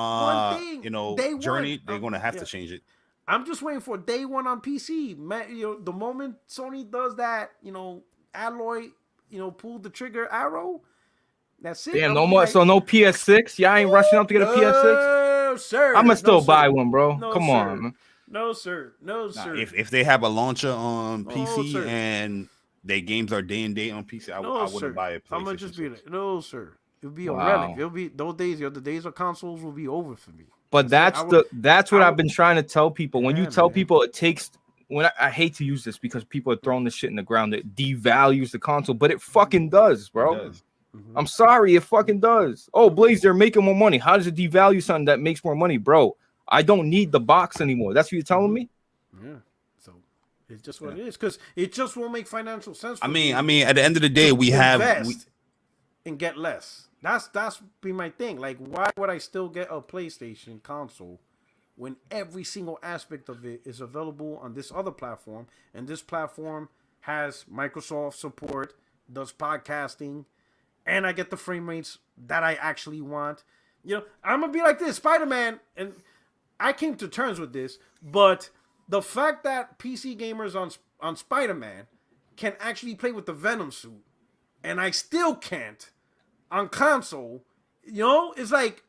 journey, they're going to have to change it. I'm just waiting for day one on PC. Man, you know, the moment Sony does that, you know, Alloy, you know, pulled the trigger arrow. That's it. Damn, no more. So no PS6. Y'all ain't rushing up to get a PS6. No, sir. I'm gonna still buy one, bro. Come on, man. No, sir. No, sir. If they have a launcher on PC and their games are day and date on PC, I wouldn't buy a PlayStation. I'm gonna just be like, no, sir. It'll be a relic. It'll be those days. The days of consoles will be over for me. But that's what I've been trying to tell people. When you tell people it takes when I hate to use this because people are throwing this shit in the ground that devalues the console, but it fucking does, bro. It does. I'm sorry, it fucking does. Oh, Blaze, they're making more money. How does it devalue something that makes more money, bro? I don't need the box anymore. That's what you're telling me? Yeah. So it's just what it is, because it just won't make financial sense. I mean, at the end of the day, we and get less. That's be my thing. Like, why would I still get a PlayStation console when every single aspect of it is available on this other platform, and this platform has Microsoft support, does podcasting, and I get the frame rates that I actually want. You know, I'm gonna be like this, Spider-Man, and I came to terms with this, but the fact that PC gamers on Spider-Man can actually play with the Venom suit, and I still can't on console, you know, it's like,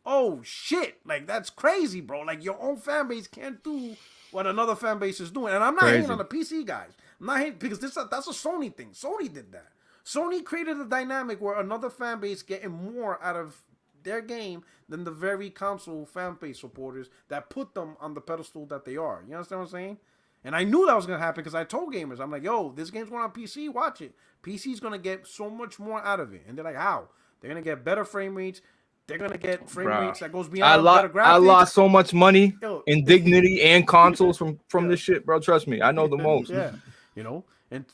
oh shit, like that's crazy, bro. Like your own fan base can't do what another fan base is doing, and I'm not hating on the PC guys. I'm not hating because that's a Sony thing. Sony did that. Sony created a dynamic where another fan base getting more out of their game than the very console fan base supporters that put them on the pedestal that they are. You understand what I'm saying? And I knew that was going to happen because I told gamers, I'm like, yo, this game's going on PC, watch it. PC's going to get so much more out of it. And they're like, how? They're going to get better frame rates. They're going to get frame rates that goes beyond better graphics. I lost so much money in dignity and consoles from this shit, bro. Trust me. I know the most. Yeah. You know, and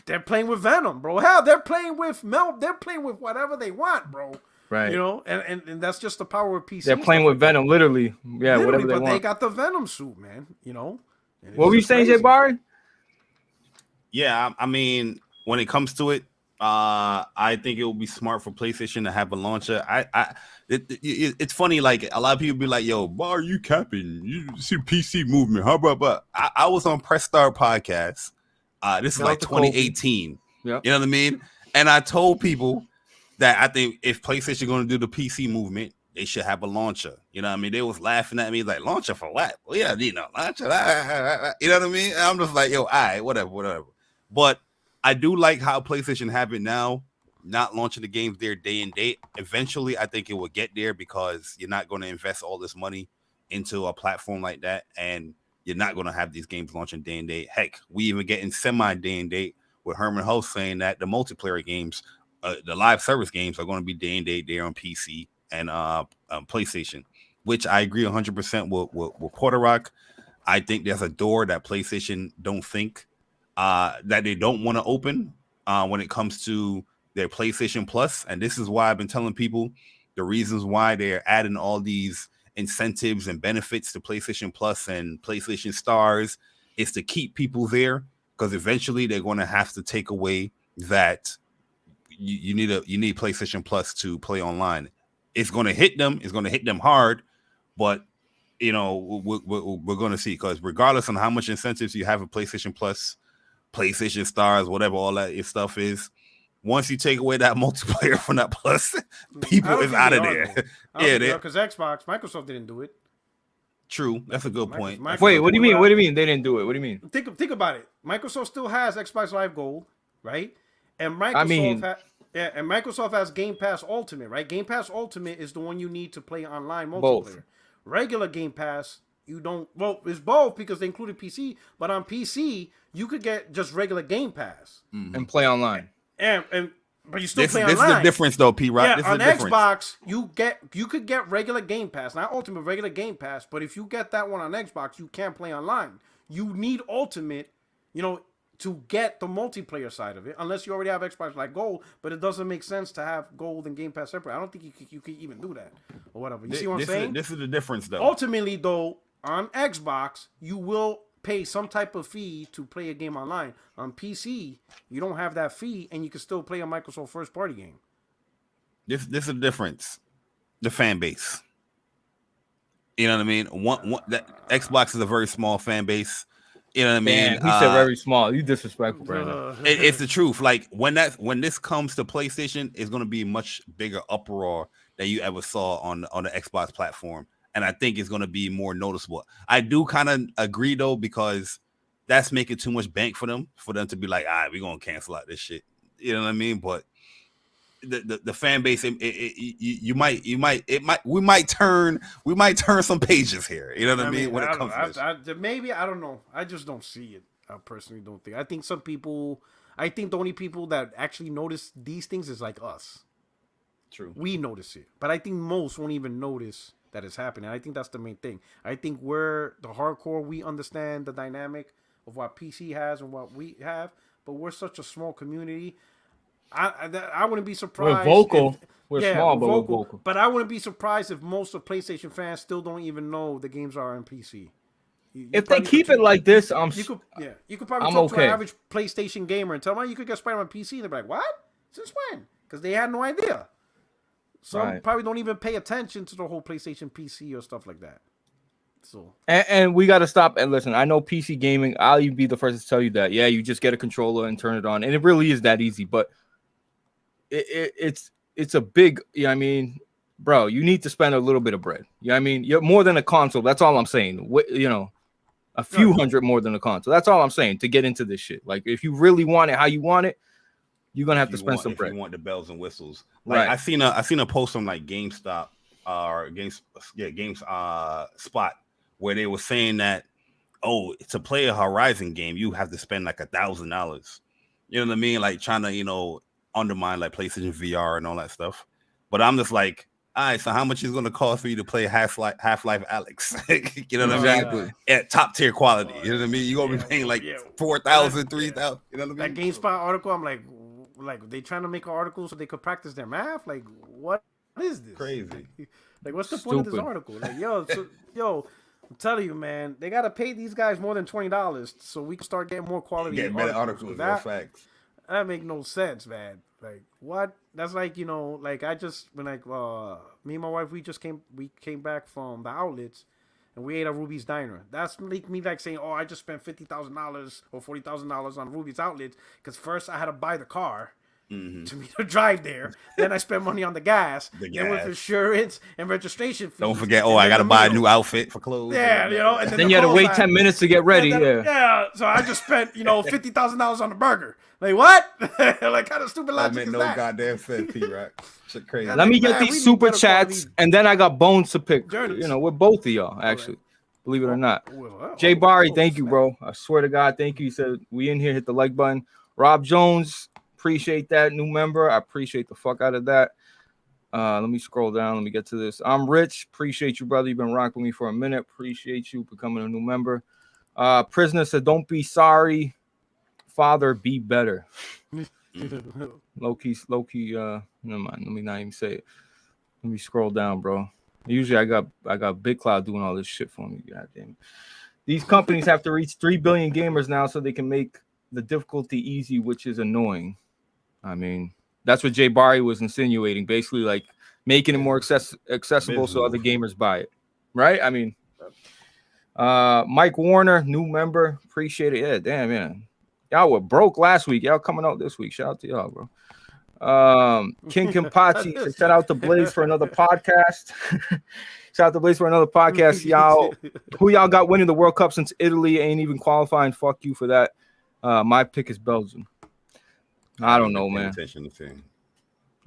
they're playing with Venom, bro. Hell, they're playing with They're playing with whatever they want, bro. Right. You know, and that's just the power of PC. They're playing with Venom, literally. Yeah, whatever they want. But they got the Venom suit, man. You know. What were you saying, Jay Bari? Yeah, I mean, when it comes to it, I think it would be smart for PlayStation to have a launcher. It's funny, like a lot of people be like, "Yo, Bar, you capping? You see PC movement? How about?" I was on Press Start podcast. This is like 2018. Yeah, you know what I mean. And I told people that I think if PlayStation going to do the PC movement, they should have a launcher. You know what I mean? They was laughing at me like, launcher for what? Well, yeah, you know, launcher. You know what I mean? And I'm just like, yo, all right, whatever. But I do like how PlayStation have it now, not launching the games there day and date. Eventually, I think it will get there because you're not going to invest all this money into a platform like that, and you're not going to have these games launching day and date. Heck, we even getting semi-day and date with Herman Host saying that the multiplayer games, the live service games are going to be day and date there on PC and PlayStation, which I agree 100% with Porter Rock. I think there's a door that PlayStation don't think that they don't want to open when it comes to their PlayStation Plus. And this is why I've been telling people the reasons why they're adding all these incentives and benefits to PlayStation Plus and PlayStation Stars is to keep people there, because eventually they're going to have to take away that you need PlayStation Plus to play online. It's going to hit them. It's going to hit them hard, but you know we're going to see, because regardless on how much incentives you have with PlayStation Plus, PlayStation Stars, whatever all that stuff is, once you take away that multiplayer from that Plus, people is out of there. Yeah, because Microsoft didn't do it. True, that's a good point. Wait, what do you mean? What do you mean they didn't do it? What do you mean? Think about it. Microsoft still has Xbox Live Gold, right? And Microsoft has Game Pass Ultimate, right? Game Pass Ultimate is the one you need to play online multiplayer. Both. Regular Game Pass, you don't. Well, it's both because they included PC, but on PC you could get just regular Game Pass and play online. But you still play online. This is the difference, though, P-Rock. Yeah, on Xbox, you could get regular Game Pass, not Ultimate, regular Game Pass. But if you get that one on Xbox, you can't play online. You need Ultimate, you know, to get the multiplayer side of it, unless you already have Xbox like Gold. But it doesn't make sense to have Gold and Game Pass separate. I don't think you could even do that or whatever. You see what I'm saying? This is the difference, though. Ultimately, though, on Xbox, you will pay some type of fee to play a game online. On PC, you don't have that fee, and you can still play a Microsoft first-party game. This is the difference. The fan base. You know what I mean? That Xbox is a very small fan base. You know what I mean? He said very small. You disrespectful, brother. It's the truth. Like when this comes to PlayStation, it's going to be a much bigger uproar than you ever saw on the Xbox platform. And I think it's going to be more noticeable. I do kind of agree, though, because that's making too much bank for them to be like, all right, we're going to cancel out this shit. You know what I mean? But the fan base, we might turn some pages here. You know what I mean? When it comes to this. Maybe I don't know. I just don't see it. I personally don't think. I think some people. I think the only people that actually notice these things is like us. True. We notice it, but I think most won't even notice that it's happening. I think that's the main thing. I think we're the hardcore. We understand the dynamic of what PC has and what we have, but we're such a small community. I wouldn't be surprised. We're vocal. We're small, but we're vocal. But I wouldn't be surprised if most of PlayStation fans still don't even know the games are on PC. If they keep it like this, you could probably talk to an average PlayStation gamer and tell them, you could get Spider-Man PC. And they're like, what? Since when? Because they had no idea. Some probably don't even pay attention to the whole PlayStation PC or stuff like that. So and we got to stop and listen. I know PC gaming. I'll even be the first to tell you that. Yeah, you just get a controller and turn it on, and it really is that easy. But it's a big. You know what I mean, bro, you need to spend a little bit of bread. You know what I mean, you're more than a console. That's all I'm saying. You know, a few hundred more than a console. That's all I'm saying to get into this shit. Like, if you really want it how you want it, you're gonna have to spend some bread. If you want the bells and whistles. Like, I seen a post on like GameStop or Games Spot where they were saying that, to play a Horizon game, you have to spend like $1,000. You know what I mean? Like, trying to, undermine like PlayStation VR and all that stuff. But I'm just like, all right, so how much is it going to cost for you to play Half-Life Alyx? You know what I mean? At top tier quality. You know what I mean? You're going to be paying like $4,000, $3,000. You know what I mean? That GameSpot article, I'm like they trying to make an article so they could practice their math? Like, what is this? Crazy. Like, what's the point of this article? Like, I'm telling you, man, they got to pay these guys more than $20 so we can start getting more quality. Get better articles. Facts. That make no sense, man. Like, what? That's like, like I just, when me and my wife, we came back from the outlets and we ate at Ruby's Diner. That's like me like saying, I just spent $50,000 or $40,000 on Ruby's outlets because first I had to buy the car to me to drive there. Then I spent money on the gas. Then with insurance and registration fees. Don't forget, I got to buy a new outfit for clothes. Yeah, and then you had to wait 10 minutes to get ready. So I just spent, $50,000 on a burger. Like, what? Like, kind of stupid logic is that? No goddamn sense, T-Rack. Shit crazy. Let me get these super chats, and then I got bones to pick. With both of y'all, actually. Believe it or not. Jay Bari, thank you, bro. I swear to God, thank you. He said, we in here, hit the like button. Rob Jones, appreciate that new member. I appreciate the fuck out of that. Let me scroll down. Let me get to this. I'm Rich. Appreciate you, brother. You've been rocking with me for a minute. Appreciate you becoming a new member. Prisoner said, don't be sorry. Father, be better. low key. Never mind. Let me not even say it. Let me scroll down, bro. Usually I got Big Cloud doing all this shit for me. God damn it. These companies have to reach 3 billion gamers now so they can make the difficulty easy, which is annoying. I mean, that's what Jay Bari was insinuating, basically like making it more accessible so other gamers buy it. Right? I mean, Mike Warner, new member. Appreciate it. Yeah, damn, man. Y'all were broke last week. Y'all coming out this week. Shout out to y'all, bro. King Kimpachi, shout out to Blaze for another podcast. Shout out to Blaze for another podcast. Y'all, who y'all got winning the World Cup since Italy ain't even qualifying? Fuck you for that. My pick is Belgium. I don't know, man.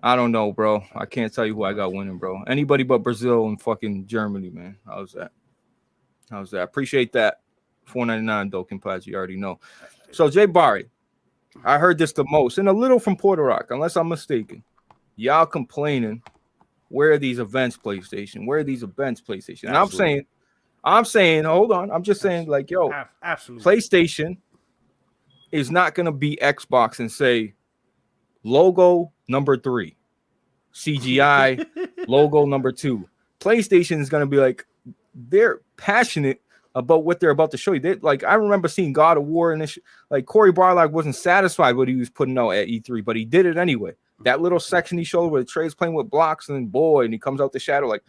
I don't know, bro. I can't tell you who I got winning, bro. Anybody but Brazil and fucking Germany, man. How's that? Appreciate that. $4.99 though, Kimpachi. You already know. So Jay Bari, I heard this the most, and a little from Puerto Rock, unless I'm mistaken. Y'all complaining, where are these events, PlayStation? Where are these events, PlayStation? And I'm saying, hold on. I'm just saying, like, yo, absolutely. PlayStation is not gonna be Xbox and say logo number 3, CGI, logo number 2. PlayStation is gonna be like, they're passionate about what they're about to show you. I remember seeing God of War and this, like Corey Barlog wasn't satisfied with what he was putting out at E3, but he did it anyway. That little section he showed where Trey's playing with blocks and and he comes out the shadow, like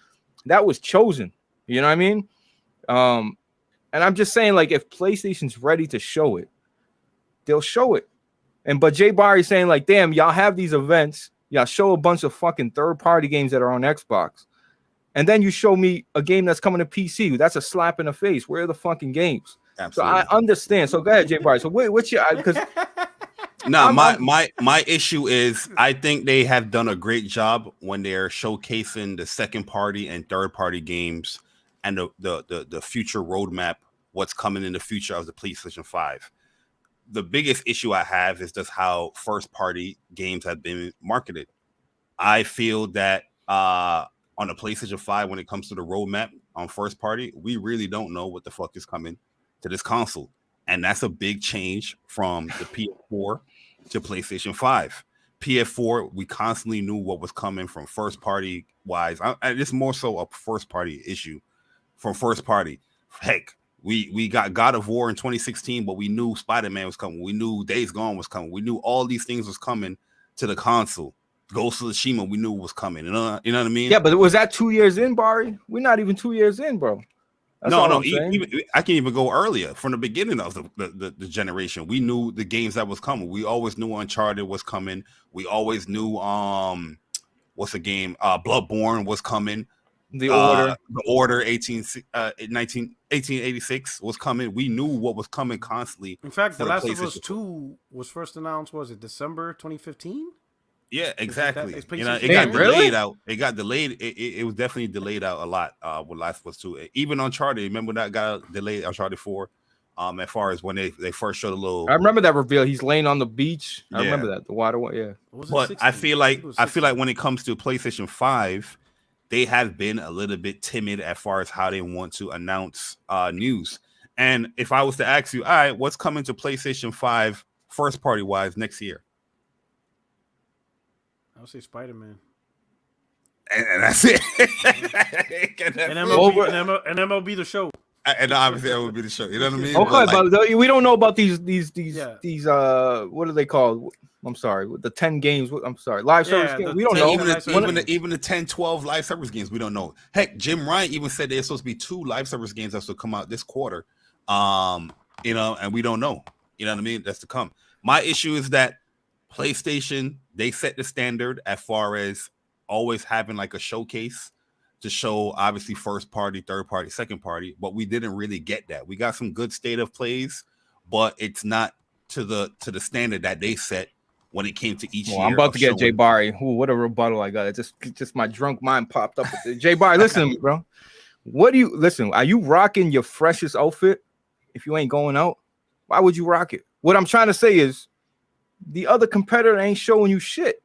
that was chosen. You know what I mean? And I'm just saying, like, if PlayStation's ready to show it, they'll show it. But Jay Bari saying, like, damn, y'all have these events, y'all show a bunch of fucking third-party games that are on Xbox. And then you show me a game that's coming to PC. That's a slap in the face. Where are the fucking games? Absolutely. So I understand. So go ahead, Jay Bari. So what's your? Because No, my issue is I think they have done a great job when they're showcasing the second party and third party games and the future roadmap, what's coming in the future of the PlayStation 5. The biggest issue I have is just how first party games have been marketed. I feel that on the PlayStation 5, when it comes to the roadmap on first party, we really don't know what the fuck is coming to this console. And that's a big change from the PS4 to PlayStation 5. PS4, we constantly knew what was coming from first party wise. It's more so a first party issue from first party. Heck, we got God of War in 2016, but we knew Spider-Man was coming. We knew Days Gone was coming. We knew all these things was coming to the console. Ghost of Tsushima, we knew was coming. You know what I mean? Yeah, but was that 2 years in, Bari? We're not even 2 years in, bro. No, even, I can even go earlier from the beginning of the generation. We knew the games that was coming. We always knew Uncharted was coming. We always knew what's the game? Bloodborne was coming. The Order 1886 was coming. We knew what was coming constantly. In fact, The Last of Us 2 was first announced, was it December 2015? Yeah, exactly. It got delayed out. It got delayed. It was definitely delayed out a lot with Last of Us 2. Even Uncharted, remember that got delayed, Uncharted 4. As far as when they first showed a little, I remember that reveal. He's laying on the beach. I remember that. The water, yeah. But I feel like when it comes to PlayStation 5, they have been a little bit timid as far as how they want to announce news. And if I was to ask you, all right, what's coming to PlayStation 5 first party wise next year? I'll say Spider-Man. And that's it. and MLB the show. And obviously that would be the show. You know what I mean? Okay, but we don't know about these what are they called? I'm sorry, the 10 games. I'm sorry, live service games. We don't know. Even the 10, 12 live service games, we don't know. Heck, Jim Ryan even said there's supposed to be 2 live service games that will come out this quarter. And we don't know. You know what I mean? That's to come. My issue is that PlayStation, they set the standard as far as always having like a showcase to show obviously first party, third party, second party, but we didn't really get that. We got some good state of plays, but it's not to the standard that they set when it came to each year. I'm about to get Jay Bari. What a rebuttal I got. It just my drunk mind popped up. Jay Bari, listen to me, bro. Are you rocking your freshest outfit if you ain't going out? Why would you rock it? What I'm trying to say is the other competitor ain't showing you shit.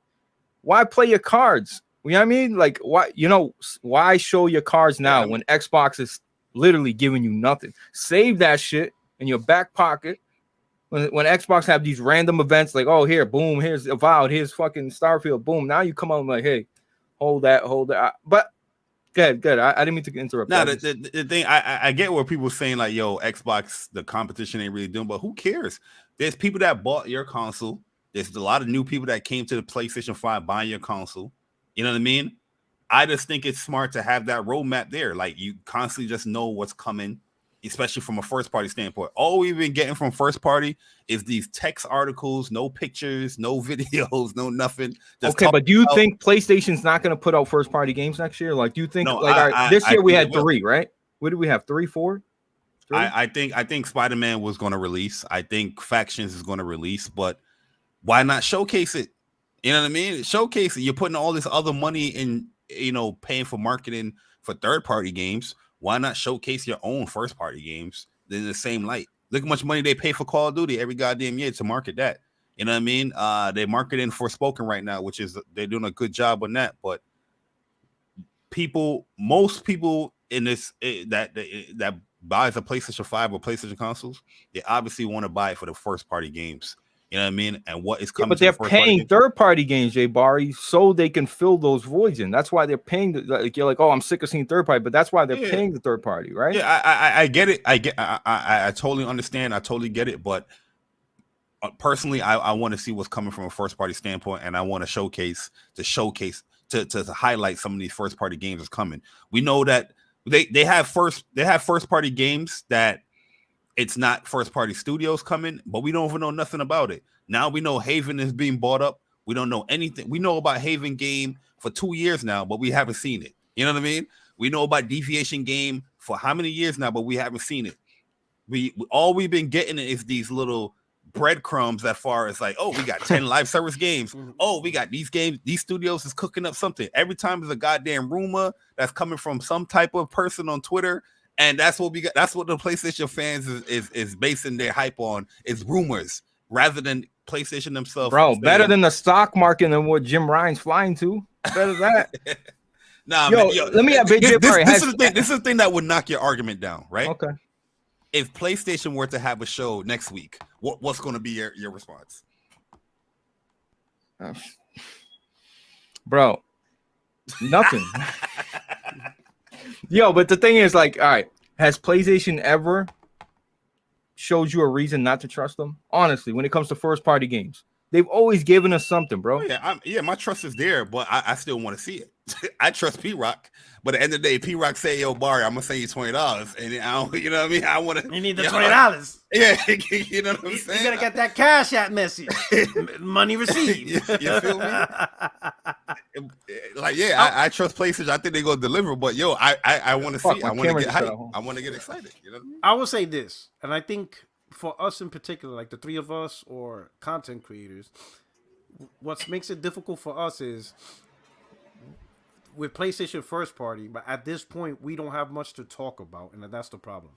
Why play your cards? You know what I mean? Like, why show your cards now when Xbox is literally giving you nothing? Save that shit in your back pocket. When Xbox have these random events like, oh, here, boom, here's Avowed, here's fucking Starfield, boom. Now you come out and like, hey, hold that. But good. I didn't mean to interrupt. No, the thing, I get where people are saying like, yo, Xbox, the competition ain't really doing, but who cares? There's people that bought your console. There's a lot of new people that came to the PlayStation 5 buying your console. You know what I mean? I just think it's smart to have that roadmap there. Like you constantly just know what's coming, especially from a first party standpoint. All we've been getting from first party is these text articles, no pictures, no videos, no nothing. But do you think PlayStation's not going to put out first party games next year? Like, do you think this year we had 3, right? What did we have? 3, 4? 3? I think Spider-Man was going to release. I think Factions is going to release, but why not showcase it? You know what I mean? Showcase it. You're putting all this other money in, paying for marketing for third-party games. Why not showcase your own first-party games in the same light? Look how much money they pay for Call of Duty every goddamn year to market that. You know what I mean? They're marketing Forspoken right now, which is they're doing a good job on that. But most people in this that buys a PlayStation 5 or PlayStation consoles, they obviously want to buy it for the first-party games. You know what I mean? And what is coming? But they're paying third-party games, Jay Bari, so they can fill those voids in. That's why they're paying. You're like, oh, I'm sick of seeing third-party, but that's why they're paying the third-party, right? Yeah, I get it. I totally understand. I totally get it. But personally, I want to see what's coming from a first-party standpoint, and I want to showcase to highlight some of these first-party games that's coming. We know that they have first-party games that. It's not first-party studios coming, but we don't even know nothing about it. Now we know Haven is being bought up. We don't know anything. We know about Haven game for 2 years now, but we haven't seen it. You know what I mean? We know about Deviation game for how many years now, but we haven't seen it. All we've been getting is these little breadcrumbs as far as like, oh, we got 10 live service games. Oh, we got these games. These studios is cooking up something. Every time there's a goddamn rumor that's coming from some type of person on Twitter. And that's what we got. That's what the PlayStation fans is basing their hype on, is rumors rather than PlayStation themselves. Bro, better than the stock market and what Jim Ryan's flying to. Better than that. Nah, yo, man, let me have Big Jay Bari. This is the thing that would knock your argument down, right? Okay. If PlayStation were to have a show next week, what's going to be your response? Bro, nothing. Yo, but the thing is, like, all right, has PlayStation ever showed you a reason not to trust them? Honestly, when it comes to first-party games, they've always given us something, bro. Oh, yeah, my trust is there, but I still want to see it. I trust P-Rock, but at the end of the day, P-Rock say, "Yo, Bari, I'm gonna send you $20," and I don't, you know what I mean? I want to. You need the $20. Yeah, you know what I'm saying. You gotta get that cash app message. Money received. you feel me? Like, yeah, I trust PlayStation. I think they're gonna deliver, but yo, I want to see. I want to get hype. I want to get excited. You know what I mean? I will say this, and I think for us in particular, like the three of us or content creators, what makes it difficult for us is with PlayStation first party, but at this point we don't have much to talk about, and that's the problem.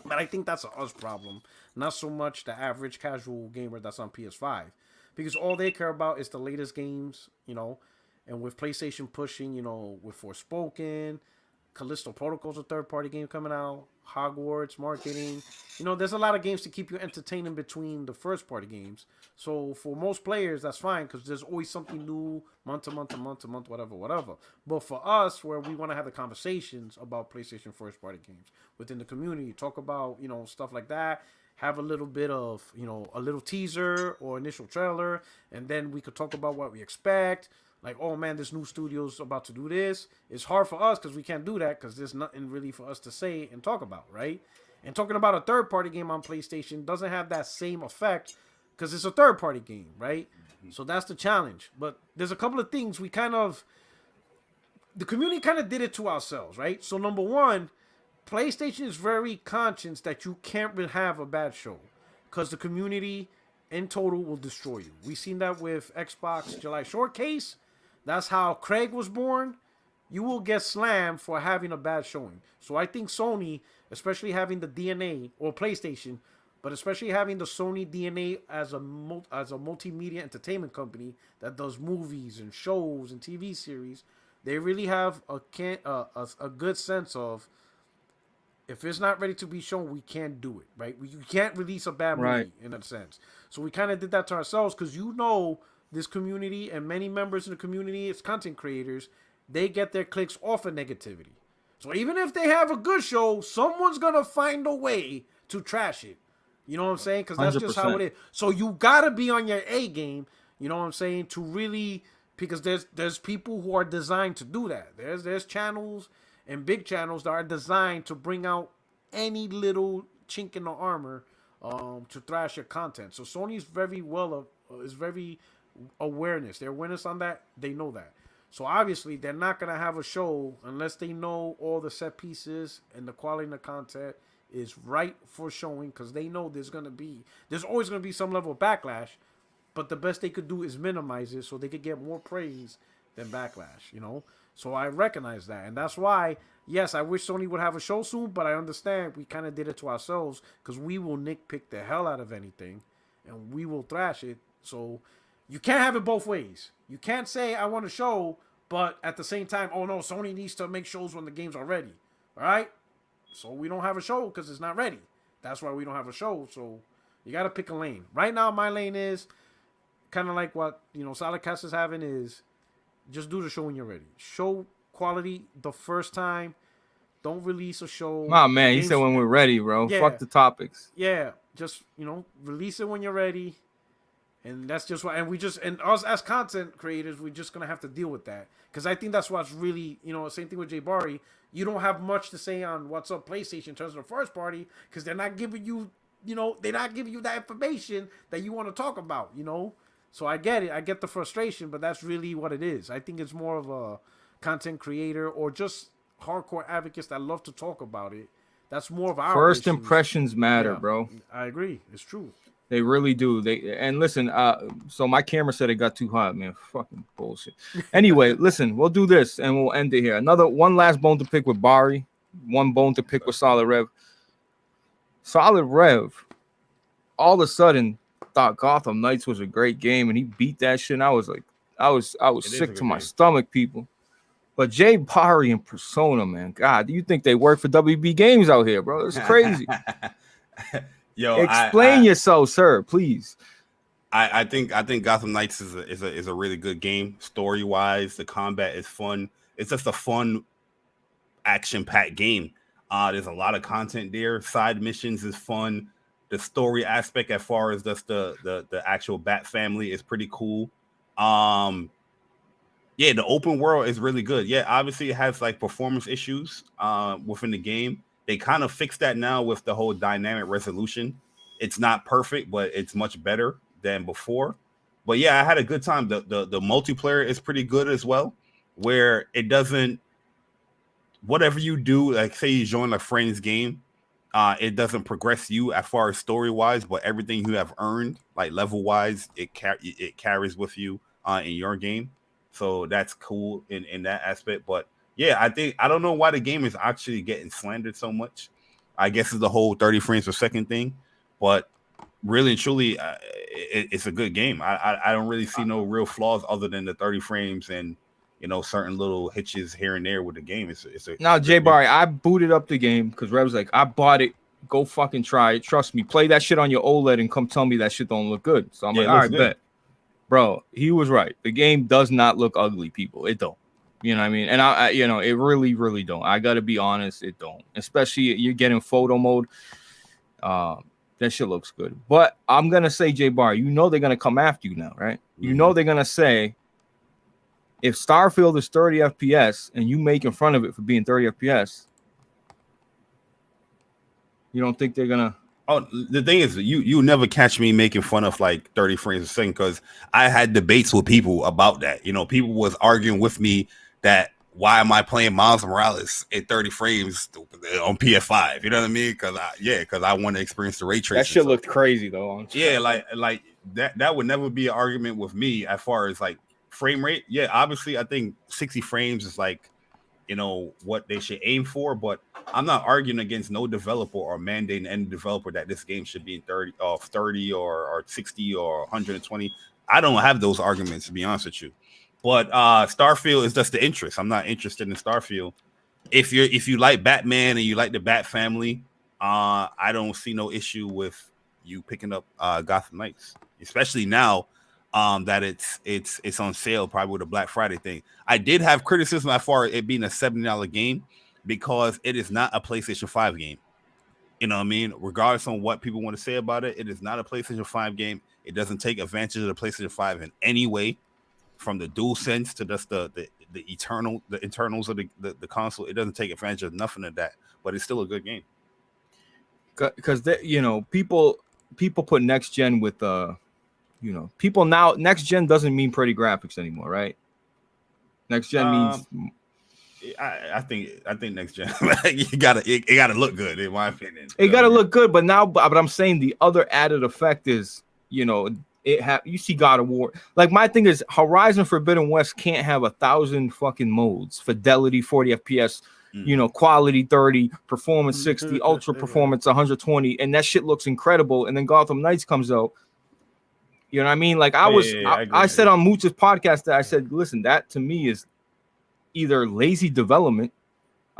But I think that's a us problem, not so much the average casual gamer that's on PS5, because all they care about is the latest games, you know. And with PlayStation pushing, you know, with Forspoken, Callisto Protocol's a third-party game coming out, Hogwarts marketing, you know, there's a lot of games to keep you entertained in between the first-party games. So for most players, that's fine because there's always something new, month to month to month to month, whatever. But for us, where we want to have the conversations about PlayStation first-party games within the community, talk about, you know, stuff like that, have a little bit of, you know, a little teaser or initial trailer, and then we could talk about what we expect. Like, oh man, this new studio's about to do this. It's hard for us because we can't do that because there's nothing really for us to say and talk about, right? And talking about a third-party game on PlayStation doesn't have that same effect because it's a third-party game, right? Mm-hmm. So that's the challenge. But there's a couple of things the community kind of did it to ourselves, right? So number one, PlayStation is very conscious that you can't really have a bad show because the community in total will destroy you. We've seen that with Xbox July Showcase. That's how Craig was born. You will get slammed for having a bad showing. So I think Sony, especially having the DNA, or PlayStation, but especially having the Sony DNA as a multimedia entertainment company that does movies and shows and TV series, they really have a good sense of, if it's not ready to be shown, we can't do it, right? You can't release a bad movie in a sense. So we kind of did that to ourselves because, you know, this community and many members in the community, it's content creators, they get their clicks off of negativity. So even if they have a good show, someone's going to find a way to trash it. You know what I'm saying? Because that's 100%. Just how it is. So you got to be on your A game, you know what I'm saying, to really, because there's people who are designed to do that. There's channels and big channels that are designed to bring out any little chink in the armor to thrash your content. So Sony's very awareness. Their awareness on that, they know that. So obviously they're not gonna have a show unless they know all the set pieces and the quality of the content is right for showing, because they know there's always gonna be some level of backlash, but the best they could do is minimize it so they could get more praise than backlash, you know. So I recognize that, and that's why, yes, I wish Sony would have a show soon, but I understand we kind of did it to ourselves because we will nitpick the hell out of anything and we will thrash it. So you can't have it both ways. You can't say I want a show, but at the same time, oh no, Sony needs to make shows when the games are ready. All right? So we don't have a show because it's not ready. That's why we don't have a show. So you got to pick a lane. Right now, my lane is kind of like what, you know, Solid Cast is having is just do the show when you're ready. Show quality the first time. Don't release a show. Oh, man, you said when we're ready, bro. Yeah. Fuck the topics. Yeah. Just, you know, release it when you're ready. And that's just why, and us as content creators, we're just going to have to deal with that. Because I think that's what's really, you know, same thing with Jay Bari. You don't have much to say on what's up PlayStation in terms of the first party, because they're not giving you, you know, they're not giving you that information that you want to talk about, you know. So I get it. I get the frustration, but that's really what it is. I think it's more of a content creator or just hardcore advocates that love to talk about it. That's more of our first impressions matter, bro. I agree. It's true. They really do. And listen, so my camera said it got too hot, man. Fucking bullshit. Anyway, listen, we'll do this and we'll end it here. One last bone to pick with Bari, one bone to pick with Solid Rev. Solid Rev, all of a sudden, thought Gotham Knights was a great game, and he beat that shit. And I was like, I was sick to my stomach, people. But Jay Bari and Persona, man, God, do you think they work for WB Games out here, bro? It's crazy. Yo, explain yourself, sir, please. I think Gotham Knights is a really good game. Story wise, the combat is fun. It's just a fun, action packed game. There's a lot of content there. Side missions is fun. The story aspect, as far as just the actual Bat family, is pretty cool. Yeah, the open world is really good. Yeah, obviously it has like performance issues within the game. They kind of fixed that now with the whole dynamic resolution. It's not perfect, but it's much better than before. But yeah, I had a good time. The multiplayer is pretty good as well, where it doesn't, whatever you do, like say you join a friend's game, it doesn't progress you as far as story wise, but everything you have earned, like level wise, it carries with you in your game. So that's cool in that aspect. But yeah, I don't know why the game is actually getting slandered so much. I guess it's the whole 30 frames per second thing, but really and truly, it's a good game. I don't really see no real flaws other than the 30 frames and certain little hitches here and there with the game. Now, Jay Bari, I booted up the game because Rev was like, I bought it. Go fucking try it. Trust me. Play that shit on your OLED and come tell me that shit don't look good. So I'm like, all right, bet. Bro, he was right. The game does not look ugly, people. It don't. You know what I mean? And I it really, really don't. I got to be honest, it don't. Especially you're getting photo mode. That shit looks good. But I'm going to say, Jay Bari, they're going to come after you now, right? Mm-hmm. They're going to say, if Starfield is 30 FPS and you making fun of it for being 30 FPS, you don't think they're going to... Oh, the thing is, you never catch me making fun of like 30 frames a second because I had debates with people about that. People was arguing with me that why am I playing Miles Morales at 30 frames on PS5? You know what I mean? Because I want to experience the ray tracing. That shit looked crazy though. Yeah, like that would never be an argument with me as far as like frame rate. Yeah, obviously I think 60 frames is like what they should aim for, but I'm not arguing against no developer or mandating any developer that this game should be in 30 or 60 or 120. I don't have those arguments, to be honest with you. But Starfield is just the interest. I'm not interested in Starfield. If you like Batman and you like the Bat family, I don't see no issue with you picking up Gotham Knights, especially now that it's on sale, probably with a Black Friday thing. I did have criticism as far as it being a $70 game because it is not a PlayStation 5 game. You know what I mean? Regardless on what people want to say about it, it is not a PlayStation 5 game. It doesn't take advantage of the PlayStation 5 in any way, from the DualSense to just the internals of the console. It doesn't take advantage of nothing of that, but it's still a good game. Because people put next gen with people now. Next gen doesn't mean pretty graphics anymore, right? Next gen means. I think next gen it gotta look good, in my opinion. It gotta look good, but I'm saying the other added effect is you see God of War. Like my thing is Horizon Forbidden West can't have 1,000 fucking modes, fidelity 40 FPS, quality 30, performance 60, ultra performance 120, and that shit looks incredible. And then Gotham Knights comes out. You know what I mean? Like I said on Mooch's podcast that I said, listen, that to me is either lazy development,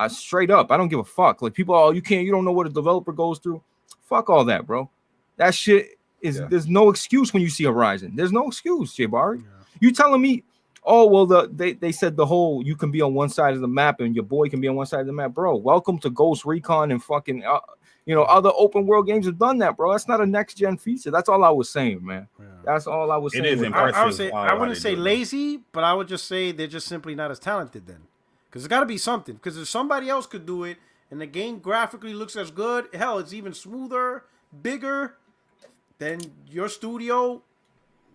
straight up. I don't give a fuck. Like people, you don't know what a developer goes through. Fuck all that, bro. That shit is there's no excuse when you see Horizon. There's no excuse, Jay Bari. Yeah. You telling me, oh well, they said the whole you can be on one side of the map and your boy can be on one side of the map, bro. Welcome to Ghost Recon and fucking other open world games have done that, bro. That's not a next gen feature. That's all I was saying, man. Yeah. That's all I was saying. It is impressive. I wouldn't say lazy, but I would just say they're just simply not as talented then. Because there's got to be something. Because if somebody else could do it and the game graphically looks as good, hell, it's even smoother, bigger, then your studio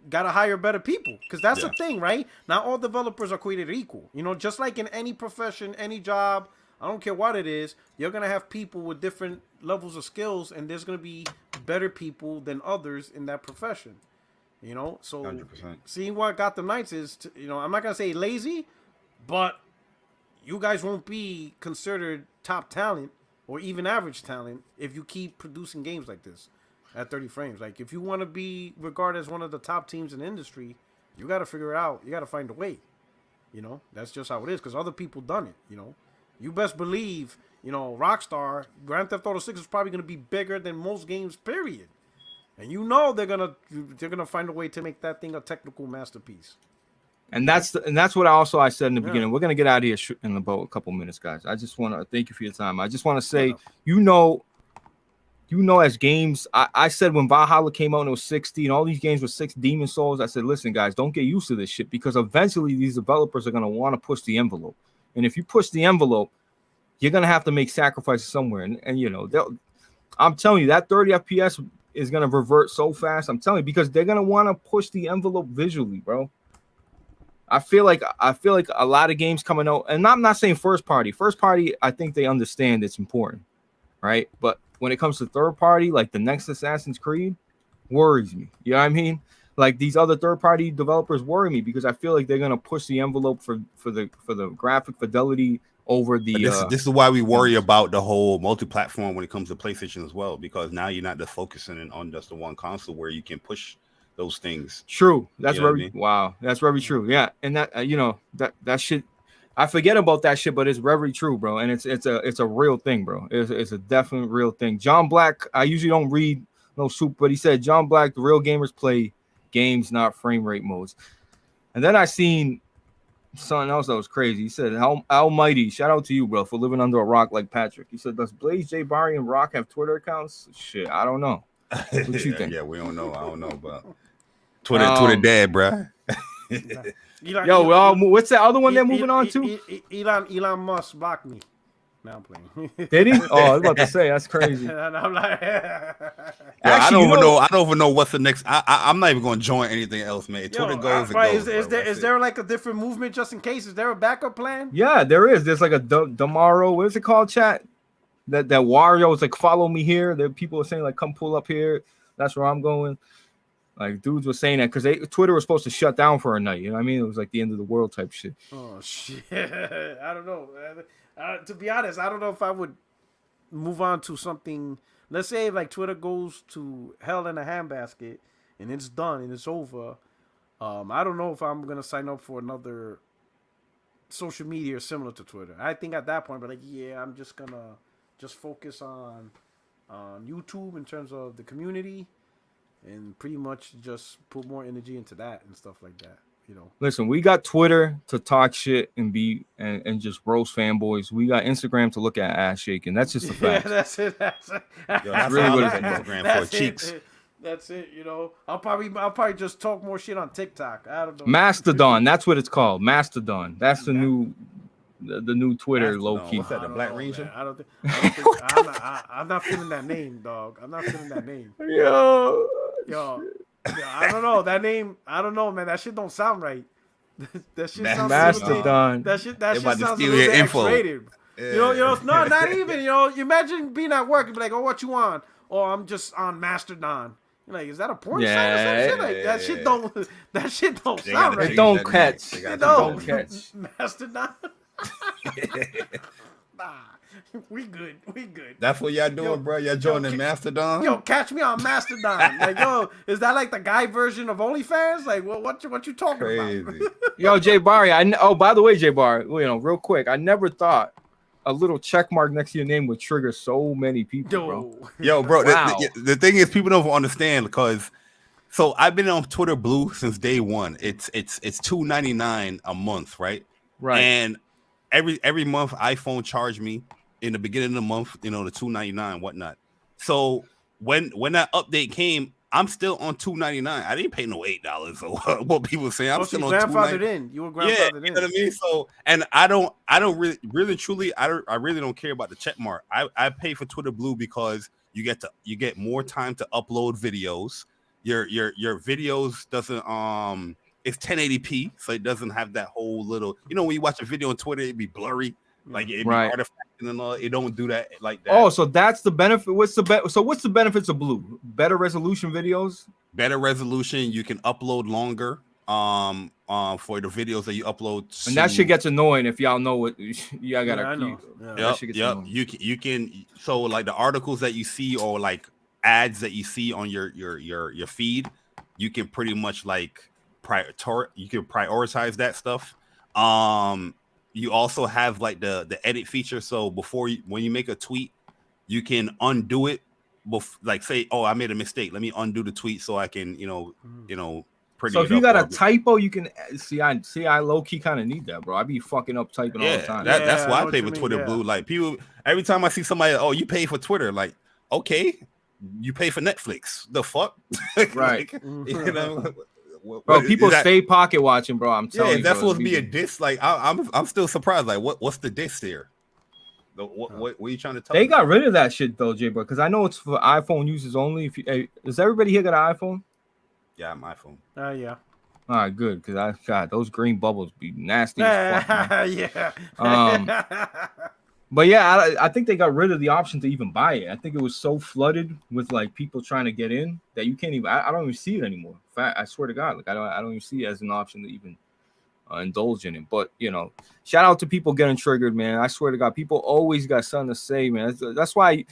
got to hire better people. Because that's the thing, right? Not all developers are created equal. Just like in any profession, any job, I don't care what it is, you're going to have people with different levels of skills, and there's going to be better people than others in that profession. You know, so 100%. seeing what Gotham Knights is, I'm not gonna say lazy, but you guys won't be considered top talent or even average talent if you keep producing games like this at 30 frames. Like, if you want to be regarded as one of the top teams in the industry, you got to figure it out. You got to find a way. That's just how it is, because other people done it. You best believe, Rockstar, Grand Theft Auto 6 is probably going to be bigger than most games, period. And they're gonna find a way to make that thing a technical masterpiece. And that's what I said in the beginning. We're gonna get out of here in about a couple minutes, guys. I just want to thank you for your time. I just want to say, as games, I said when Valhalla came out and it was 60, and all these games were 6 Demon Souls, I said, listen, guys, don't get used to this shit, because eventually these developers are gonna want to push the envelope. And if you push the envelope, you're gonna have to make sacrifices somewhere. And I'm telling you, that 30 FPS is gonna revert so fast. I'm telling you, because they're gonna want to push the envelope visually, bro. I feel like a lot of games coming out, and I'm not saying first party. First party, I think they understand it's important, right? But when it comes to third party, like the next Assassin's Creed, worries me. You know what I mean? Like, these other third party developers worry me, because I feel like they're gonna push the envelope for the graphic fidelity over the. This is why we worry about the whole multi-platform when it comes to PlayStation as well, because now you're not just focusing on just the one console where you can push those things. True. That's wow. That's very true. Yeah. And that that shit, I forget about that shit, but it's very true, bro. And it's a real thing, bro. It's a definite real thing. John Black, I usually don't read no soup, but he said, John Black, the real gamers play games, not frame rate modes. And then I seen something else that was crazy. He said, Almighty, shout out to you, bro, for living under a rock like Patrick. He said, does Blaze, Jay Bari, and Rock have Twitter accounts? Shit, I don't know. What you think? Yeah, we don't know. I don't know, but Twitter dead, bro. What's that other one they're moving on to? Elon Musk blocked me. Now I'm playing. Did he? Oh, I was about to say, that's crazy. And I'm like, I don't even know what's the next. I'm not even going to join anything else, man. Twitter goes. Is there like a different movement just in case? Is there a backup plan? Yeah, there is. There's like a Damaro. What is it called, chat? That Wario is like, follow me here. There people are saying like, come pull up here. That's where I'm going. Like, dudes were saying that because Twitter was supposed to shut down for a night. You know what I mean? It was like the end of the world type shit. Oh shit! I don't know. To be honest, I don't know if I would move on to something. Let's say like Twitter goes to hell in a handbasket and it's done and it's over. I don't know if I'm gonna sign up for another social media similar to Twitter. I think at that point, but like, yeah, I'm just gonna focus on YouTube in terms of the community, and pretty much just put more energy into that and stuff like that. Listen, we got Twitter to talk shit and be and just roast fanboys. We got Instagram to look at ass shaking. That's just a fact. Yeah, that's it. That's really what it is. Instagram for cheeks. That's it. I'll probably just talk more shit on TikTok. I don't know. Mastodon. That's what it's called. Mastodon. That's the new Twitter low key. What's that? The Black Ranger? I don't think I'm not feeling that name, dog. I'm not feeling that name. Yo. I don't know that name. I don't know, man. That shit don't sound right. That shit sounds Mastodon. That shit sounds a little bit X-rated. No, not even. You imagine being at work and be like, "Oh, what you on?" "Oh, I'm just on Mastodon." You're like, "Is that a porn site or some shit?" Like that shit don't sound right. It don't catch. It don't catch. Mastodon. Nah. We good. That's what y'all doing, bro. Y'all joining Mastodon? Yo, catch me on Mastodon. Like, yo, is that like the guy version of OnlyFans? Like, what you talking about? Yo, Jay Bari. By the way, Jay Bari, real quick, I never thought a little check mark next to your name would trigger so many people, bro. Yo, bro. Wow. The thing is, people don't understand because. So I've been on Twitter Blue since day one. It's $2.99 a month, right? Right. And every month, iPhone charged me. In the beginning of the month, the $2.99, whatnot. So when that update came, I'm still on $2.99. I didn't pay no $8 or what people say. I'm still on grandfathered in. You were grandfathered in. You know what I mean? So, and I really truly don't care about the check mark. I pay for Twitter Blue because you get more time to upload videos. Your videos doesn't it's 1080p, so it doesn't have that whole little when you watch a video on Twitter, it'd be blurry. Like it'd be artifact. and all. It don't do that like that. Oh, so that's the benefit. What's the benefits of blue? Better resolution videos. Better resolution. You can upload longer. For the videos that you upload, and that shit gets annoying if y'all know what y'all gotta. I know. Yep. You can. So like the articles that you see or like ads that you see on your feed, you can pretty much like prioritize that stuff. You also have like the edit feature. So when you make a tweet, you can undo it. Like say, oh, I made a mistake. Let me undo the tweet so I can, So if you got a typo, you can see. I low key kind of need that, bro. I be fucking up typing all the time. That's why I pay for Twitter Blue. Like people, every time I see somebody, oh, you pay for Twitter, like okay, you pay for Netflix. The fuck, right? Like, bro, people stay pocket watching, bro. I'm telling you, that's supposed to be a diss. Like I'm still surprised. Like what's the diss there? What are you trying to tell me? They got rid of that shit though, Jay, bro. Because I know it's for iPhone users only. Does everybody here got an iPhone? Yeah, my phone. Yeah. All right, good. Because those green bubbles be nasty as fuck. Man. Yeah. But yeah, I think they got rid of the option to even buy it. I think it was so flooded with like people trying to get in that you can't even. I don't even see it anymore. In fact, I swear to God, like I don't even see it as an option to even indulge in it. But shout out to people getting triggered, man. I swear to God, people always got something to say, man. That's why.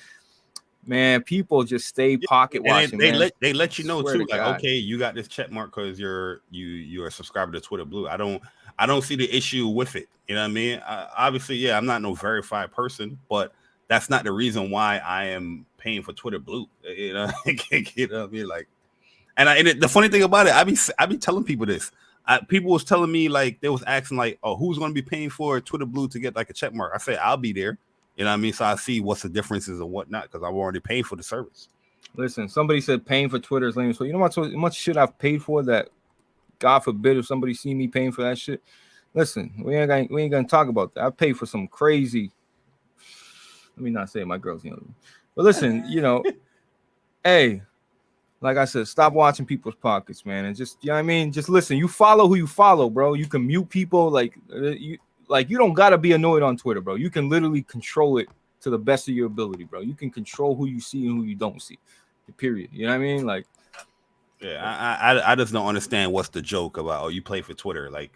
Man, people just stay pocket watching. They let you know too, like God. Okay, you got this check mark because you're a subscriber to Twitter Blue. I don't see the issue with it. You know what I mean? Obviously, yeah, I'm not no verified person, but that's not the reason why I am paying for Twitter Blue. You know what I mean? Like, and the funny thing about it, I be telling people this. People was telling me like they was asking like, oh, who's going to be paying for Twitter Blue to get like a check mark? I said I'll be there. You know what I mean? So I see what's the differences and whatnot because I'm already paying for the service. Listen, somebody said paying for Twitter is lame. So you know what much shit I've paid for that, God forbid, if somebody see me paying for that shit. Listen, we ain't gonna talk about that. I pay for some crazy. Let me not say my girl's but listen, hey, like I said, stop watching people's pockets, man, and just what I mean. Just listen. You follow who you follow, bro. You can mute people you don't gotta be annoyed on Twitter, bro. You can literally control it to the best of your ability, bro. You can control who you see and who you don't see. Period. You know what I mean? Like, yeah, I just don't understand what's the joke about. Oh, you play for Twitter, like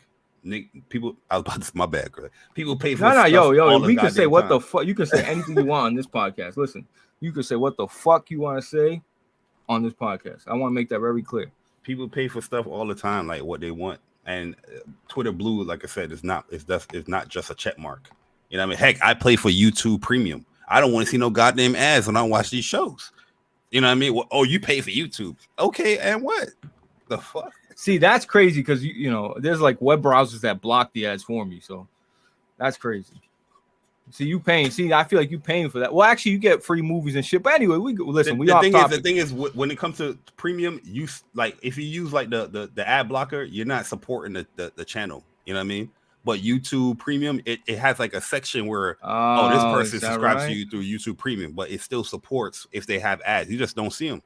people. I was about to my bad, girl. People pay for yo. We can say what the fuck. You can say anything you want on this podcast. Listen, you can say what the fuck you want to say on this podcast. I want to make that very clear. People pay for stuff all the time, like what they want. And Twitter Blue, like I said, is not just a check mark. You know what I mean? Heck, I play for YouTube Premium. I don't want to see no goddamn ads when I watch these shows. You know what I mean? Well, oh, you pay for YouTube. Okay, and what? The fuck? See, that's crazy because there's like web browsers that block the ads for me. So that's crazy. See, you paying. See, I feel like you paying for that. Well, actually, you get free movies and shit. But anyway, the thing is, when it comes to premium, you like if you use like the ad blocker, you're not supporting the channel. You know what I mean? But YouTube Premium, it has like a section where this person subscribes to you through YouTube Premium, but it still supports if they have ads. You just don't see them.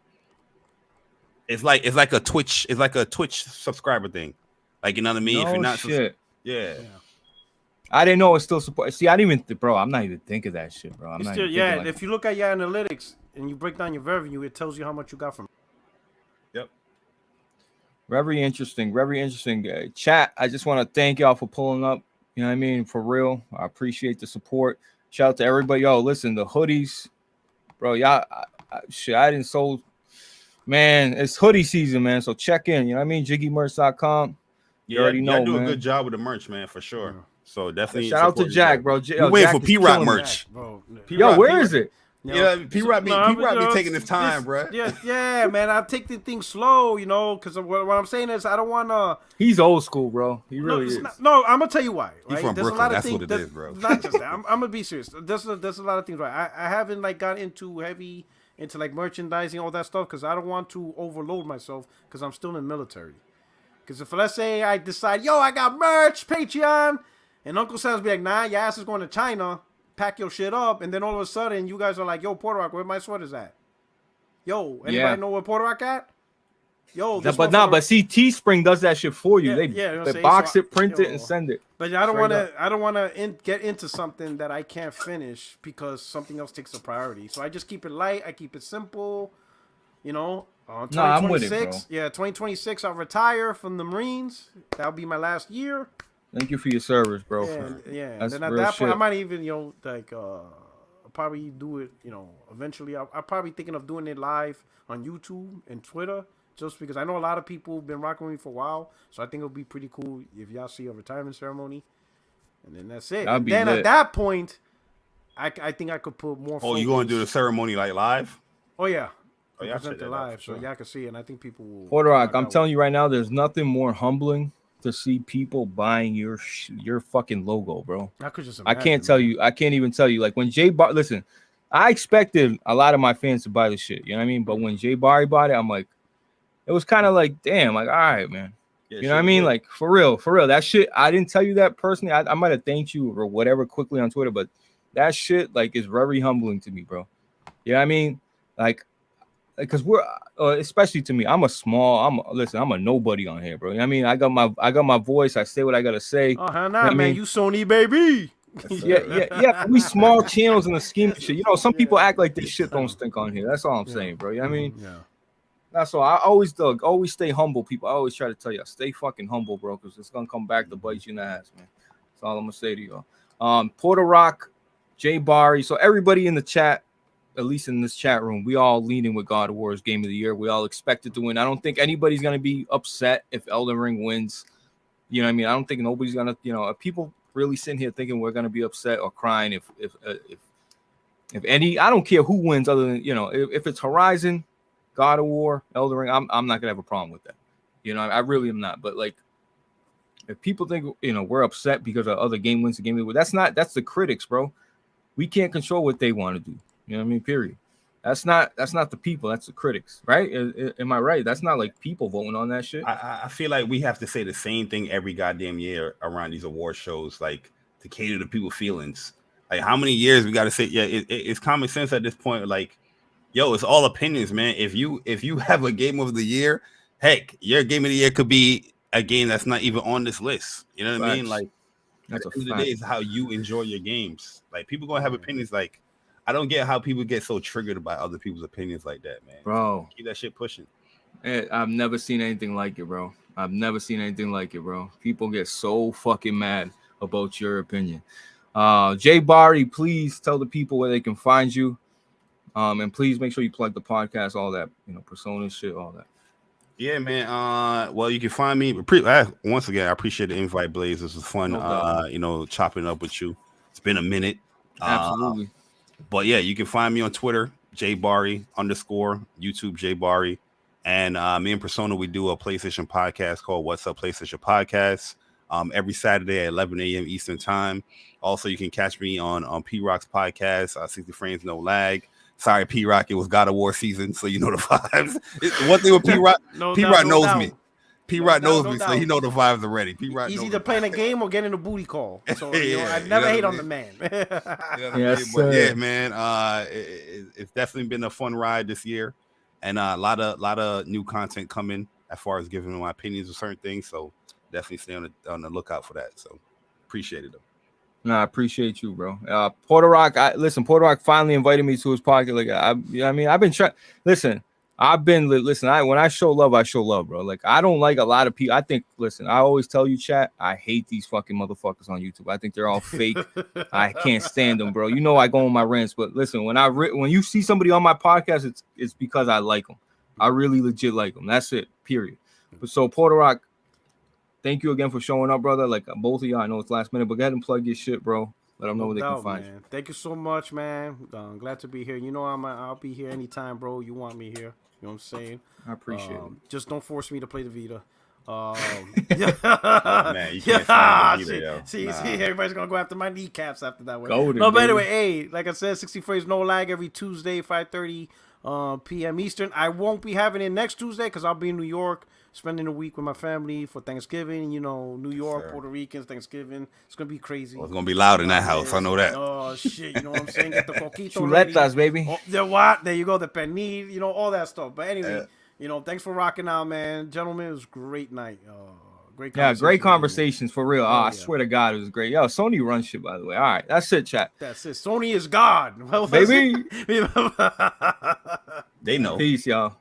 It's like a Twitch. It's like a Twitch subscriber thing. Like, you know what I mean? No if you're not, shit. Yeah. I didn't know it still support. See, I didn't even, bro. I'm not even thinking that shit, bro. If you look at your analytics and you break down your revenue, it tells you how much you got from. Yep. Very interesting. Very interesting. Chat. I just want to thank y'all for pulling up. You know what I mean? For real. I appreciate the support. Shout out to everybody. Yo, listen, the hoodies, bro. Y'all, I didn't sold. Man, it's hoodie season, man. So check in. You know what I mean? JiggyMerch.com. You already know, man. Do man. a good job with the merch, man, for sure. Yeah. So definitely shout out to Jack, bro. You waiting for P-Rock merch. Yo, where is it? Yeah, P-Rock be taking his time, bro. Yeah, man. I take the thing slow, because what I'm saying is I don't want to. He's old school, bro. He really is. No, I'm gonna tell you why. Right? He's from Brooklyn. That's what it is, bro. Not just that. I'm gonna be serious. There's a lot of things, right? I haven't like got into like merchandising, all that stuff, because I don't want to overload myself because I'm still in the military. Because if let's say I decide, I got merch, Patreon, and Uncle Sam's be like, nah, your ass is going to China, pack your shit up, and then all of a sudden you guys are like, yo, Puerto Rock, where my sweaters at? Yo, anybody know where Puerto Rock at? But see, Teespring does that shit for you. They box it, print it, and send it. But I don't want to get into something that I can't finish because something else takes a priority. So I just keep it light. I keep it simple. 2026. I'm with it, bro. Yeah, 2026. I'll retire from the Marines. That'll be my last year. Thank you for your service, bro. Yeah. That's then at real that point, shit. I might even, I'll probably do it, eventually. I'm probably thinking of doing it live on YouTube and Twitter, just because I know a lot of people have been rocking with me for a while. So I think it'll be pretty cool if y'all see a retirement ceremony. And then that's it. And then at that point, I think I could put more. Oh, you going to do the ceremony like live? Oh yeah. Oh, yeah, present it live, so y'all can see it. And I think people will. Porter Rock, I'm telling you right now, there's nothing more humbling to see people buying your fucking logo, bro. I could just. I can't tell you. I can't even tell you. Like when Jay Bari, listen, I expected a lot of my fans to buy the shit. You know what I mean? But when Jay Bari bought it, I'm like, it was kind of like, damn, like, all right, man. Yeah, you know what I mean? Like for real. That shit. I didn't tell you that personally. I might have thanked you or whatever quickly on Twitter, but that shit like is very humbling to me, bro. You know what I mean? Like. Because we're especially to me, I'm a nobody on here, bro. You know what I mean? I got my voice. I say what I gotta say. Oh, hell nah, man. You Sony baby. Yeah. We small channels in the scheme of shit. Some people act like this shit don't stink on here. That's all I'm saying, bro. You know what I mean? Yeah. That's all. I always stay humble, people. I always try to tell you, stay fucking humble, bro, because it's gonna come back to bite you in the ass, man. That's all I'm gonna say to y'all. Porter Rock, Jay Bari. So everybody in the chat. At least in this chat room, we all leaning with God of War's Game of the Year. We all expect it to win. I don't think anybody's going to be upset if Elden Ring wins. You know what I mean? I don't think nobody's going to, if people really sitting here thinking we're going to be upset or crying if any, I don't care who wins other than, if it's Horizon, God of War, Elden Ring, I'm not going to have a problem with that. I really am not. But like, if people think, we're upset because our other game wins the Game of the Year, that's the critics, bro. We can't control what they want to do. You know what I mean? Period. That's not the people. That's the critics, right? Am I right? That's not like people voting on that shit. I feel like we have to say the same thing every goddamn year around these award shows, like to cater to people's feelings. Like how many years we got to say? Yeah, it's common sense at this point. Like, yo, it's all opinions, man. If you have a game of the year, heck, your game of the year could be a game that's not even on this list. You know what I mean? Like, that's at the end of the day, is how you enjoy your games. Like people gonna have opinions like. I don't get how people get so triggered by other people's opinions like that, man. Bro. Keep that shit pushing. I've never seen anything like it, bro. People get so fucking mad about your opinion. Jay Bari, please tell the people where they can find you. And please make sure you plug the podcast, all that, persona shit, all that. Yeah, man. Well, you can find me. Once again, I appreciate the invite, Blaze. This was fun, chopping up with you. It's been a minute. Absolutely. But yeah, you can find me on Twitter, JBari_, YouTube Jay Bari, and me and Persona, we do a PlayStation podcast called What's Up PlayStation Podcast every Saturday at 11 a.m. Eastern Time. Also, you can catch me on P Rock's podcast, 60 Frames No Lag. Sorry, P Rock, it was God of War season, so you know the vibes. One thing with P Rock, P Rock knows me. P Rock knows me, so he know the vibes already. P Rock. He's either playing a game or getting a booty call. So I never hate on the man. Yeah, man. It's definitely been a fun ride this year, and a lot of new content coming as far as giving my opinions on certain things. So definitely stay on the lookout for that. So appreciate it. No, I appreciate you, bro. Porter Rock. Porter Rock finally invited me to his podcast. Like I've been trying. When I show love, bro. Like, I don't like a lot of people. I always tell you, chat, I hate these fucking motherfuckers on YouTube. I think they're all fake. I can't stand them, bro. I go on my rants, but listen, when you see somebody on my podcast, it's because I like them. I really legit like them. That's it, period. But so, Porter Rock, thank you again for showing up, brother. Like, both of y'all, I know it's last minute, but go ahead and plug your shit, bro. Let them know where they can find you. Thank you so much, man. I'm glad to be here. I'll be here anytime, bro. You want me here. You know what I'm saying? I appreciate it. Just don't force me to play the Vita. Man, you can't find the Vita, yo. See, everybody's going to go after my kneecaps after that one. But anyway, hey, like I said, 60 Frames No Lag every Tuesday, 5:30 p.m. Eastern. I won't be having it next Tuesday because I'll be in New York spending a week with my family for Thanksgiving. New York, Puerto Ricans, Thanksgiving. It's going to be crazy. Well, it's going to be loud in that house. I know that. Oh, shit. You know what I'm saying? Get the coquito Chuletas, baby. The what? There you go. The pernil, all that stuff. But anyway, thanks for rocking out, man. Gentlemen, it was a great night. Great conversation. Yeah, great conversations for real. I swear to God, it was great. Yo, Sony runs shit, by the way. All right, that's it, chat. That's it. Sony is God. Baby. They know. Peace, y'all.